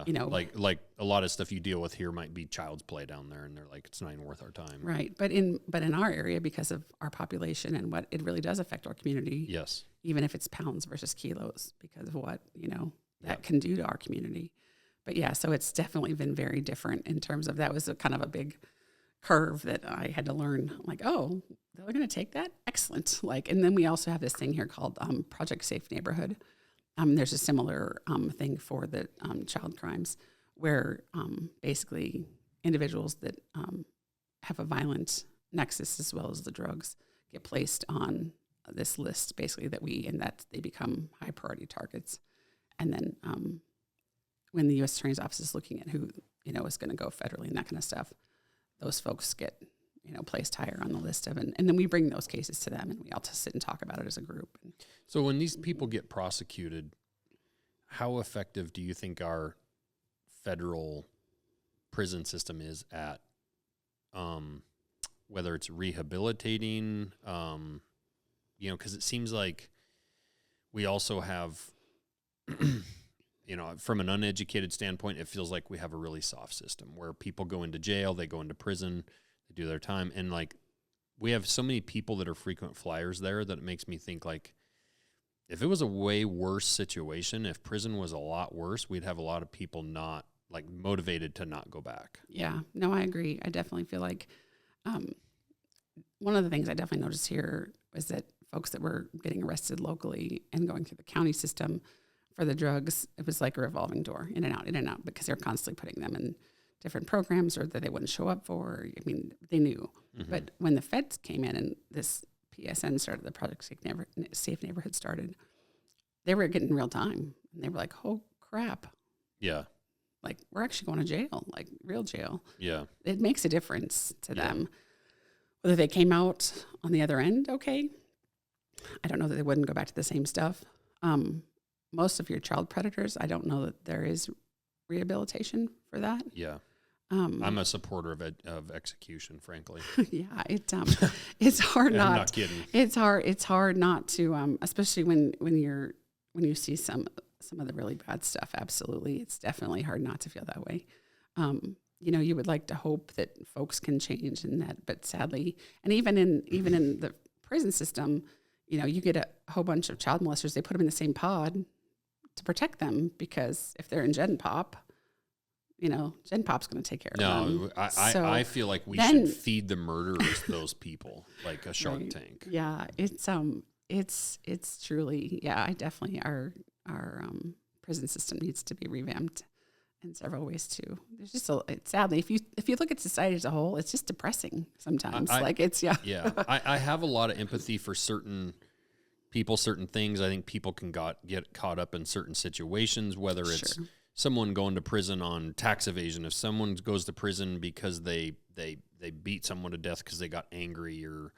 You know, like a lot of stuff you deal with here might be child's play down there, and they're like, it's not even worth our time. Right. But in our area, because of our population and what it really does affect our community. Yes. Even if it's pounds versus kilos, because of what, you know, that can do to our community. But so it's definitely been very different in terms of that was a kind of a big curve that I had to learn. I'm like, oh, they're going to take that? Excellent. And then we also have this thing here called Project Safe Neighborhood. There's a similar thing for the child crimes where basically individuals that have a violent nexus as well as the drugs get placed on this list, basically, that they become high priority targets. And then when the U.S. Attorney's Office is looking at who, is going to go federally and that kind of stuff, those folks get, placed higher on the list of, and then we bring those cases to them, and we all sit and talk about it as a group. So when these people get prosecuted, how effective do you think our federal prison system is at, whether it's rehabilitating, because it seems like we also have, from an uneducated standpoint, it feels like we have a really soft system where people go into jail, they go into prison, they do their time. And like, we have so many people that are frequent flyers there that it makes me think like, if it was a way worse situation, if prison was a lot worse, we'd have a lot of people not like motivated to not go back. Yeah, no, I agree. I definitely feel like one of the things I definitely noticed here was that folks that were getting arrested locally and going through the county system for the drugs, it was like a revolving door, in and out, because they're constantly putting them in different programs or that they wouldn't show up for. I mean, they knew. Mm-hmm. But when the feds came in and this PSN started, the Project Safe Neighborhood started, they were getting real time. And they were like, oh, crap. Yeah. Like, we're actually going to jail, like real jail. Yeah. It makes a difference to them. Whether they came out on the other end, okay. I don't know that they wouldn't go back to the same stuff. Most of your child predators, I don't know that there is rehabilitation for that. Yeah. I'm a supporter of execution, frankly. Yeah, it's hard not. I'm not kidding. It's hard not to, especially when you see some of the really bad stuff. Absolutely, it's definitely hard not to feel that way. You would like to hope that folks can change in that, but sadly, and even in the prison system, you get a whole bunch of child molesters. They put them in the same pod to protect them, because if they're in Gen Pop, Gen Pop's going to take care of them. No, I feel like we should feed the murderers those people like a Shark Tank. Yeah, it's truly, I definitely our prison system needs to be revamped in several ways too. There's just sadly, if you look at society as a whole, it's just depressing sometimes. Yeah. I have a lot of empathy for certain people, certain things. I think people can get caught up in certain situations, whether it's someone going to prison on tax evasion, if someone goes to prison because they beat someone to death because they got angry, or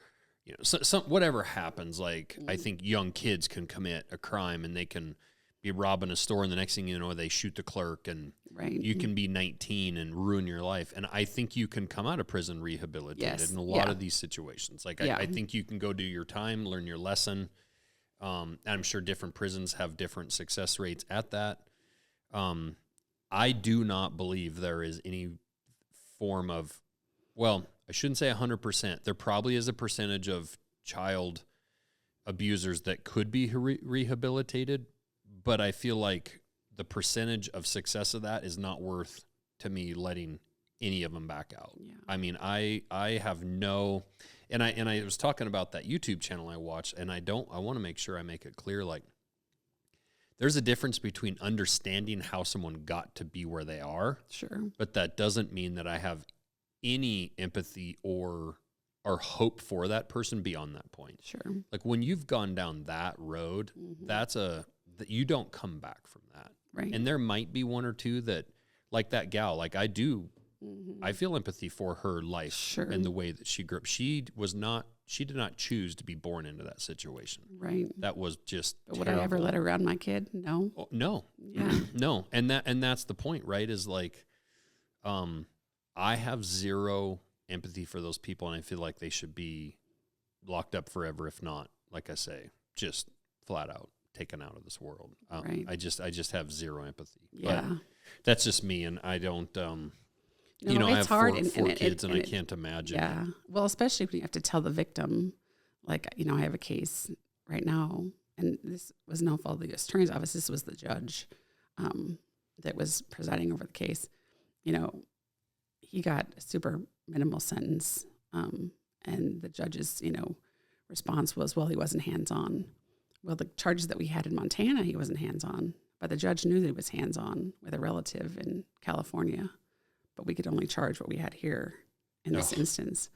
whatever happens. Like, I think young kids can commit a crime and they can be robbing a store, and the next thing you know, they shoot the clerk, and you can be 19 and ruin your life. And I think you can come out of prison rehabilitated in a lot of these situations. Like, I think you can go do your time, learn your lesson. I'm sure different prisons have different success rates at that. I do not believe there is any form of, well, I shouldn't say 100%. There probably is a percentage of child abusers that could be rehabilitated, but I feel like the percentage of success of that is not worth, to me, letting any of them back out. Yeah. I mean, I have no, and I was talking about that YouTube channel I watched, and I want to make sure I make it clear, like, there's a difference between understanding how someone got to be where they are. Sure. But that doesn't mean that I have any empathy or hope for that person beyond that point. Sure. Like, when you've gone down that road, that you don't come back from that. Right. And there might be one or two that, like that gal, like I do, I feel empathy for her life and the way that she grew up. She did not choose to be born into that situation. Right. That was just But terrible. Would I ever let her around my kid? No. Oh, no. Yeah. No. And that's the point, right? Is like, I have zero empathy for those people, and I feel like they should be locked up forever, if not, like I say, just flat out taken out of this world. Right. I just have zero empathy. Yeah. But that's just me, and I don't I have four kids, and I can't imagine. Yeah. Well, especially when you have to tell the victim, like, I have a case right now, and this was no fault of the U.S. Attorney's Office. This was the judge that was presiding over the case. He got a super minimal sentence, and the judge's, response was, well, he wasn't hands-on. Well, the charges that we had in Montana, he wasn't hands-on, but the judge knew that he was hands-on with a relative in California. But we could only charge what we had here in this instance.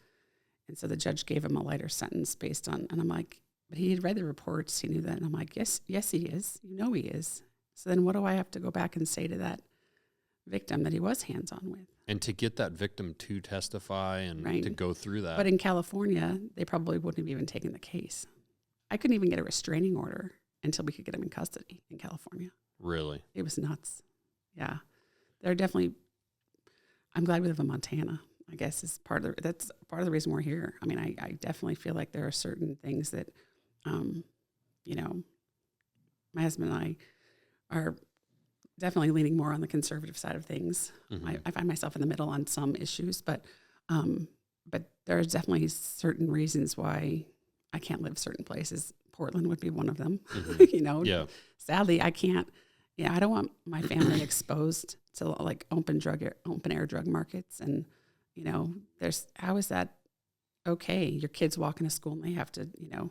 And so the judge gave him a lighter sentence based on, and I'm like, but he had read the reports. He knew that. And I'm like, yes, he is. You know he is. So then what do I have to go back and say to that victim that he was hands-on with? And to get that victim to testify and Right. to go through that. But in California, they probably wouldn't have even taken the case. I couldn't even get a restraining order until we could get him in custody in California. Really? It was nuts. Yeah. They're definitely, I'm glad we live in Montana, I guess that's part of the reason we're here. I mean, I definitely feel like there are certain things that, you know, my husband and I are definitely leaning more on the conservative side of things. Mm-hmm. I find myself in the middle on some issues, but there are definitely certain reasons why I can't live certain places. Portland would be one of them. Mm-hmm. You know, Yeah. Sadly, I can't. Yeah, I don't want my family exposed to like open air drug markets, and you know, how is that okay? Your kids walk into school and they have to, you know,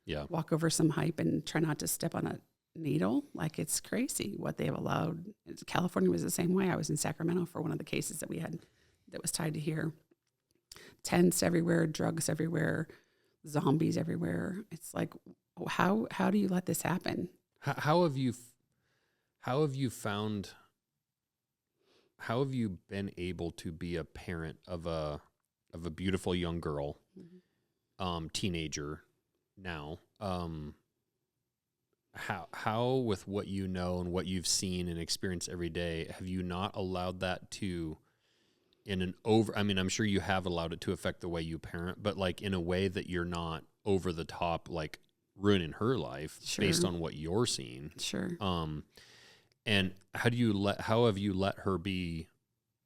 Yeah. walk over some hype and try not to step on a needle. Like, it's crazy what they've allowed. California was the same way. I was in Sacramento for one of the cases that we had that was tied to here. Tents everywhere, drugs everywhere, zombies everywhere. It's like, how do you let this happen? How have you been able to be a parent of a beautiful young girl, teenager now? How with what you know and what you've seen and experienced every day, have you not allowed that to, I'm sure you have allowed it to affect the way you parent, but like in a way that you're not over the top, like ruining her life based on what you're seeing. Sure. And how have you let her be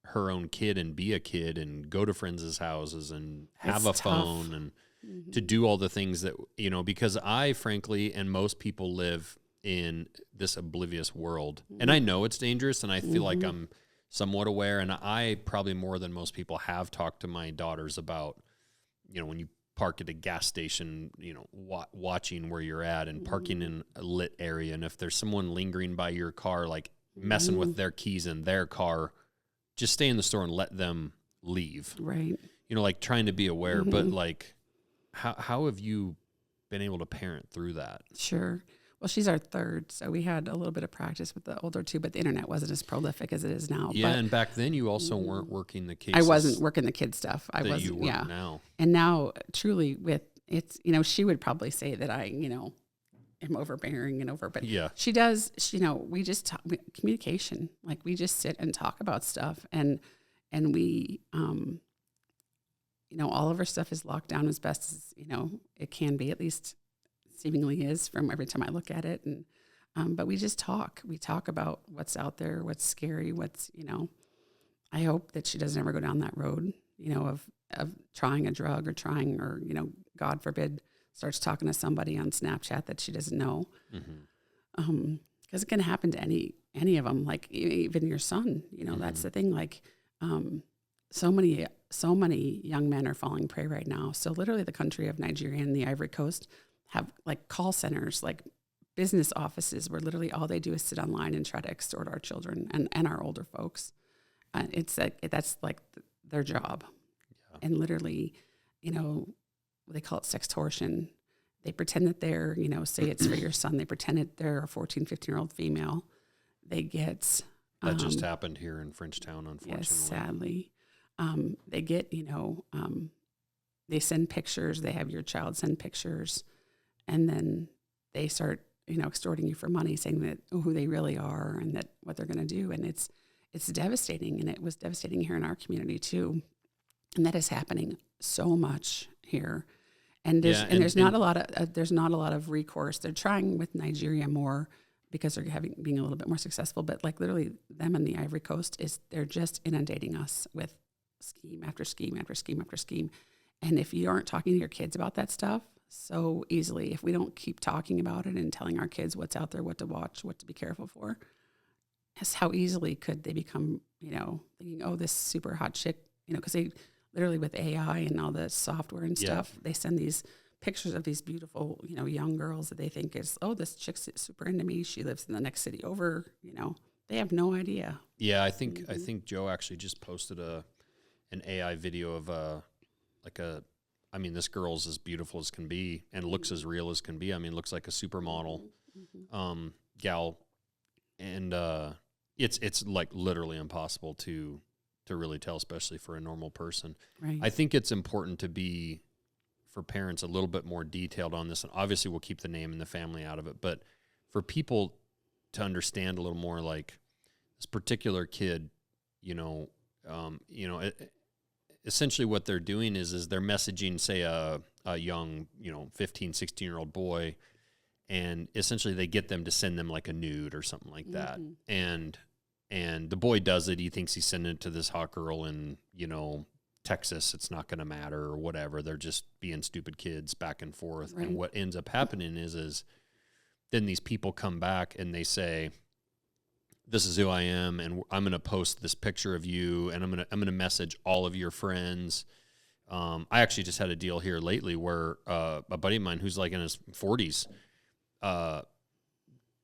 her own kid and be a kid and go to friends' houses and have It's a tough. phone and to do all the things that, you know, because I frankly, and most people live in this oblivious world, and I know it's dangerous, and I feel like I'm somewhat aware, and I probably more than most people have talked to my daughters about, you know, when you park at a gas station, you know, watching where you're at and parking in a lit area. And if there's someone lingering by your car, like messing with their keys in their car, just stay in the store and let them leave. Right. You know, like trying to be aware, but like, how have you been able to parent through that? Sure. Well, she's our third, so we had a little bit of practice with the older two, but the internet wasn't as prolific as it is now. Yeah, but and back then you also weren't working the cases. I wasn't working the kid stuff. I that wasn't. you work Yeah. now. And now, truly, with it's, you know, she would probably say that I, you know, am overbearing and but Yeah. she does. You know, we just talk, communication. Like, we just sit and talk about stuff, and we, you know, all of our stuff is locked down as best as, you know, it can be, at least seemingly is from every time I look at it. And but we just talk. We talk about what's out there, what's scary, what's, you know. I hope that she doesn't ever go down that road, you know, of trying a drug or you know, God forbid, starts talking to somebody on Snapchat that she doesn't know. Because it can happen to any of them, like even your son, you know. That's the thing. Like, so many young men are falling prey right now. So literally the country of Nigeria and the Ivory Coast have like call centers, like business offices, where literally all they do is sit online and try to extort our children and our older folks. It's like, that's like their job. Yeah. And literally, you know, they call it sextortion. They pretend that they're, you know, say it's for your son. They pretend that they're a 14, 15-year-old female. They get... That just happened here in Frenchtown, unfortunately. Yes, sadly. They get, you know, they send pictures. They have your child send pictures. And then they start, you know, extorting you for money, saying that who they really are and that what they're going to do. And it's devastating. And it was devastating here in our community too. And that is happening so much here. And there's not a lot of recourse. They're trying with Nigeria more because they're being a little bit more successful. But like literally them and the Ivory Coast they're just inundating us with scheme after scheme after scheme after scheme. And if you aren't talking to your kids about that stuff so easily, if we don't keep talking about it and telling our kids what's out there, what to watch, what to be careful for, that's how easily could they become, you know, thinking, oh, this super hot chick, you know, because they literally with AI and all the software and stuff, they send these pictures of these beautiful, you know, young girls that they think is, oh, this chick's super into me. She lives in the next city over, you know. They have no idea. Yeah, I think Joe actually just posted an AI video of I mean, this girl's as beautiful as can be and looks as real as can be. I mean, looks like a supermodel gal. And it's like literally impossible to really tell, especially for a normal person. Right. I think it's important to be, for parents, a little bit more detailed on this. And obviously we'll keep the name and the family out of it, but for people to understand a little more, like this particular kid, essentially what they're doing is they're messaging, say, a young, 15, 16-year-old boy, and essentially they get them to send them like a nude or something like that. And the boy does it. He thinks he's sending it to this hot girl in, Texas. It's not going to matter or whatever. They're just being stupid kids back and forth. Right. And what ends up happening is then these people come back and they say, this is who I am, and I'm going to post this picture of you, and I'm going to message all of your friends. I actually just had a deal here lately where a buddy of mine who's like in his 40s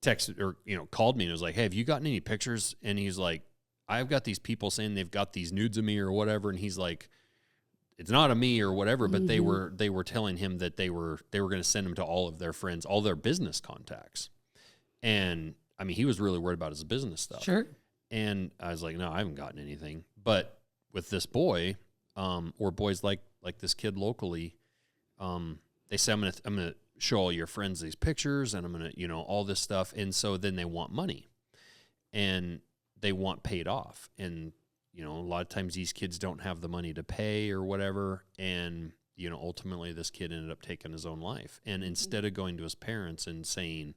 texted or called me and was like, "Hey, have you gotten any pictures?" And he's like, "I've got these people saying they've got these nudes of me or whatever," and he's like, "It's not of me or whatever," but they were telling him that they were going to send them to all of their friends, all their business contacts, and I mean, he was really worried about his business stuff. Sure. And I was like, no, I haven't gotten anything. But with this boy, or boys like this kid locally, they say, I'm gonna show all your friends these pictures, and I'm gonna, all this stuff. And so then they want money, and they want paid off. And a lot of times these kids don't have the money to pay or whatever. And ultimately this kid ended up taking his own life. And instead of going to his parents and saying,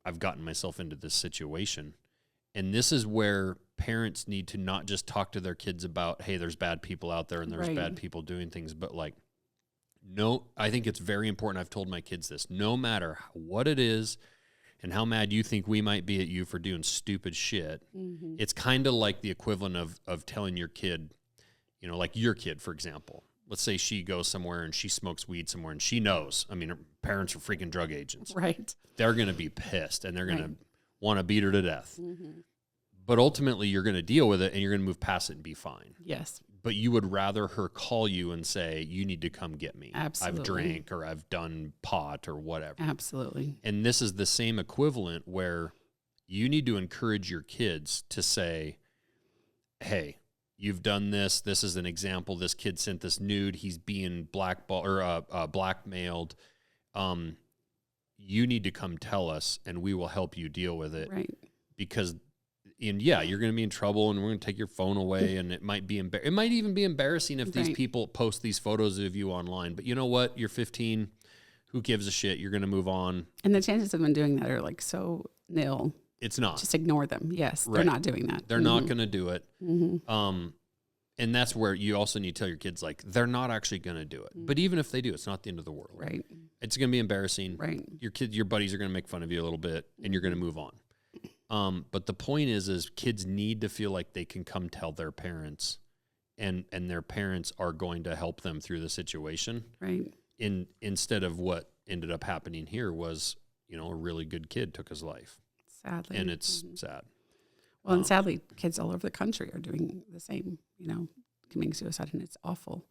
I've gotten myself into this situation. And this is where parents need to not just talk to their kids about, hey, there's bad people out there and there's bad people doing things, but like, no, I think it's very important. I've told my kids this, no matter what it is and how mad you think we might be at you for doing stupid shit, it's kind of like the equivalent of telling your kid, like your kid, for example. Let's say she goes somewhere and she smokes weed somewhere and she knows, I mean, her parents are freaking drug agents. Right. They're going to be pissed and they're going to want to beat her to death. But ultimately you're going to deal with it and you're going to move past it and be fine. Yes. But you would rather her call you and say, you need to come get me. Absolutely. I've drank or I've done pot or whatever. Absolutely. And this is the same equivalent where you need to encourage your kids to say, hey, you've done this. This is an example. This kid sent this nude. He's being blackmailed. You need to come tell us, and we will help you deal with it. Right. Because, you're going to be in trouble, and we're going to take your phone away, and it might be it might even be embarrassing if these people post these photos of you online. But you know what? You're 15. Who gives a shit? You're going to move on. And the chances of them doing that are like so nil. It's not. Just ignore them. Yes, they're not doing that. They're not going to do it. And that's where you also need to tell your kids, like, they're not actually going to do it. But even if they do, it's not the end of the world. Right. It's going to be embarrassing. Right. Your buddies are going to make fun of you a little bit, and you're going to move on. But the point is kids need to feel like they can come tell their parents, and their parents are going to help them through the situation. Right. Instead of what ended up happening here was, a really good kid took his life. Sadly. And it's sad. Well, and sadly, kids all over the country are doing the same, committing suicide, and it's awful.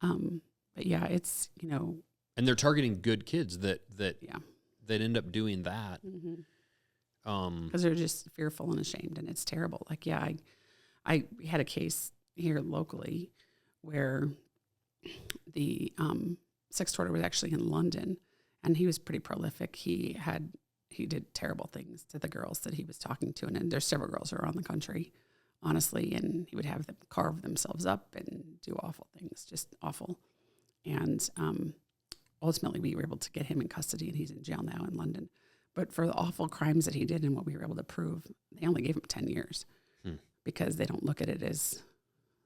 But yeah, it's, And they're targeting good kids that end up doing that. Because they're just fearful and ashamed, and it's terrible. Like, yeah, I had a case here locally where the sex torture was actually in London, and he was pretty prolific. He did terrible things to the girls that he was talking to, and there's several girls around the country, honestly, and he would have them carve themselves up and do awful things, just awful. And ultimately, we were able to get him in custody, and he's in jail now in London. But for the awful crimes that he did and what we were able to prove, they only gave him 10 years because they don't look at it as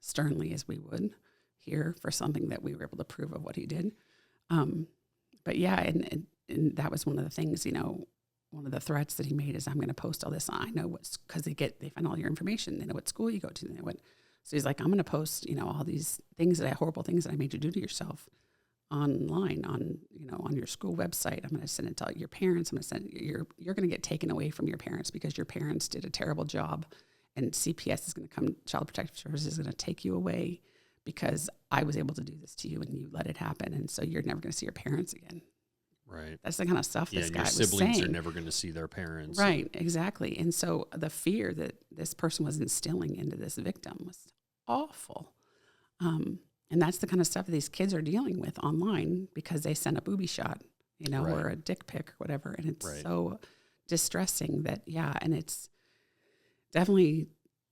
sternly as we would here for something that we were able to prove of what he did. But yeah, and that was one of the things, one of the threats that he made is, I'm going to post all this. I know because they find all your information. They know what school you go to. They know what. So he's like, I'm going to post, all these things horrible things that I made you do to yourself online on your school website. I'm going to send it to your parents. I'm going to send you're going to get taken away from your parents because your parents did a terrible job, and CPS is going to come, Child Protective Services is going to take you away because I was able to do this to you and you let it happen. And so you're never going to see your parents again. Right. That's the kind of stuff this guy was saying. Your siblings are never going to see their parents. Right, exactly. And so the fear that this person was instilling into this victim was awful. And that's the kind of stuff that these kids are dealing with online because they send a booby shot, you know, or a dick pic or whatever. And it's so distressing that, and it's definitely,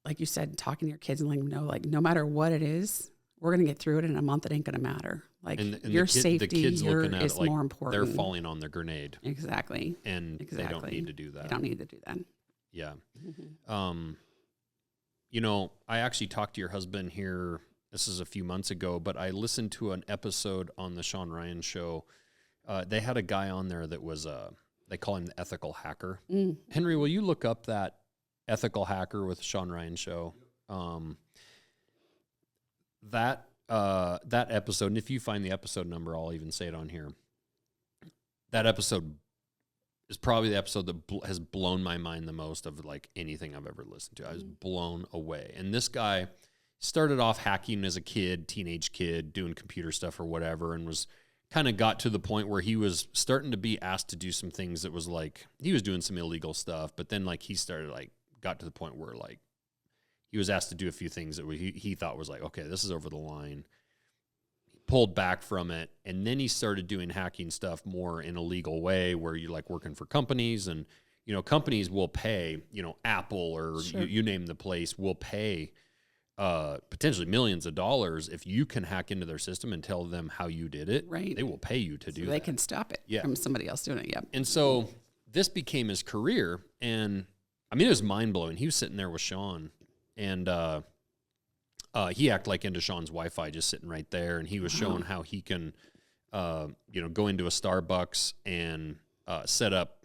like you said, talking to your kids and letting them know, like, no matter what it is, we're going to get through it in a month. It ain't going to matter. Like, and your safety the kids looking at is it like more important. They're falling on their grenade. Exactly. And they don't need to do that. They don't need to do that. Yeah. You know, I actually talked to your husband here, this is a few months ago, but I listened to an episode on the Sean Ryan show. They had a guy on there that was, they call him the ethical hacker. Henry, will you look up that ethical hacker with the Sean Ryan show? That episode, and if you find the episode number, I'll even say it on here. That episode is probably the episode that has blown my mind the most of like anything I've ever listened to. I was blown away. And this guy started off hacking as a kid, teenage kid, doing computer stuff or whatever, and was kind of got to the point where he was starting to be asked to do some things that was like, he was doing some illegal stuff, but then like he started like, got to the point where like he was asked to do a few things that he thought was like, okay, this is over the line. He pulled back from it, and then he started doing hacking stuff more in a legal way where you're like working for companies, and, you know, companies will pay, you know, Apple or you name the place will pay potentially millions of dollars if you can hack into their system and tell them how you did it. Right. They will pay you to do that. They can stop it from somebody else doing it. Yep. And so this became his career, and I mean, it was mind-blowing. He was sitting there with Sean, and he acted like into Sean's Wi-Fi, just sitting right there, and he was showing how he can, you know, go into a Starbucks and set up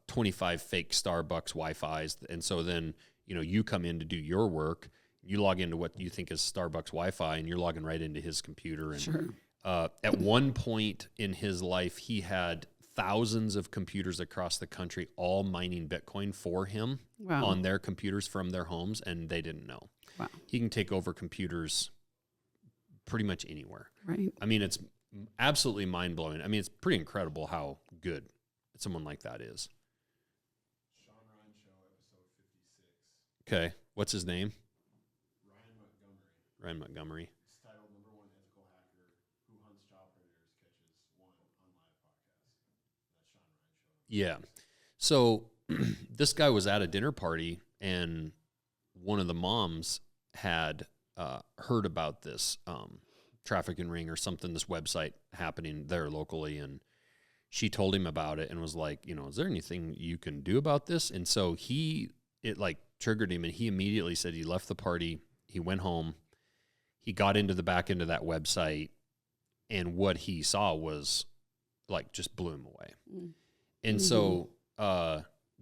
25 fake Starbucks Wi-Fis, and so then, you know, you come in to do your work, you log into what you think is Starbucks Wi-Fi, and you're logging right into his computer. And at one point in his life, he had thousands of computers across the country all mining Bitcoin for him on their computers from their homes, and they didn't know. Wow. He can take over computers pretty much anywhere. Right. I mean, it's absolutely mind-blowing. I mean, it's pretty incredible how good someone like that is. Sean Ryan Show, episode 56. Okay. What's his name? Ryan Montgomery. Ryan Montgomery. It's titled #1 Ethical Hacker Who Hunts Child Predators Catches One on Live Podcast. That's Sean Ryan Show. Yeah. So this guy was at a dinner party, and one of the moms had heard about this trafficking ring or something, this website happening there locally, and she told him about it and was like, you know, is there anything you can do about this? And so it like triggered him, and he immediately said he left the party, he went home, he got into the back end of that website, and what he saw was like just blew him away. And so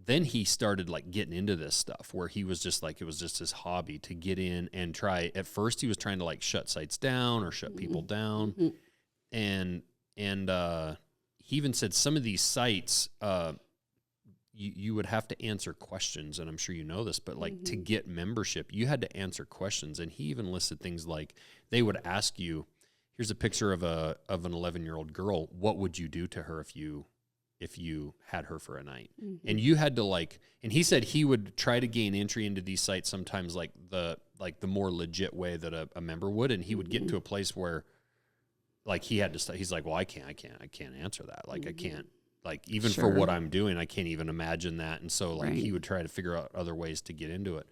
then he started like getting into this stuff where he was just like, it was just his hobby to get in and try. At first he was trying to like shut sites down or shut people down. And he even said some of these sites, you would have to answer questions, and I'm sure you know this, but like to get membership, you had to answer questions. And he even listed things like they would ask you, here's a picture of an 11-year-old girl. What would you do to her if you had her for a night? And you had to like, and he said he would try to gain entry into these sites sometimes like the more legit way that a member would. And he would get into a place where like he had to, he's like, well, I can't answer that. Like I can't, like even for what I'm doing, I can't even imagine that. And so like he would try to figure out other ways to get into it.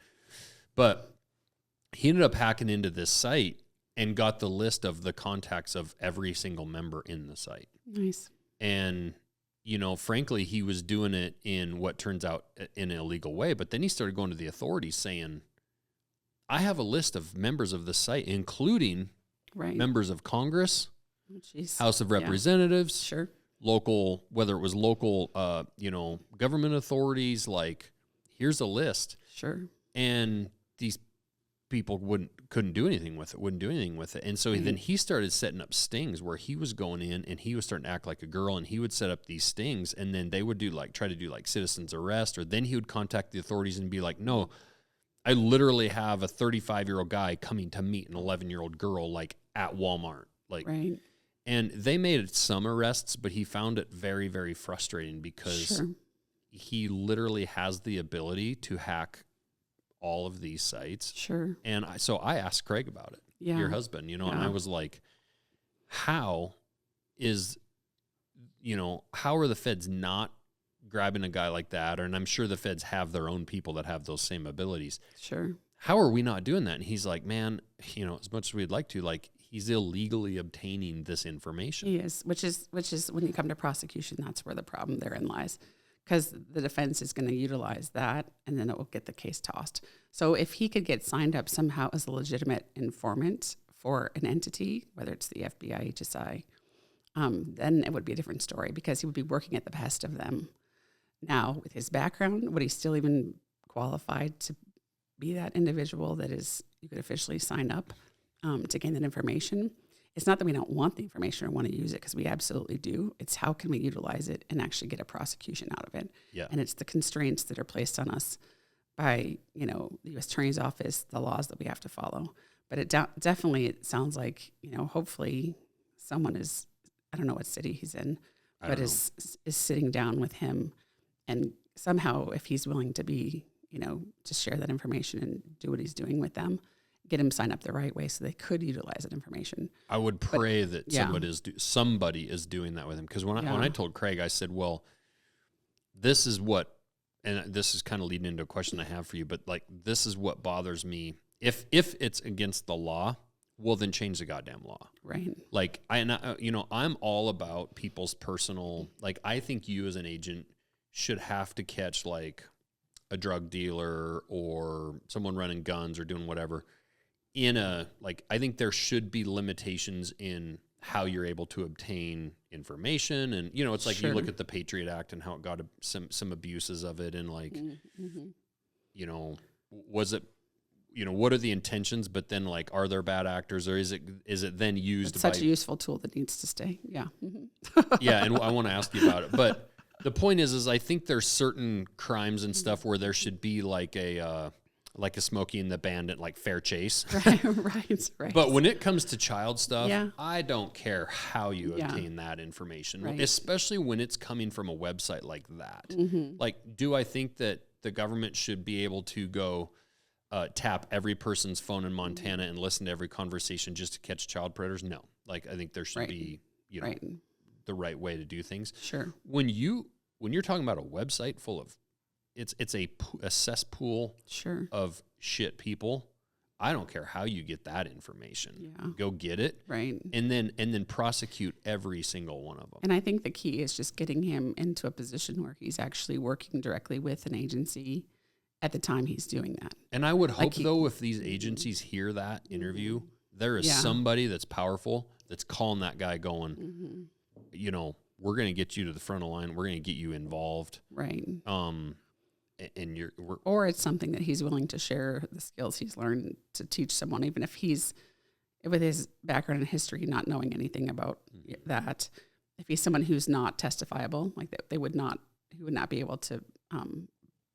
But he ended up hacking into this site and got the list of the contacts of every single member in the site. Nice. And, you know, frankly, he was doing it in what turns out in an illegal way. But then he started going to the authorities saying, I have a list of members of the site, including members of Congress, House of Representatives, local, whether it was local, you know, government authorities, like, here's a list. And these people couldn't do anything with it, wouldn't do anything with it. And so then he started setting up stings where he was going in and he was starting to act like a girl, and he would set up these stings, and then they would try to do like citizen's arrest, or then he would contact the authorities and be like, no, I literally have a 35-year-old guy coming to meet an 11-year-old girl, like, at Walmart. Like, Right. and they made some arrests, but he found it very, very frustrating because Sure. he literally has the ability to hack all of these sites. Sure. And so I asked Craig about it, Yeah. your husband, and I was like, how are the feds not grabbing a guy like that? And I'm sure the feds have their own people that have those same abilities. Sure. How are we not doing that? And he's like, man, as much as we'd like to, like, he's illegally obtaining this information. He is, which is when you come to prosecution, that's where the problem therein lies, because the defense is going to utilize that, and then it will get the case tossed. So if he could get signed up somehow as a legitimate informant for an entity, whether it's the FBI, HSI, then it would be a different story, because he would be working at the behest of them. Now, with his background, would he still even qualified to be that individual that is, you could officially sign up to gain that information? It's not that we don't want the information or want to use it, because we absolutely do. It's how can we utilize it and actually get a prosecution out of it? Yeah. And it's the constraints that are placed on us by, the U.S. Attorney's Office, the laws that we have to follow. But it sounds like, hopefully someone is, I don't know what city he's in, but is sitting down with him, and somehow, if he's willing to be, to share that information and do what he's doing with them, get him signed up the right way so they could utilize that information. I would pray that somebody is doing that with him. Because when I told Craig, I said, well, this is what, and this is kind of leading into a question I have for you, but like, this is what bothers me. If it's against the law, well, then change the goddamn law. Right. Like, I'm all about people's personal, like, I think you as an agent should have to catch like a drug dealer or someone running guns or doing whatever I think there should be limitations in how you're able to obtain information. And, it's like, you look at the Patriot Act and how it got some abuses of it. And like, was it, what are the intentions, but then like, are there bad actors, or is it then used? It's such a useful tool that needs to stay. Yeah. Mm-hmm. Yeah. And I want to ask you about it, but the point is I think there's certain crimes and stuff where there should be like a Smokey and the Bandit, like fair chase. Right. But when it comes to child stuff, Yeah. I don't care how you obtain that information, especially when it's coming from a website like that. Mm-hmm. Like, do I think that the government should be able to go tap every person's phone in Montana and listen to every conversation just to catch child predators? No. Like, I think there should be, the right way to do things. Sure. When you're talking about a website full of, it's a cesspool of shit people, I don't care how you get that information. Yeah. Go get it. Right. And then prosecute every single one of them. And I think the key is just getting him into a position where he's actually working directly with an agency at the time he's doing that. And I would hope, though, if these agencies hear that interview, there is somebody that's powerful that's calling that guy going, we're going to get you to the front of the line. We're going to get you involved. Right. Or it's something that he's willing to share the skills he's learned to teach someone, even if he's, with his background and history, not knowing anything about that. If he's someone who's not testifiable, like that, he would not be able to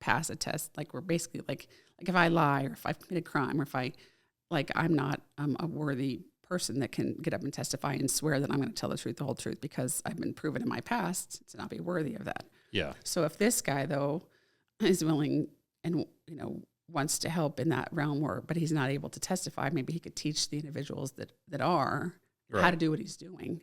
pass a test. Like, we're basically like if I lie, or if I've committed a crime, or if I'm not a worthy person that can get up and testify and swear that I'm going to tell the truth, the whole truth, because I've been proven in my past to not be worthy of that. Yeah. So if this guy, though, is willing and, wants to help in that realm but he's not able to testify, maybe he could teach the individuals that are how to do what he's doing,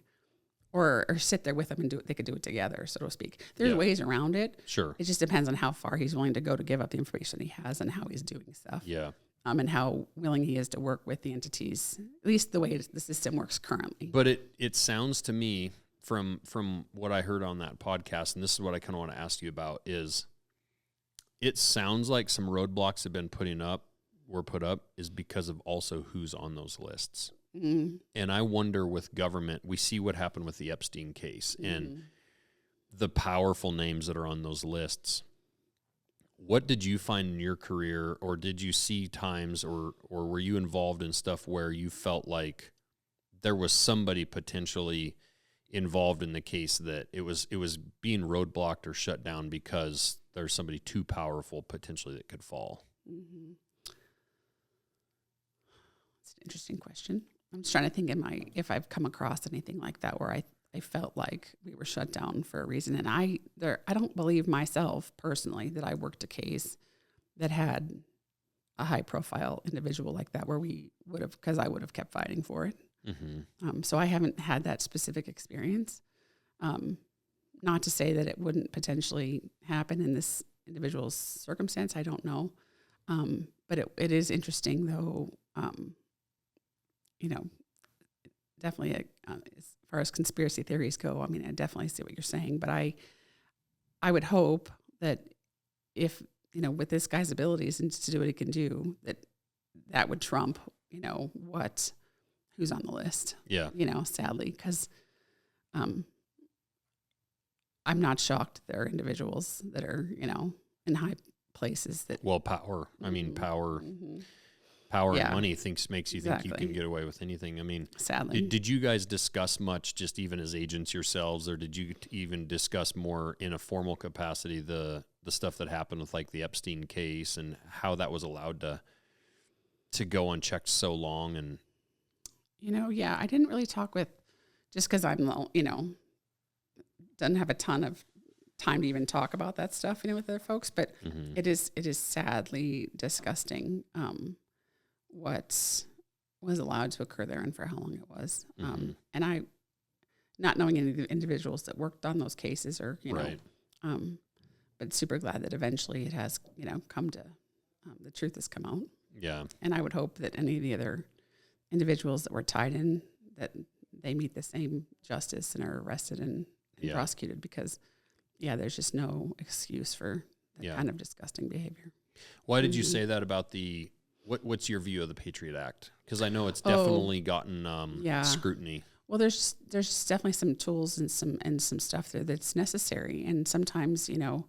or sit there with them and do it. They could do it together, so to speak. There's ways around it. Sure. It just depends on how far he's willing to go to give up the information he has and how he's doing stuff. Yeah. And how willing he is to work with the entities, at least the way the system works currently. But it sounds to me from what I heard on that podcast, and this is what I kind of want to ask you about, is it sounds like some roadblocks have been put up is because of also who's on those lists. Mm-hmm. And I wonder, with government, we see what happened with the Epstein case and the powerful names that are on those lists. What did you find in your career, or did you see times, or were you involved in stuff where you felt like there was somebody potentially involved in the case that it was being roadblocked or shut down because there's somebody too powerful potentially that could fall? Mm-hmm. interesting question. I'm just trying to think if I've come across anything like that where I felt like we were shut down for a reason. And I don't believe myself personally that I worked a case that had a high profile individual like that where we would have, because I would have kept fighting for it. Mm-hmm. So I haven't had that specific experience. Not to say that it wouldn't potentially happen in this individual's circumstance. I don't know. But it is interesting though. Definitely as far as conspiracy theories go, I mean, I definitely see what you're saying, but I would hope that if, with this guy's abilities and to do what he can do, that would trump, who's on the list. Yeah. Sadly, because I'm not shocked there are individuals that are, in high places that. Well, power. I mean, power. Mm-hmm. Power Yeah. and money makes you think you Exactly. can get away with anything. I mean, Sadly. did you guys discuss much, just even as agents yourselves, or did you even discuss more in a formal capacity the stuff that happened with like the Epstein case and how that was allowed to go unchecked so long? And Yeah, I didn't really talk with, just because I'm, doesn't have a ton of time to even talk about that stuff, with other folks. But mm-hmm. it is sadly disgusting what was allowed to occur there and for how long it was. Mm-hmm. And I, not knowing any of the individuals that worked on those cases or, Right. But super glad that eventually it has, come to, the truth has come out. Yeah. And I would hope that any of the other individuals that were tied in, that they meet the same justice and are arrested and Yeah. prosecuted, because there's just no excuse for that kind of disgusting behavior. Why did you say that about what's your view of the Patriot Act? Because I know it's definitely gotten scrutiny. Well, there's definitely some tools and some stuff there that's necessary, and sometimes and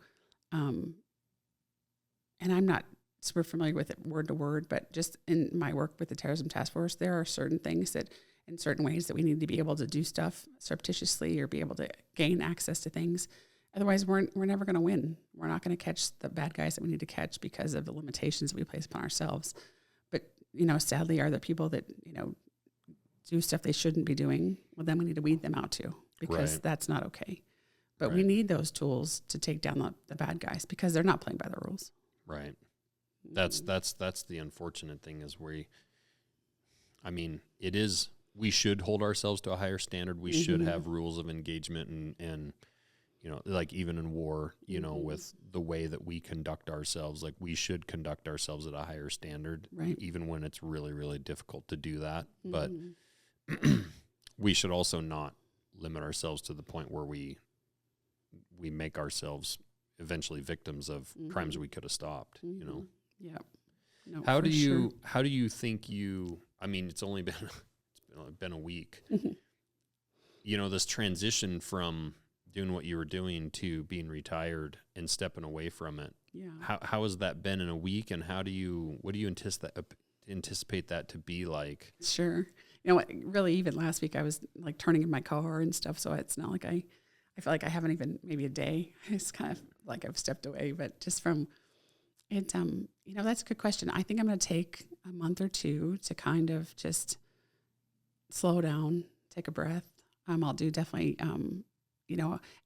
I'm not super familiar with it word to word, but just in my work with the Terrorism Task Force, there are certain things that in certain ways that we need to be able to do stuff surreptitiously or be able to gain access to things. Otherwise, we're never going to win. We're not going to catch the bad guys that we need to catch because of the limitations that we place upon ourselves. But, sadly, are the people that, do stuff they shouldn't be doing, well, then we need to weed them out too, because that's not okay. But we need those tools to take down the bad guys, because they're not playing by the rules. Right. That's the unfortunate thing is we should hold ourselves to a higher standard. We should have rules of engagement and like even in war, with the way that we conduct ourselves, like we should conduct ourselves at a higher standard, even when it's really, really difficult to do that. But we should also not limit ourselves to the point where we make ourselves eventually victims of crimes we could have stopped, Yeah. No, How do you think I mean, it's only been a week, this transition from doing what you were doing to being retired and stepping away from it. Yeah. How has that been in a week, and what do you anticipate that to be like? Sure. Really, even last week I was like turning in my car and stuff, so it's not like I feel like I haven't even maybe a day. It's kind of like I've stepped away, but just from it, that's a good question. I think I'm going to take a month or two to kind of just slow down, take a breath. I'll do definitely,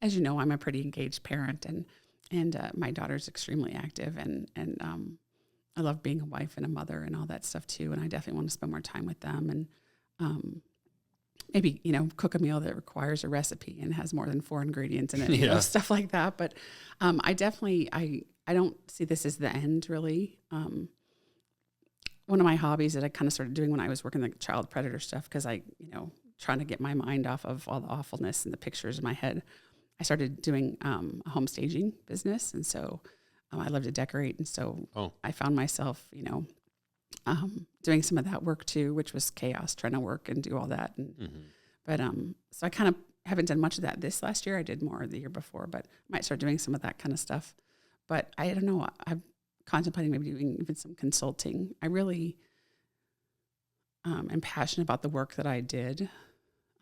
as you know, I'm a pretty engaged parent, and my daughter's extremely active, and I love being a wife and a mother and all that stuff too. And I definitely want to spend more time with them, and maybe, cook a meal that requires a recipe and has more than 4 ingredients in it, stuff like that. But I definitely, I don't see this as the end, really. One of my hobbies that I kind of started doing when I was working the child predator stuff, because trying to get my mind off of all the awfulness and the pictures in my head, I started doing a home staging business. And so I love to decorate. And so I found myself, doing some of that work too, which was chaos, trying to work and do all that. And, but so I kind of haven't done much of that this last year. I did more the year before, but I might start doing some of that kind of stuff. But I don't know. I'm contemplating maybe doing even some consulting. I really am passionate about the work that I did.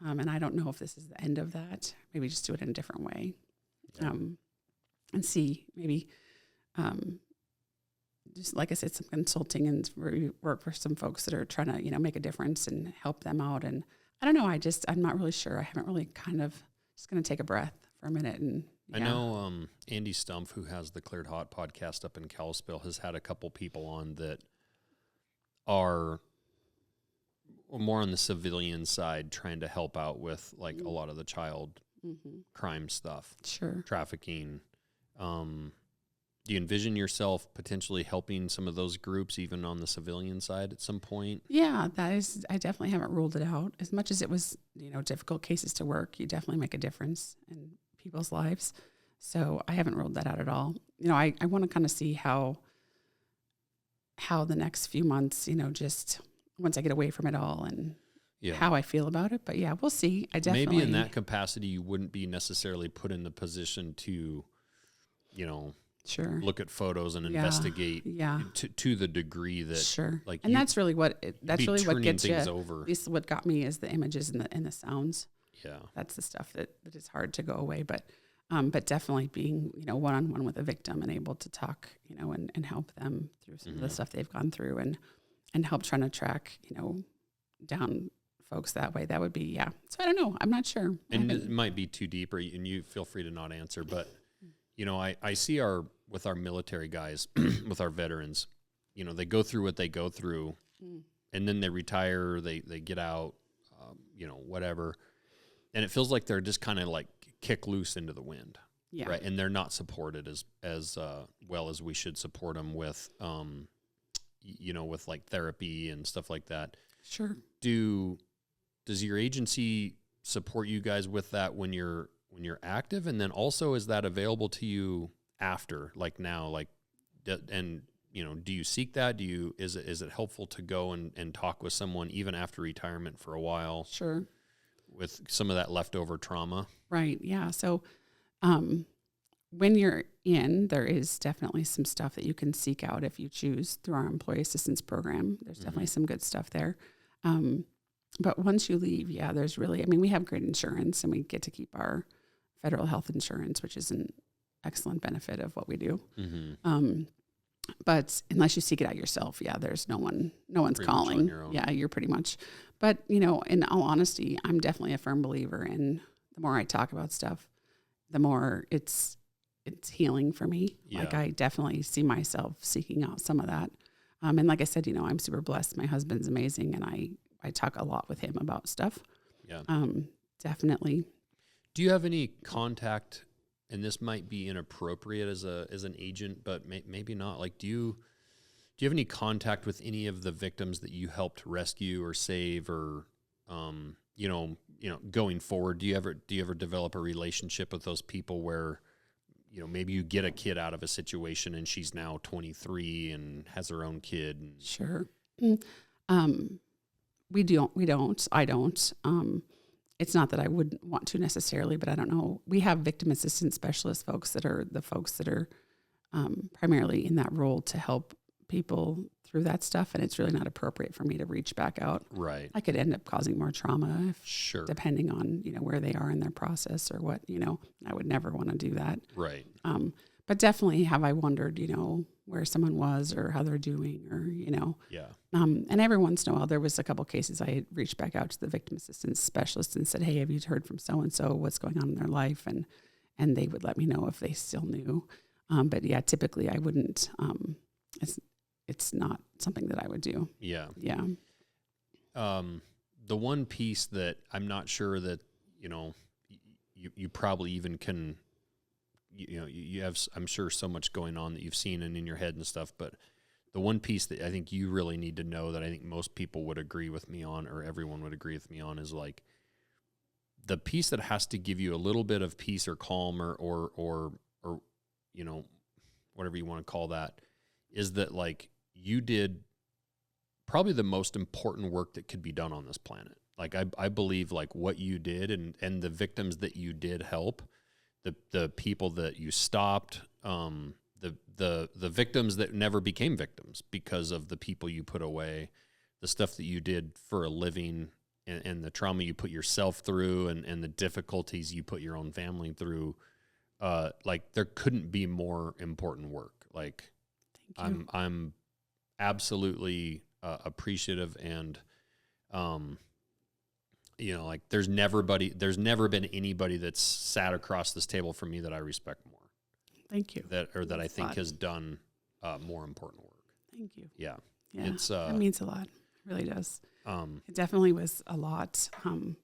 And I don't know if this is the end of that. Maybe just do it in a different way. And see, maybe just like I said, some consulting and work for some folks that are trying to, make a difference and help them out. And I don't know, I'm not really sure. I haven't really just going to take a breath for a minute. And I know Andy Stumpf, who has the Cleared Hot podcast up in Kalispell, has had a couple people on that are more on the civilian side, trying to help out with like a lot of the child crime stuff, trafficking. Do you envision yourself potentially helping some of those groups even on the civilian side at some point? Yeah, I definitely haven't ruled it out. As much as it was, difficult cases to work, you definitely make a difference in people's lives. So I haven't ruled that out at all. I want to kind of see how the next few months, just once I get away from it all and how I feel about it. But yeah, we'll see. I definitely. Maybe in that capacity, you wouldn't be necessarily put in the position to, look at photos and investigate to the degree that like, and that's really what gets you over. At least what got me is the images and the sounds. Yeah, that's the stuff that is hard to go away. But definitely being one-on-one with a victim and able to talk and help them through some of the stuff they've gone through and help trying to track down folks that way. That would be So I don't know. I'm not sure. And it might be too deep, and you feel free to not answer. But I see with our military guys, with our veterans, they go through what they go through, and then they retire, they get out, whatever, and it feels like they're just kind of like kick loose into the wind, right? And they're not supported as well as we should support them with, with like therapy and stuff like that. Sure. Does your agency support you guys with that when you're active, and then also is that available to you after, like now, like, and do you seek that? Is it helpful to go and talk with someone even after retirement for a while? Sure. With some of that leftover trauma, right? Yeah. So, when you're in, there is definitely some stuff that you can seek out if you choose through our employee assistance program. There's definitely some good stuff there. But once you leave, there's really, we have great insurance and we get to keep our federal health insurance, which is an excellent benefit of what we do. But unless you seek it out yourself, there's no one's pretty calling. Your own. Yeah, you're pretty much. But, in all honesty, I'm definitely a firm believer in the more I talk about stuff, the more it's healing for me. Yeah. Like I definitely see myself seeking out some of that. And like I said, I'm super blessed. My husband's amazing, and I talk a lot with him about stuff. Yeah. Definitely. Do you have any contact, and this might be inappropriate as an agent, but maybe not, like, do you have any contact with any of the victims that you helped rescue or save, or, going forward, do you ever develop a relationship with those people where, maybe you get a kid out of a situation and she's now 23 and has her own kid? And sure. We don't. I don't. It's not that I wouldn't want to necessarily, but I don't know. We have victim assistance specialist folks that are the folks that are primarily in that role to help people through that stuff, and it's really not appropriate for me to reach back out. Right. I could end up causing more trauma depending on, where they are in their process or what, I would never want to do that. Right. But definitely have I wondered, where someone was or how they're doing or, Yeah. And every once in a while, there was a couple cases I had reached back out to the victim assistance specialist and said, hey, have you heard from so-and-so what's going on in their life? And they would let me know if they still knew. But typically I wouldn't, it's not something that I would do. Yeah. Yeah. The one piece that I'm not sure that, you probably even can, you have, I'm sure, so much going on that you've seen and in your head and stuff, but the one piece that I think you really need to know that I think most people would agree with me on, or everyone would agree with me on, is like the piece that has to give you a little bit of peace or calm or whatever you want to call that, is that like you did probably the most important work that could be done on this planet. Like I believe like what you did and the victims that you did help, the people that you stopped, the victims that never became victims because of the people you put away, the stuff that you did for a living, and the trauma you put yourself through, and the difficulties you put your own family through. Like there couldn't be more important work. Like I'm absolutely appreciative, and like there's never been anybody that's sat across this table from me that I respect more. Thank you. That That's I think a lot. has done more important work. Thank you. Yeah. Yeah, It's that means a lot. It really does. um It definitely was a lot.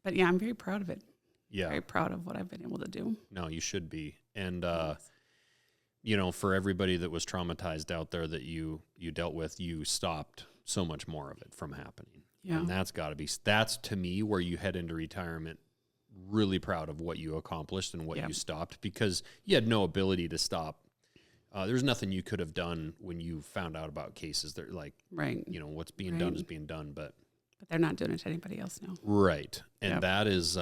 But yeah, I'm very proud of it. yeah. Very proud of what I've been able to do. No, you should be. And Yes. for everybody that was traumatized out there that you dealt with, you stopped so much more of it from happening. Yeah. And that's to me where you head into retirement really proud of what you accomplished and what Yeah. you stopped, because you had no ability to stop. There's nothing you could have done when you found out about cases. They're like, Right. what's being done Right. is being done, but But they're not doing it to anybody else now. right. And Yep. that is,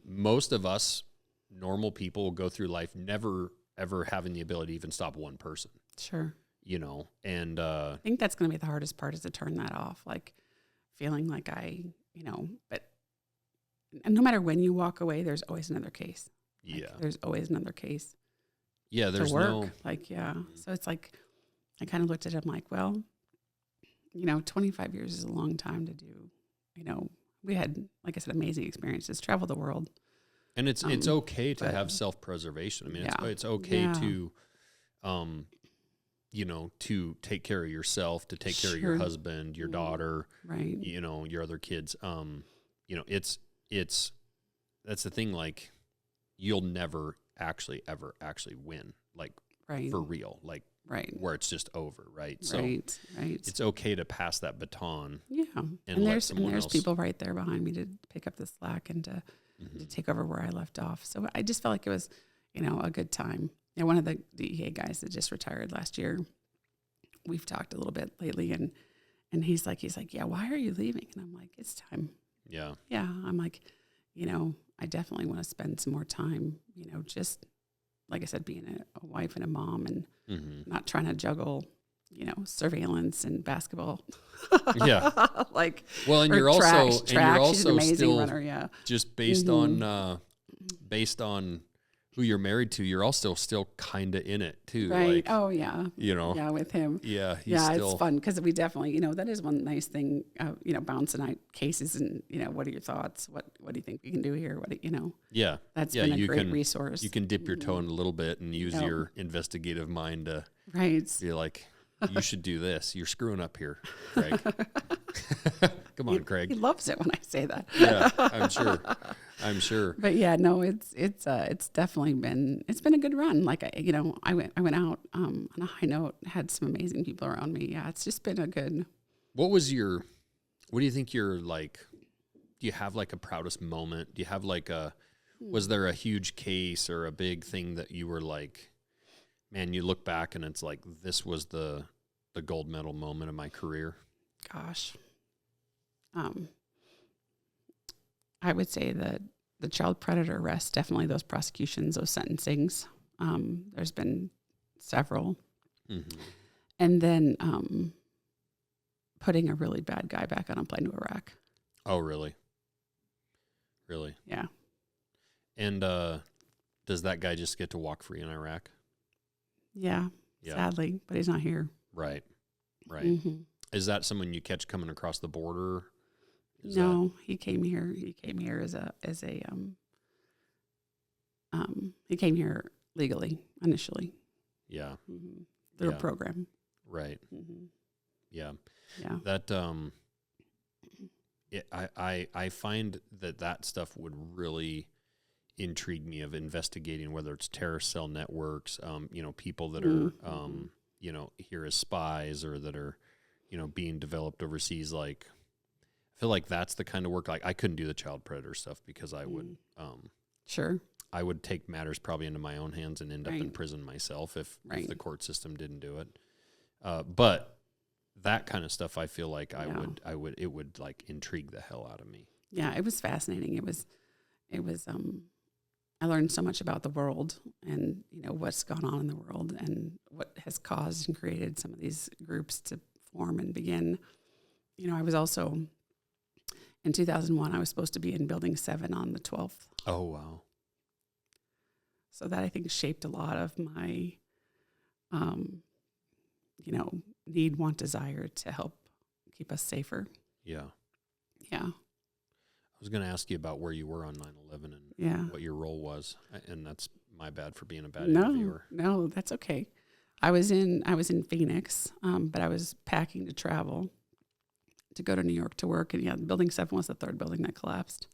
most of us normal people will go through life never, ever having the ability to even stop one person, Sure. and I think that's going to be the hardest part, is to turn that off. Like feeling like but and no matter when you walk away, there's always another case. Like, yeah. there's always another case Yeah, there's to work. no, Like, yeah. So it's like, I kind of looked at it, I'm like, well, 25 years is a long time to do, we had, like I said, amazing experiences, travel the world. and it's okay to but- have self-preservation. I mean, Yeah. it's okay Yeah. to, to take care of yourself, to take care of your Sure. husband, your daughter, Right. your other kids. It's that's the thing. Like, you'll never ever actually win, like Right. for real, like Right. where it's just over, right? So Right. Right. it's okay to pass that baton. Yeah. and And let there's someone else. people right there behind me to pick up the slack and to Mhm. take over where I left off. So I just felt like it was, a good time. And one of the DEA guys that just retired last year, we've talked a little bit lately, and he's like, yeah, why are you leaving? And I'm like, it's time. Yeah. Yeah. I'm like, I definitely want to spend some more time, just like I said, being a wife and a mom, and Mm-hmm. not trying to juggle, surveillance and basketball. Yeah. Like, Well, and or you're track. also She's an amazing still runner. Yeah. just based Mhm. based on who you're married to, you're also still kind of in it too. Right. Like, Oh yeah. Yeah. With him. yeah, he's Yeah. still, It's fun because we definitely, that is one nice thing, bouncing out cases and, what are your thoughts? What do you think we can do here? yeah, That's yeah, been a you great can- resource. you can dip your toe in a little bit and use Yep. your investigative mind to Right. be like, you should do this. You're screwing up here, Craig. Come on, He Craig. loves it when I say that. Yeah, I'm sure. But yeah, no, it's definitely been a good run. Like I went out on a high note, had some amazing people around me. Yeah, it's just been a good. What do you think you're like, do you have like a proudest moment? Do you have like was there a huge case or a big thing that you were like, man, you look back and it's like, this was the gold medal moment of my career? Gosh, I would say that the child predator arrests, definitely those prosecutions, those sentencings. There's been several, Mm-hmm. and then putting a really bad guy back on a plane to Iraq. Oh, really? Really? Yeah. And does that guy just get to walk free in Iraq? Yeah. Yeah. Sadly, but he's not here. Right. Right. Mhm. Is that someone you catch coming across the border? Is No, he came here. He came here he came here legally initially, yeah. through Yeah. a program. Right. Mm-hmm. Yeah. Yeah. That I find that stuff would really intrigue me, of investigating whether it's terrorist cell networks, people that are here as spies, or that are being developed overseas. Like, I feel like that's the kind of work, like I couldn't do the child predator stuff because I would Sure. I would take matters probably into my own hands and end up in Right. prison myself if Right. the court system didn't do it. But that kind of stuff, I feel like Yeah. it would like intrigue the hell out of me. Yeah, it was fascinating. It was I learned so much about the world and, what's gone on in the world and what has caused and created some of these groups to form and begin. I was also, in 2001, I was supposed to be in Building 7 on the 12th. Oh, wow. So that, I think, shaped a lot of my need, want, desire to help keep us safer. Yeah. Yeah. I was going to ask you about where you were on 9/11 and Yeah. what your role was, and that's my bad for being a bad interviewer. No, that's okay. I was in Phoenix, but I was packing to travel to go to New York to work, and Building 7 was the third building that collapsed.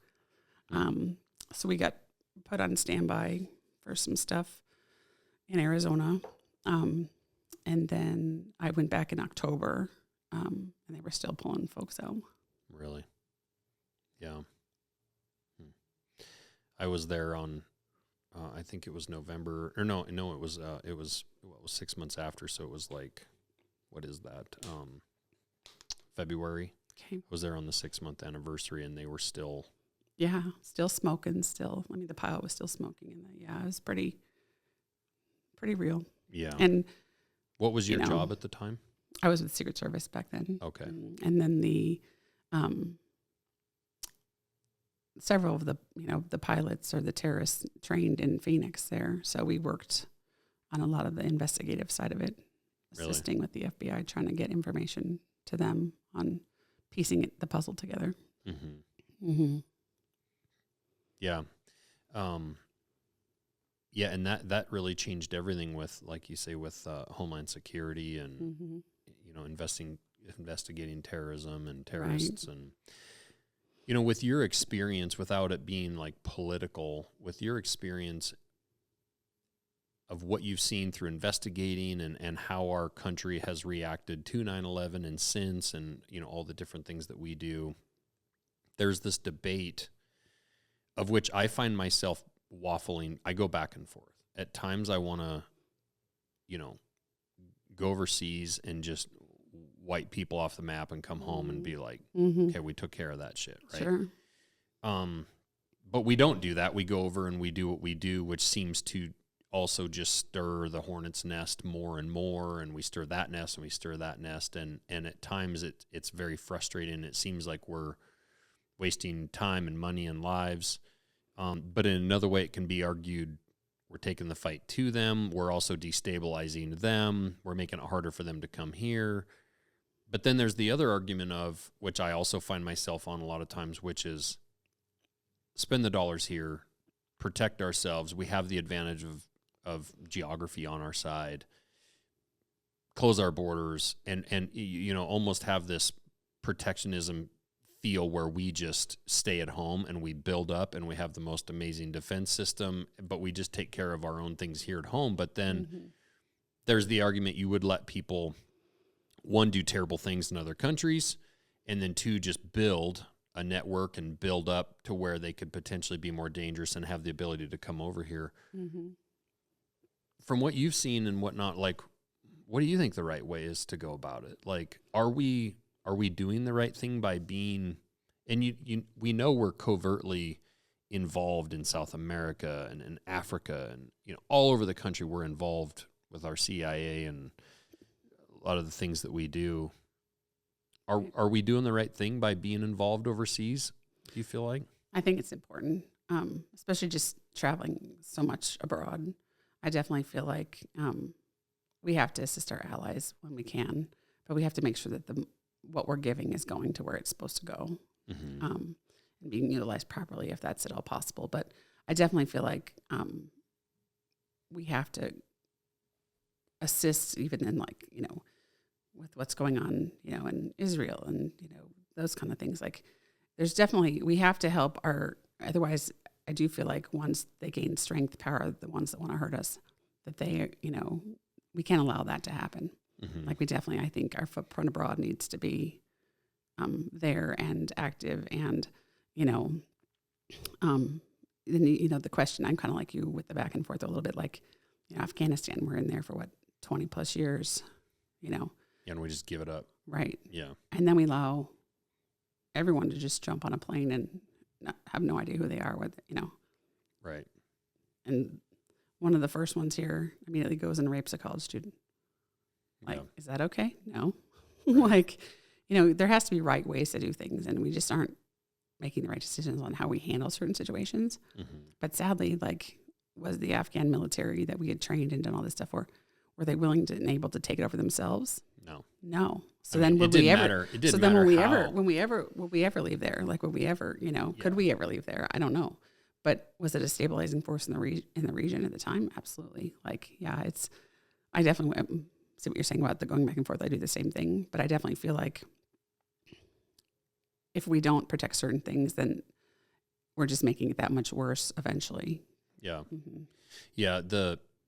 So we got put on standby for some stuff in Arizona, and then I went back in October, and they were still pulling folks out. Really? Yeah. I was there on, I think it was November, or no, it was 6 months after, so it was like, what is that? February. Okay. I was there on the 6-month anniversary, and they were still. Yeah, still smoking. The pile was still smoking, and it was pretty real. Yeah. And what was your job at the time? I was with Secret Service back then. Okay. And then the several of the pilots or the terrorists trained in Phoenix there, so we worked on a lot of the investigative side of it, assisting with the FBI, trying to get information to them on piecing the puzzle together. Mm-hmm. Mm-hmm. Yeah. Yeah, and that really changed everything with, like you say, with Homeland Security and, investigating terrorism and terrorists. Right. And, with your experience, without it being like political, with your experience of what you've seen through investigating and how our country has reacted to 9/11 and since, and, all the different things that we do, there's this debate of which I find myself waffling. I go back and forth. At times I want to, go overseas and just wipe people off the map and come home and be like, okay, we took care of that shit, right? Sure. But we don't do that. We go over and we do what we do, which seems to also just stir the hornet's nest more and more, and we stir that nest and we stir that nest, and at times it's very frustrating. It seems like we're wasting time and money and lives. But in another way, it can be argued we're taking the fight to them. We're also destabilizing them. We're making it harder for them to come here. But then there's the other argument of, which I also find myself on a lot of times, which is spend the dollars here, protect ourselves. We have the advantage of geography on our side. Close our borders and almost have this protectionism feel where we just stay at home and we build up and we have the most amazing defense system, but we just take care of our own things here at home. But then there's the argument you would let people, one, do terrible things in other countries, and then two, just build a network and build up to where they could potentially be more dangerous and have the ability to come over here. Mm-hmm. From what you've seen and whatnot, like, what do you think the right way is to go about it? Like, are we doing the right thing by being, and we know we're covertly involved in South America and in Africa and, all over the country we're involved with our CIA and a lot of the things that we do. Are we doing the right thing by being involved overseas, do you feel like? I think it's important, especially just traveling so much abroad. I definitely feel like we have to assist our allies when we can, but we have to make sure that what we're giving is going to where it's supposed to go, and being utilized properly if that's at all possible. But I definitely feel like we have to assist even in with what's going on, in Israel and, those kind of things. Like there's definitely, we have to help otherwise I do feel like once they gain strength, power, the ones that want to hurt us, that they, we can't allow that to happen. Mm-hmm. Like we definitely, I think our footprint abroad needs to be there and active and, then, the question, I'm kind of like you with the back and forth a little bit, like, Afghanistan, we're in there for 20 plus years, And we just give it up. Right. Yeah. And then we allow everyone to just jump on a plane and have no idea who they are, Right. And one of the first ones here immediately goes and rapes a college student. Like, Is that okay? No. Right. There has to be right ways to do things, and we just aren't making the right decisions on how we handle certain situations. Mm-hmm. But sadly, was the Afghan military that we had trained and done all this stuff for, were they willing to and able to take it over themselves? No. No. So I mean, then would we ever? It didn't so then matter when we ever leave there? Like would we ever? Could we ever leave there? I don't know. But was it a stabilizing force in the region at the time? Absolutely. Like yeah, I definitely see what you're saying about the going back and forth. I do the same thing, but I definitely feel like if we don't protect certain things, then we're just making it that much worse eventually. Yeah. Yeah.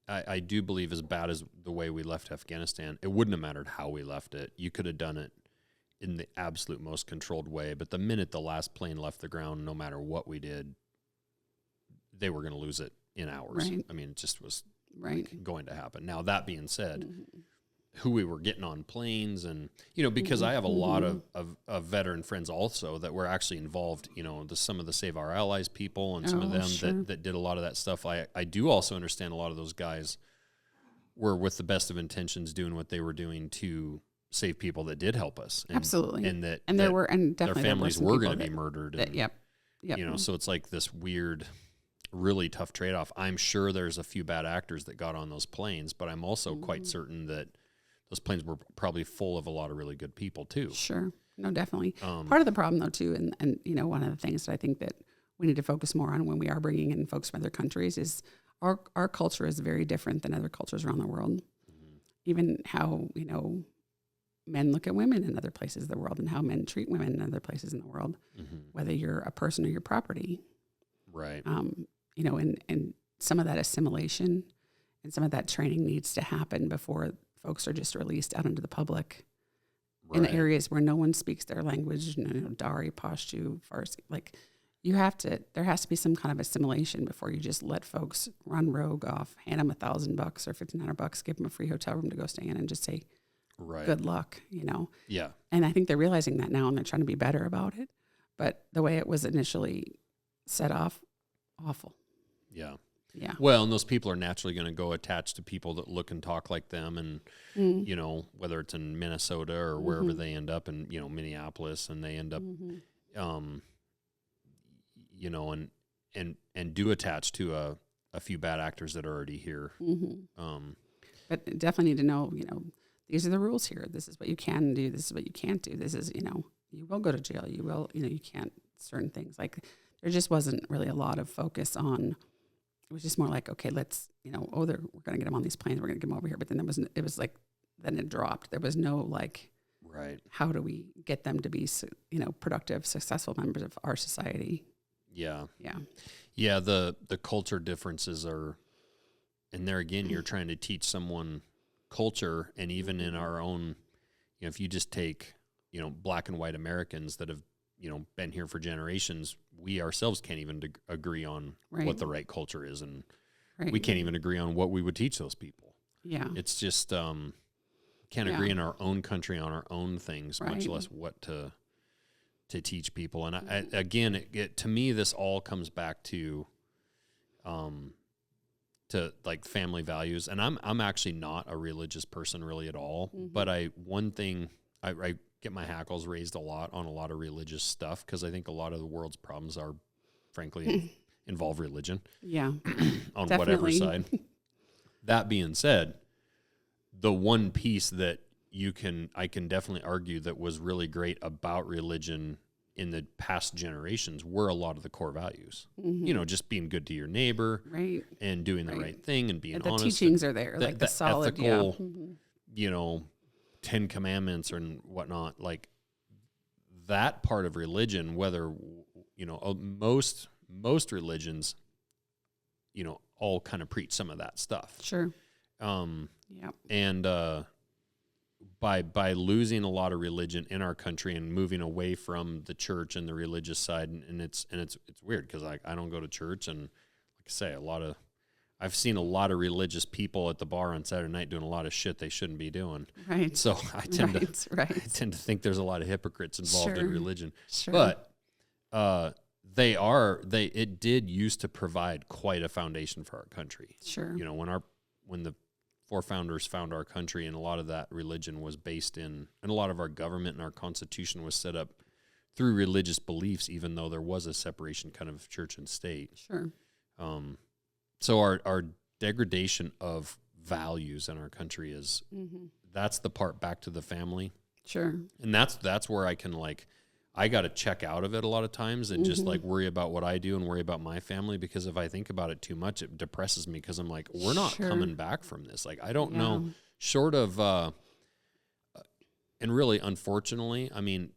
I do believe as bad as the way we left Afghanistan, it wouldn't have mattered how we left it. You could have done it in the absolute most controlled way. But the minute the last plane left the ground, no matter what we did, they were going to lose it in hours. Right. I mean, it just was going to happen. Now, that being said, who we were getting on planes and, because I have a lot of veteran friends also that were actually involved, some of the Save Our Allies people and some of them that did a lot of that stuff. I do also understand a lot of those guys were with the best of intentions doing what they were doing to save people that did help us. Absolutely. And definitely their families were going to be murdered. Yep. So it's like this weird, really tough trade-off. I'm sure there's a few bad actors that got on those planes, but I'm also quite certain that those planes were probably full of a lot of really good people too. Sure. No, definitely. Part of the problem though too, and one of the things that I think that we need to focus more on when we are bringing in folks from other countries is our culture is very different than other cultures around the world. Even how, men look at women in other places of the world and how men treat women in other places in the world, whether you're a person or your property. Right. And some of that assimilation and some of that training needs to happen before folks are just released out into the public in areas where no one speaks their language, Dari, Pashto, Farsi. Like there has to be some kind of assimilation before you just let folks run rogue off, hand them $1,000 or $1,500, give them a free hotel room to go stay in and just say, good luck, Yeah. And I think they're realizing that now and they're trying to be better about it. But the way it was initially set off, awful. Yeah. Yeah. Well, and those people are naturally going to go attached to people that look and talk like them. And, whether it's in Minnesota or wherever they end up in, Minneapolis, and they end up, and do attach to a few bad actors that are already here. But definitely need to know, these are the rules here. This is what you can do. This is what you can't do. This is, you will go to jail. You will, you can't certain things. Like there just wasn't really a lot of focus on. It was just more like, okay, let's, we're going to get them on these planes. We're going to get them over here. But then then it dropped. There was no how do we get them to be, productive, successful members of our society? Yeah. Yeah. Yeah. The culture differences are, and there again, you're trying to teach someone culture. And even in our own, if you just take, black and white Americans that have, been here for generations, we ourselves can't even agree on what the right culture is. And we can't even agree on what we would teach those people. Yeah. It's just, can't agree in our own country on our own things, much less what to teach people. And again, to me, this all comes back to like family values. And I'm actually not a religious person really at all, but I get my hackles raised a lot on a lot of religious stuff because I think a lot of the world's problems are, frankly, involve religion. Yeah, on whatever side. That being said, the one piece that I can definitely argue that was really great about religion in the past generations were a lot of the core values. Just being good to your neighbor, and doing the right thing and being honest. The teachings are there, like the solid, ethical, 10 Commandments and whatnot, like that part of religion, whether, most religions, all kind of preach some of that stuff. Sure. And by losing a lot of religion in our country and moving away from the church and the religious side, and it's weird because I don't go to church, and like I say, I've seen a lot of religious people at the bar on Saturday night doing a lot of shit they shouldn't be doing. Right. So I tend to think there's a lot of hypocrites involved in religion. Sure. But it did used to provide quite a foundation for our country. Sure. When the forefounders found our country, and a lot of that religion was based in, and a lot of our government and our Constitution was set up through religious beliefs, even though there was a separation kind of church and state. Sure. So our degradation of values in our country is Mm-hmm. that's the part back to the family. Sure. And that's where I can like, I got to check out of it a lot of times and just like worry about what I do and worry about my family, because if I think about it too much, it depresses me, because I'm like, we're not Sure. coming back from this. Like, I don't Yeah. know, short of, and really, unfortunately, I mean,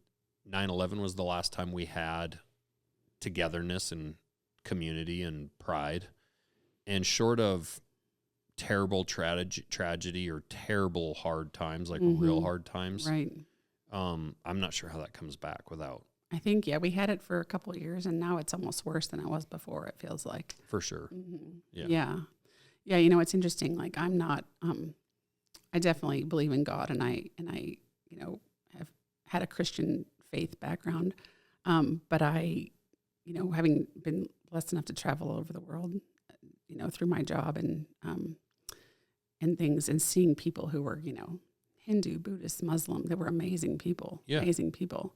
9/11 was the last time we had togetherness and community and pride. And short of terrible tragedy or terrible hard times, like real hard times, Right. I'm not sure how that comes back without, I think, yeah, we had it for a couple of years, and now it's almost worse than it was before, it feels like. for sure. Yeah. Yeah. Yeah. You know, it's interesting. Like, I'm not, I definitely believe in God, and I, you know, have had a Christian faith background. But I, you know, having been blessed enough to travel all over the world, you know, through my job and things, and seeing people who were, you know, Hindu, Buddhist, Muslim, they were amazing people, amazing people.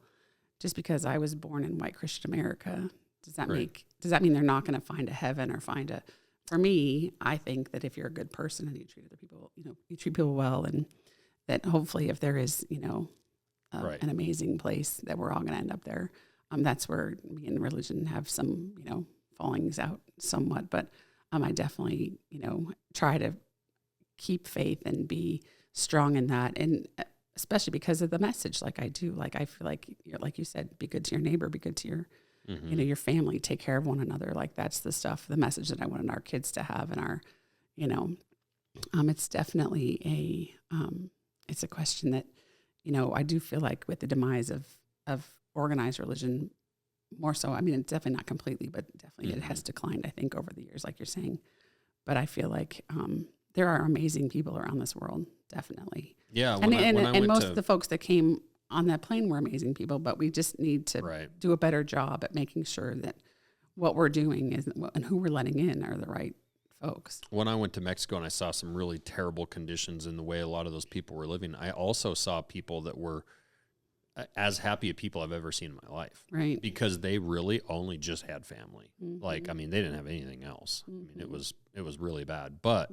Just because I was born in white Christian America, does that mean they're not going to find a heaven or find a, for me, I think that if you're a good person and you treat other people, you know, you treat people well, and that hopefully if there is, you know, an amazing place, that we're all going to end up there. That's where me and religion have some, you know, fallings out somewhat, but I definitely, you know, try to keep faith and be strong in that, and especially because of the message, like I do. Like, I feel like, like you said, be good to your neighbor, be good to your, you know, your family, take care of one another. Like, that's the stuff, the message that I wanted our kids to have, and our, you know, it's definitely it's a question that, you know, I do feel like with the demise of organized religion, more so, I mean, it's definitely not completely, but definitely it has declined, I think, over the years, like you're saying. But I feel like there are amazing people around this world, definitely. Yeah. And most of the folks that came on that plane were amazing people, but we just need to do a better job at making sure that what we're doing is, and who we're letting in are the right folks. When I went to Mexico and I saw some really terrible conditions in the way a lot of those people were living, I also saw people that were as happy a people I've ever seen in my life. Right. Because they really only just had family. Like, I mean, they didn't have anything else. I mean, it was really bad, but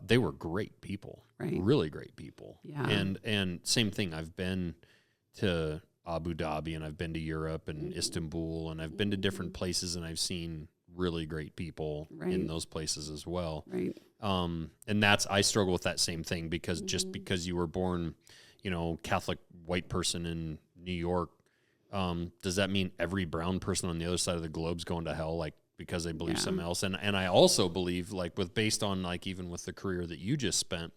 they were great people, really great people. Yeah. And same thing. I've been to Abu Dhabi, and I've been to Europe and Istanbul, and I've been to different places, and I've seen really great people in those places as well. Right. And I struggle with that same thing, because just because you were born, you know, Catholic white person in New York, does that mean every brown person on the other side of the globe's going to hell, like, because they believe something else? And I also believe, like, based on, like, even with the career that you just spent,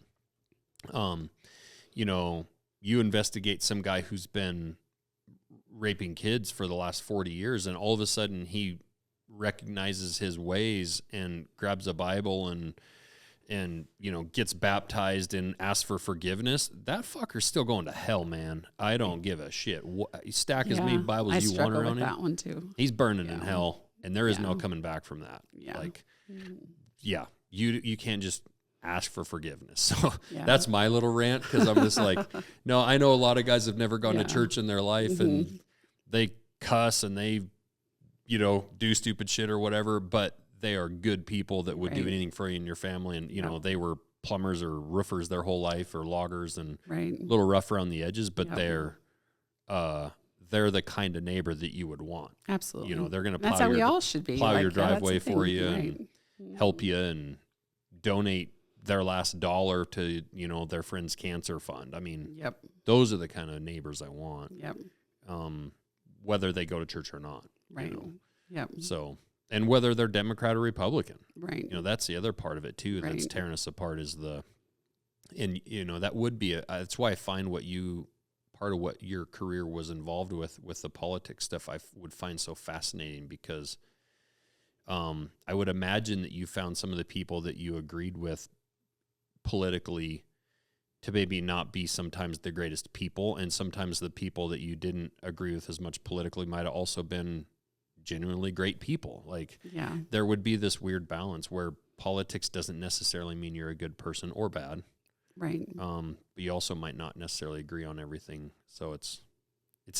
you know, you investigate some guy who's been raping kids for the last 40 years, and all of a sudden he recognizes his ways and grabs a Bible and you know, gets baptized and asks for forgiveness. That fucker's still going to hell, man. I don't give a shit. Stack as many Bibles you want around him. That one too. He's burning in hell, and there is no coming back from that. Yeah. Like, you can't just ask for forgiveness. So that's my little rant, because I'm just like, no, I know a lot of guys have never gone to church in their life, and they cuss and they, you know, do stupid shit or whatever, but they are good people that would do anything for you and your family. And, you know, they were plumbers or roofers their whole life, or loggers, and a little rough around the edges, but they're the kind of neighbor that you would want. Absolutely. You know, they're going to That's how we all should be. plow Like, your driveway for you and and help you and donate their last dollar to, you know, their friend's cancer fund. I mean, those are the kind of neighbors I want. Whether they go to church or not. You know? So, and whether they're Democrat or Republican. You know, that's the other part of it too that's tearing us apart, is and you know, that would be that's why I find part of what your career was involved with the politics stuff, I would find so fascinating, because I would imagine that you found some of the people that you agreed with politically to maybe not be sometimes the greatest people, and sometimes the people that you didn't agree with as much politically might have also been genuinely great people. Like, there would be this weird balance where politics doesn't necessarily mean you're a good person or bad. But you also might not necessarily agree on everything. So it's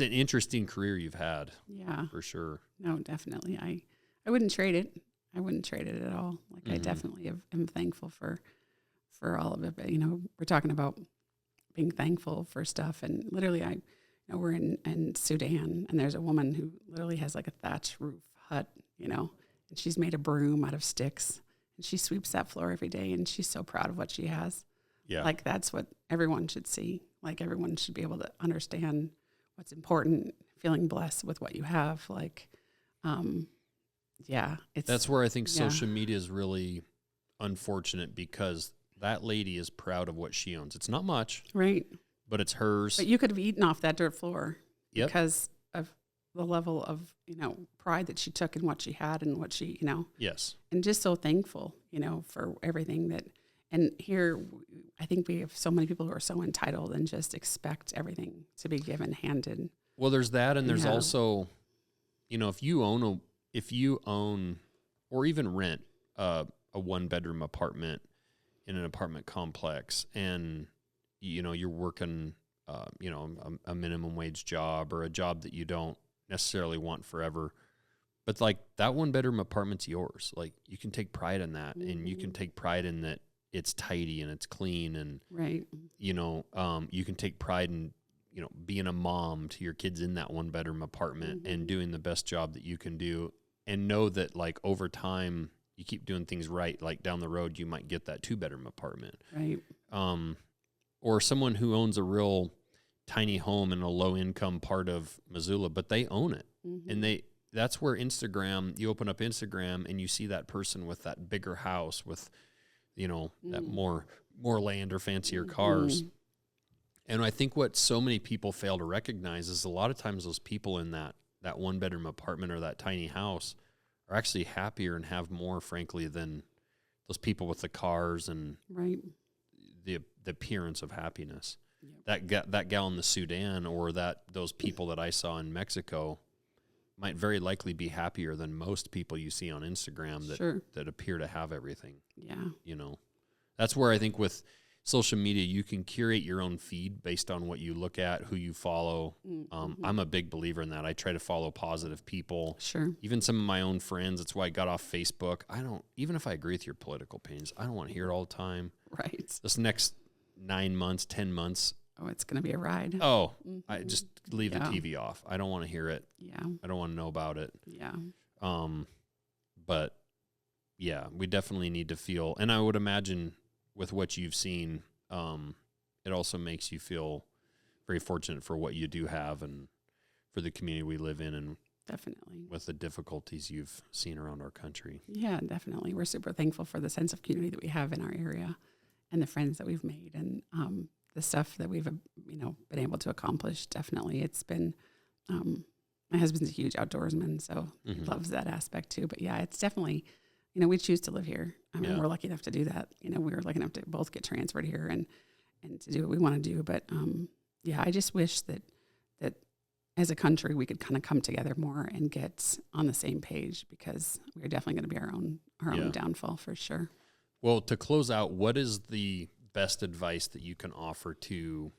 an interesting career you've had. For sure. No, definitely. I wouldn't trade it. I wouldn't trade it at all. Like, I definitely am thankful for for all of it. But, we're talking about being thankful for stuff. And literally we're in Sudan, and there's a woman who literally has like a thatch roof hut, and she's made a broom out of sticks, and she sweeps that floor every day, and she's so proud of what she has. Yeah. Like, that's what everyone should see. Like, everyone should be able to understand what's important, feeling blessed with what you have. Like, that's where I think social media is really unfortunate, because that lady is proud of what she owns. It's not much, right? But it's hers. But you could have eaten off that dirt floor because of the level of, pride that she took in what she had and what she, Yes. And just so thankful, for everything that, and here I think we have so many people who are so entitled and just expect everything to be given, handed. Well, there's that. And there's also, if you own or even rent a 1-bedroom apartment in an apartment complex, and you're working, a minimum wage job or a job that you don't necessarily want forever, but like that 1-bedroom apartment's yours. Like, you can take pride in that, and you can take pride in that it's tidy and it's clean, and right. You can take pride in being a mom to your kids in that 1-bedroom apartment and doing the best job that you can do, and know that like over time you keep doing things right. Like down the road, you might get that 2-bedroom apartment. Right. Or someone who owns a real tiny home in a low income part of Missoula, but they own it. And that's where you open up Instagram and you see that person with that bigger house with, that more land or fancier cars. And I think what so many people fail to recognize is a lot of times those people in that 1-bedroom apartment or that tiny house are actually happier and have more, frankly, than those people with the cars and right. the appearance of happiness. Yep. That gal in the Sudan, or those people that I saw in Mexico, might very likely be happier than most people you see on Instagram that appear to have everything. Yeah. That's where I think with social media, you can curate your own feed based on what you look at, who you follow. I'm a big believer in that. I try to follow positive people. Sure. Even some of my own friends. That's why I got off Facebook. Even if I agree with your political opinions, I don't want to hear it all the time. Right. This next 9 months, 10 months. Oh, it's going to be a ride. Oh, I just leave the TV off. I don't want to hear it. Yeah. I don't want to know about it. Yeah. But yeah, we definitely need to feel, and I would imagine with what you've seen, it also makes you feel very fortunate for what you do have and for the community we live in, and definitely with the difficulties you've seen around our country. Yeah, definitely. We're super thankful for the sense of community that we have in our area and the friends that we've made, and the stuff that we've, been able to accomplish. Definitely. It's been, my husband's a huge outdoorsman, so he loves that aspect too. But yeah, it's definitely, we choose to live here. We're lucky enough to do that. We were lucky enough to both get transferred here and to do what we want to do. But yeah, I just wish that as a country we could kind of come together more and get on the same page, because we're definitely going to be our own downfall for sure. Well, to close out, what is the best advice that you can offer to,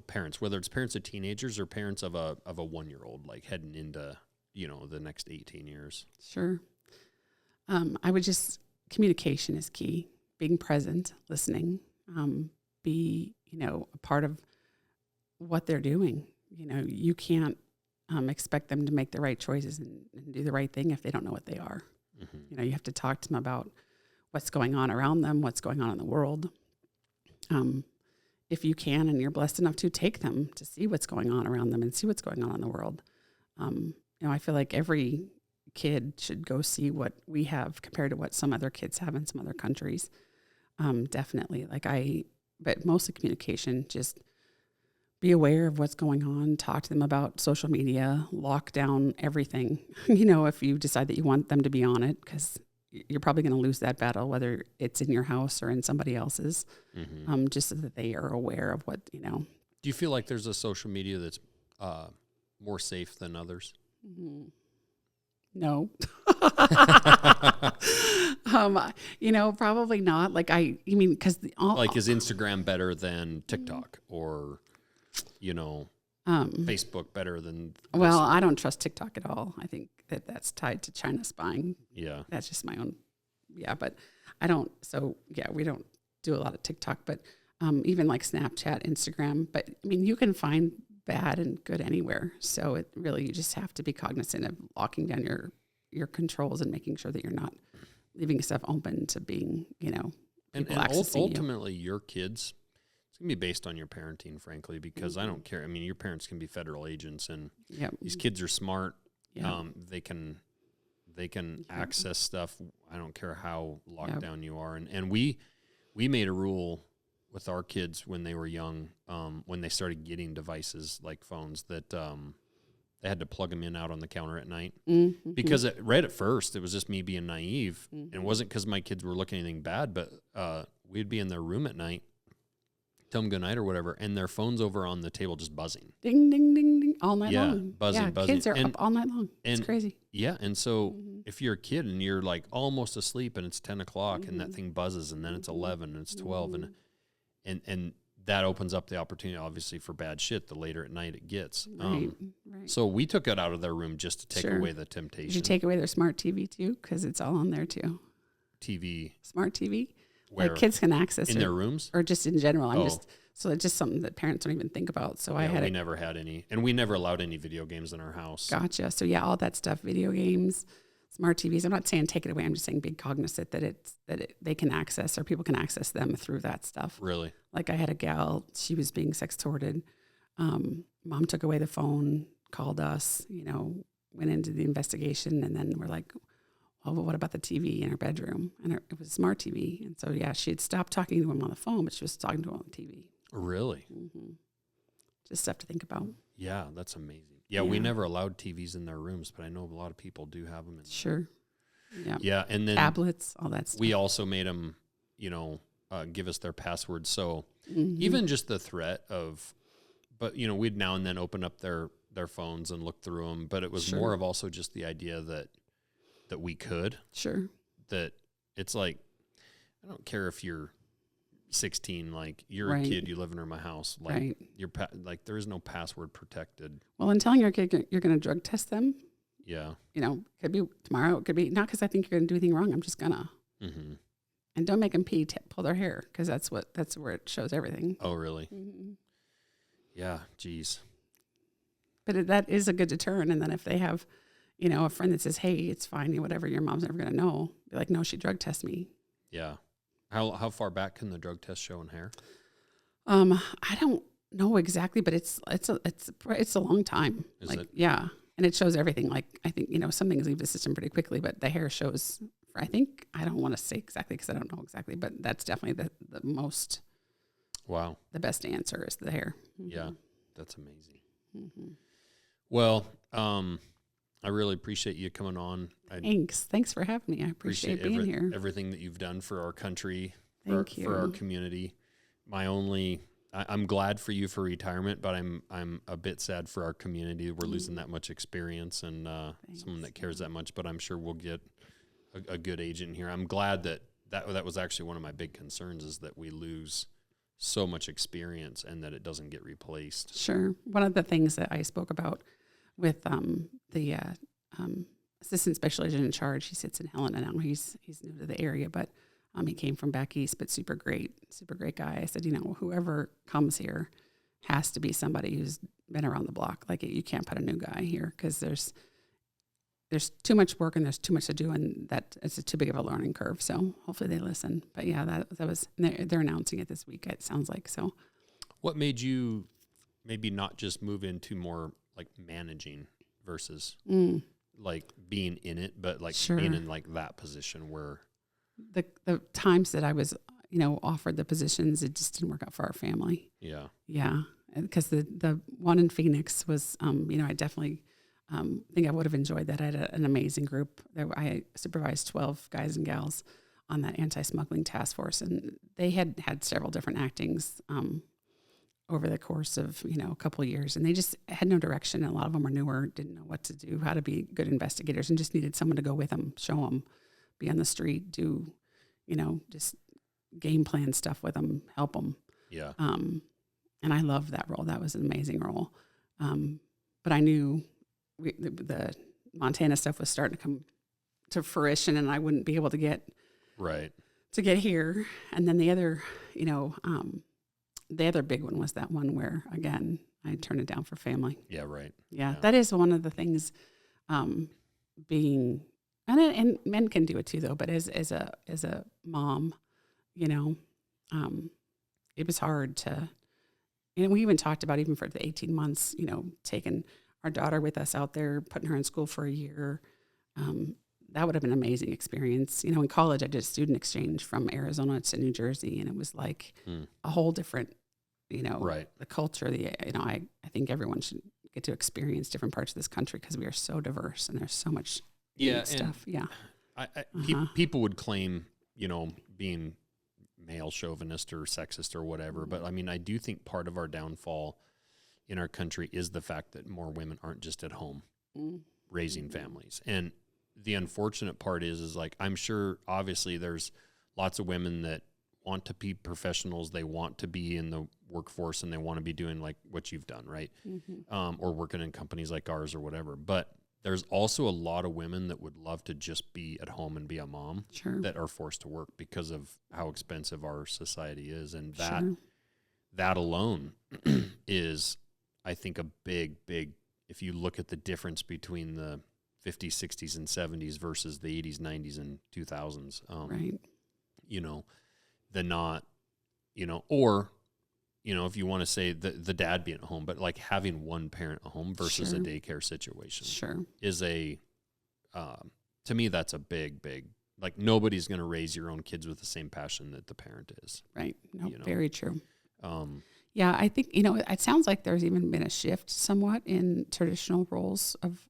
parents, whether it's parents of teenagers or parents of a 1-year-old, like heading into, the next 18 years? Sure. I would communication is key. Being present, listening, be, a part of what they're doing. You can't expect them to make the right choices and do the right thing if they don't know what they are. You have to talk to them about what's going on around them, what's going on in the world. If you can, and you're blessed enough to, take them to see what's going on around them and see what's going on in the world. I feel like every kid should go see what we have compared to what some other kids have in some other countries. Definitely. But mostly communication, just be aware of what's going on, talk to them about social media, lock down everything, if you decide that you want them to be on it, because you're probably going to lose that battle, whether it's in your house or in somebody else's, just so that they are aware of what, Do you feel like there's a social media that's more safe than others? No. Probably not. Because is Instagram better than TikTok, or, Facebook better than? Well, I don't trust TikTok at all. I think that's tied to China spying. Yeah. That's just my own. Yeah. But I don't. So yeah, we don't do a lot of TikTok, but even like Snapchat, Instagram. But I mean, you can find bad and good anywhere. So it really, you just have to be cognizant of locking down your controls and making sure that you're not leaving stuff open to being, and ultimately your kids, it's going to be based on your parenting, frankly, because I don't care. I mean, your parents can be federal agents, and these kids are smart. They can access stuff. I don't care how locked down you are. And we made a rule with our kids when they were young, when they started getting devices like phones, that they had to plug them in out on the counter at night. Because right at first, it was just me being naive. And it wasn't because my kids were looking at anything bad, but we'd be in their room at night, tell them good night or whatever, and their phone's over on the table just buzzing. Ding, ding, ding, ding, all night long. Buzzing. Kids are up all night long. It's crazy. Yeah, and so if you're a kid and you're like almost asleep and it's 10 o'clock and that thing buzzes and then it's 11 and it's 12 and that opens up the opportunity, obviously, for bad shit the later at night it gets. Right. So we took it out of their room just to take away the temptation. Did you take away their smart TV too? Because it's all on there too. TV. Smart TV? Where? Like kids can access in their rooms? Or just in general. So it's just something that parents don't even think about. So we never had any, and we never allowed any video games in our house. Gotcha. So all that stuff, video games, smart TVs. I'm not saying take it away. I'm just saying be cognizant that they can access, or people can access them through that stuff. Really? Like I had a gal, she was being sextorted. Mom took away the phone, called us, went into the investigation, and then we're like, well, what about the TV in her bedroom? And it was a smart TV. And so, she had stopped talking to him on the phone, but she was talking to him on the TV. Really? Just stuff to think about. Yeah, that's amazing. Yeah, we never allowed TVs in their rooms, but I know a lot of people do have them. Sure. Yeah. Yeah, and then tablets, all that stuff. We also made them, give us their passwords. So even just the threat of, but we'd now and then open up their phones and look through them. But it was more of also just the idea that we could. Sure. That it's like, I don't care if you're 16, like you're a kid, you live in my house, like you're like there is no password protected. Well, and telling your kid you're going to drug test them. Yeah. Could be tomorrow. It could be not because I think you're going to do anything wrong. I'm just gonna. And don't make them pull their hair, because that's where it shows everything. Oh, really? Yeah. Geez. But that is a good deterrent. And then if they have, a friend that says, "Hey, it's fine, whatever, your mom's never going to know," be like, "No, she drug tested me." Yeah. How far back can the drug test show in hair? I don't know exactly, but it's a long time. Is it? Yeah, and it shows everything. Like I think some things leave the system pretty quickly, but the hair shows. I think I don't want to say exactly because I don't know exactly, but that's definitely the most. Wow. The best answer is the hair. Yeah, that's amazing. Well, I really appreciate you coming on. Thanks for having me. I appreciate being here. Everything that you've done for our country, for our community. I'm glad for you for retirement, but I'm a bit sad for our community. We're losing that much experience and someone that cares that much. But I'm sure we'll get a good agent here. I'm glad that was actually one of my big concerns, is that we lose so much experience and that it doesn't get replaced. Sure. One of the things that I spoke about with the assistant special agent in charge, he sits in Helena now. He's new to the area, but he came from back east, but super great guy. I said, whoever comes here has to be somebody who's been around the block. Like you can't put a new guy here, because there's too much work and there's too much to do, and that it's too big of a learning curve. So hopefully they listen. But yeah, that was they're announcing it this week, it sounds like. So what made you maybe not just move into more like managing versus like being in it, but like being in like that position where the times that I was, offered the positions, it just didn't work out for our family. Yeah. Yeah. Because the one in Phoenix was, I definitely think I would have enjoyed that. I had an amazing group. I supervised 12 guys and gals on that anti-smuggling task force, and they had several different actings over the course of, a couple of years, and they just had no direction. And a lot of them were newer, didn't know what to do, how to be good investigators, and just needed someone to go with them, show them, be on the street, do, just game plan stuff with them, help them. Yeah. And I loved that role. That was an amazing role. But I knew the Montana stuff was starting to come to fruition, and I wouldn't be able to get to get here. And then the other, the other big one was that one where, again, I turned it down for family. Yeah, right. Yeah, that is one of the things being, and men can do it too, though, but as a mom, it was hard to, we even talked about, even for the 18 months, taking our daughter with us out there, putting her in school for a year. That would have been an amazing experience. In college, I did a student exchange from Arizona to New Jersey, and it was like a whole different, right. the culture. I think everyone should get to experience different parts of this country because we are so diverse and there's so much neat stuff. Yeah. People would claim, being male chauvinist or sexist or whatever, but I mean, I do think part of our downfall in our country is the fact that more women aren't just at home raising families. And the unfortunate part is like, I'm sure obviously there's lots of women that want to be professionals. They want to be in the workforce and they want to be doing like what you've done, right? Or working in companies like ours or whatever. But there's also a lot of women that would love to just be at home and be a mom that are forced to work because of how expensive our society is. And that alone is, I think, a big, if you look at the difference between the 50s, 60s, and 70s versus the 80s, 90s, and 2000s, the not, or, if you want to say the dad being at home, but like having one parent at home versus a daycare situation is to me, that's a big, like nobody's going to raise your own kids with the same passion that the parent is. Right. No, very true. Yeah, I think, it sounds like there's even been a shift somewhat in traditional roles of,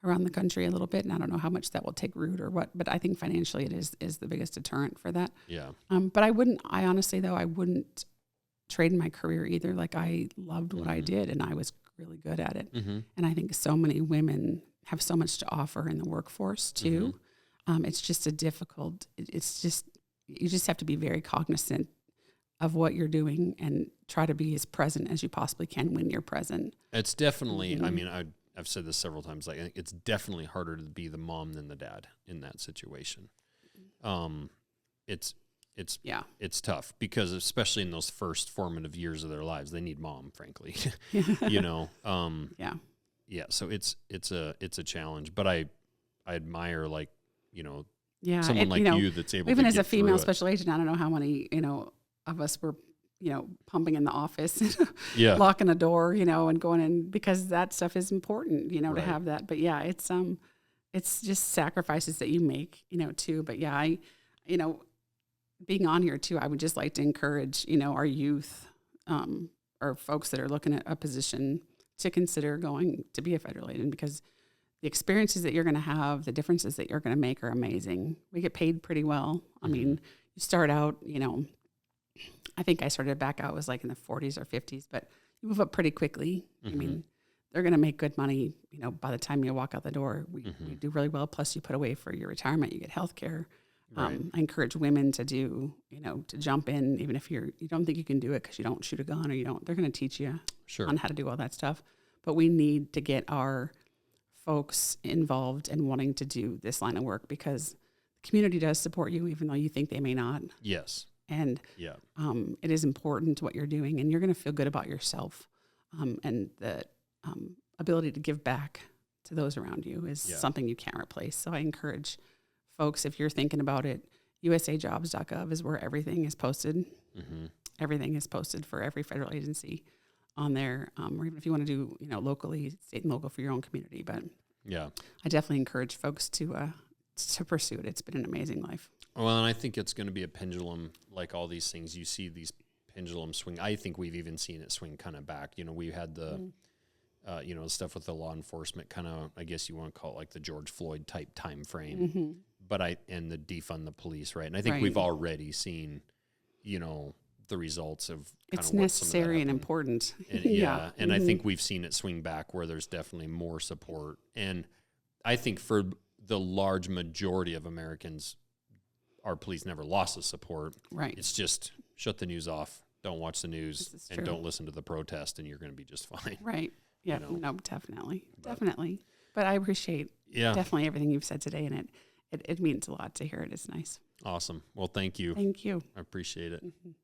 around the country a little bit. And I don't know how much that will take root or what, but I think financially it is the biggest deterrent for that. Yeah. But I honestly, though, I wouldn't trade my career either. Like I loved what I did and I was really good at it. And I think so many women have so much to offer in the workforce too. It's just you just have to be very cognizant of what you're doing and try to be as present as you possibly can when you're present. It's definitely, I mean, I've said this several times, like it's definitely harder to be the mom than the dad in that situation. It's tough because especially in those first formative years of their lives, they need mom, frankly, So it's a challenge, but I admire someone like you that's able even to as get a female through it. special agent, I don't know how many, of us were, pumping in the office, locking a door, and going in because that stuff is important, to have that. But yeah, it's just sacrifices that you make, too. But yeah, I being on here too, I would just like to encourage, our youth, or folks that are looking at a position to consider going to be a federal agent because the experiences that you're going to have, the differences that you're going to make are amazing. We get paid pretty well. I mean, you start out, I think I started back out was like in the 40s or 50s, but you move up pretty quickly. I mean, they're going to make good money, by the time you walk out the door. We do really well. Plus you put away for your retirement, you get health care. I encourage women to do, to jump in, even if you don't think you can do it because you don't shoot a gun or they're going to teach you on how to do all that stuff. But we need to get our folks involved in wanting to do this line of work because the community does support you, even though you think they may not. Yes. And it is important to what you're doing, and you're going to feel good about yourself. And the ability to give back to those around you is something you can't replace. So I encourage folks, if you're thinking about it, usajobs.gov is where everything is posted. Everything is posted for every federal agency on there, or even if you want to do, locally, state and local for your own community. But I definitely encourage folks to pursue it. It's been an amazing life. Well, and I think it's going to be a pendulum, like all these things. You see these pendulums swing. I think we've even seen it swing kind of back. We had the, stuff with the law enforcement kind of, I guess you want to call it like the George Floyd type time frame. And the defund the police, right? And I think we've already seen, the results of it's necessary and important. And, and I think we've seen it swing back where there's definitely more support. And I think for the large majority of Americans, our police never lost the support. Right. It's just shut the news off, don't watch the news, and don't listen to the protest, and you're going to be just fine. Right. Yeah. No, definitely. Definitely. But I appreciate definitely everything you've said today, and it means a lot to hear it. It's nice. Awesome. Well, thank you. Thank you. I appreciate it. Mhm.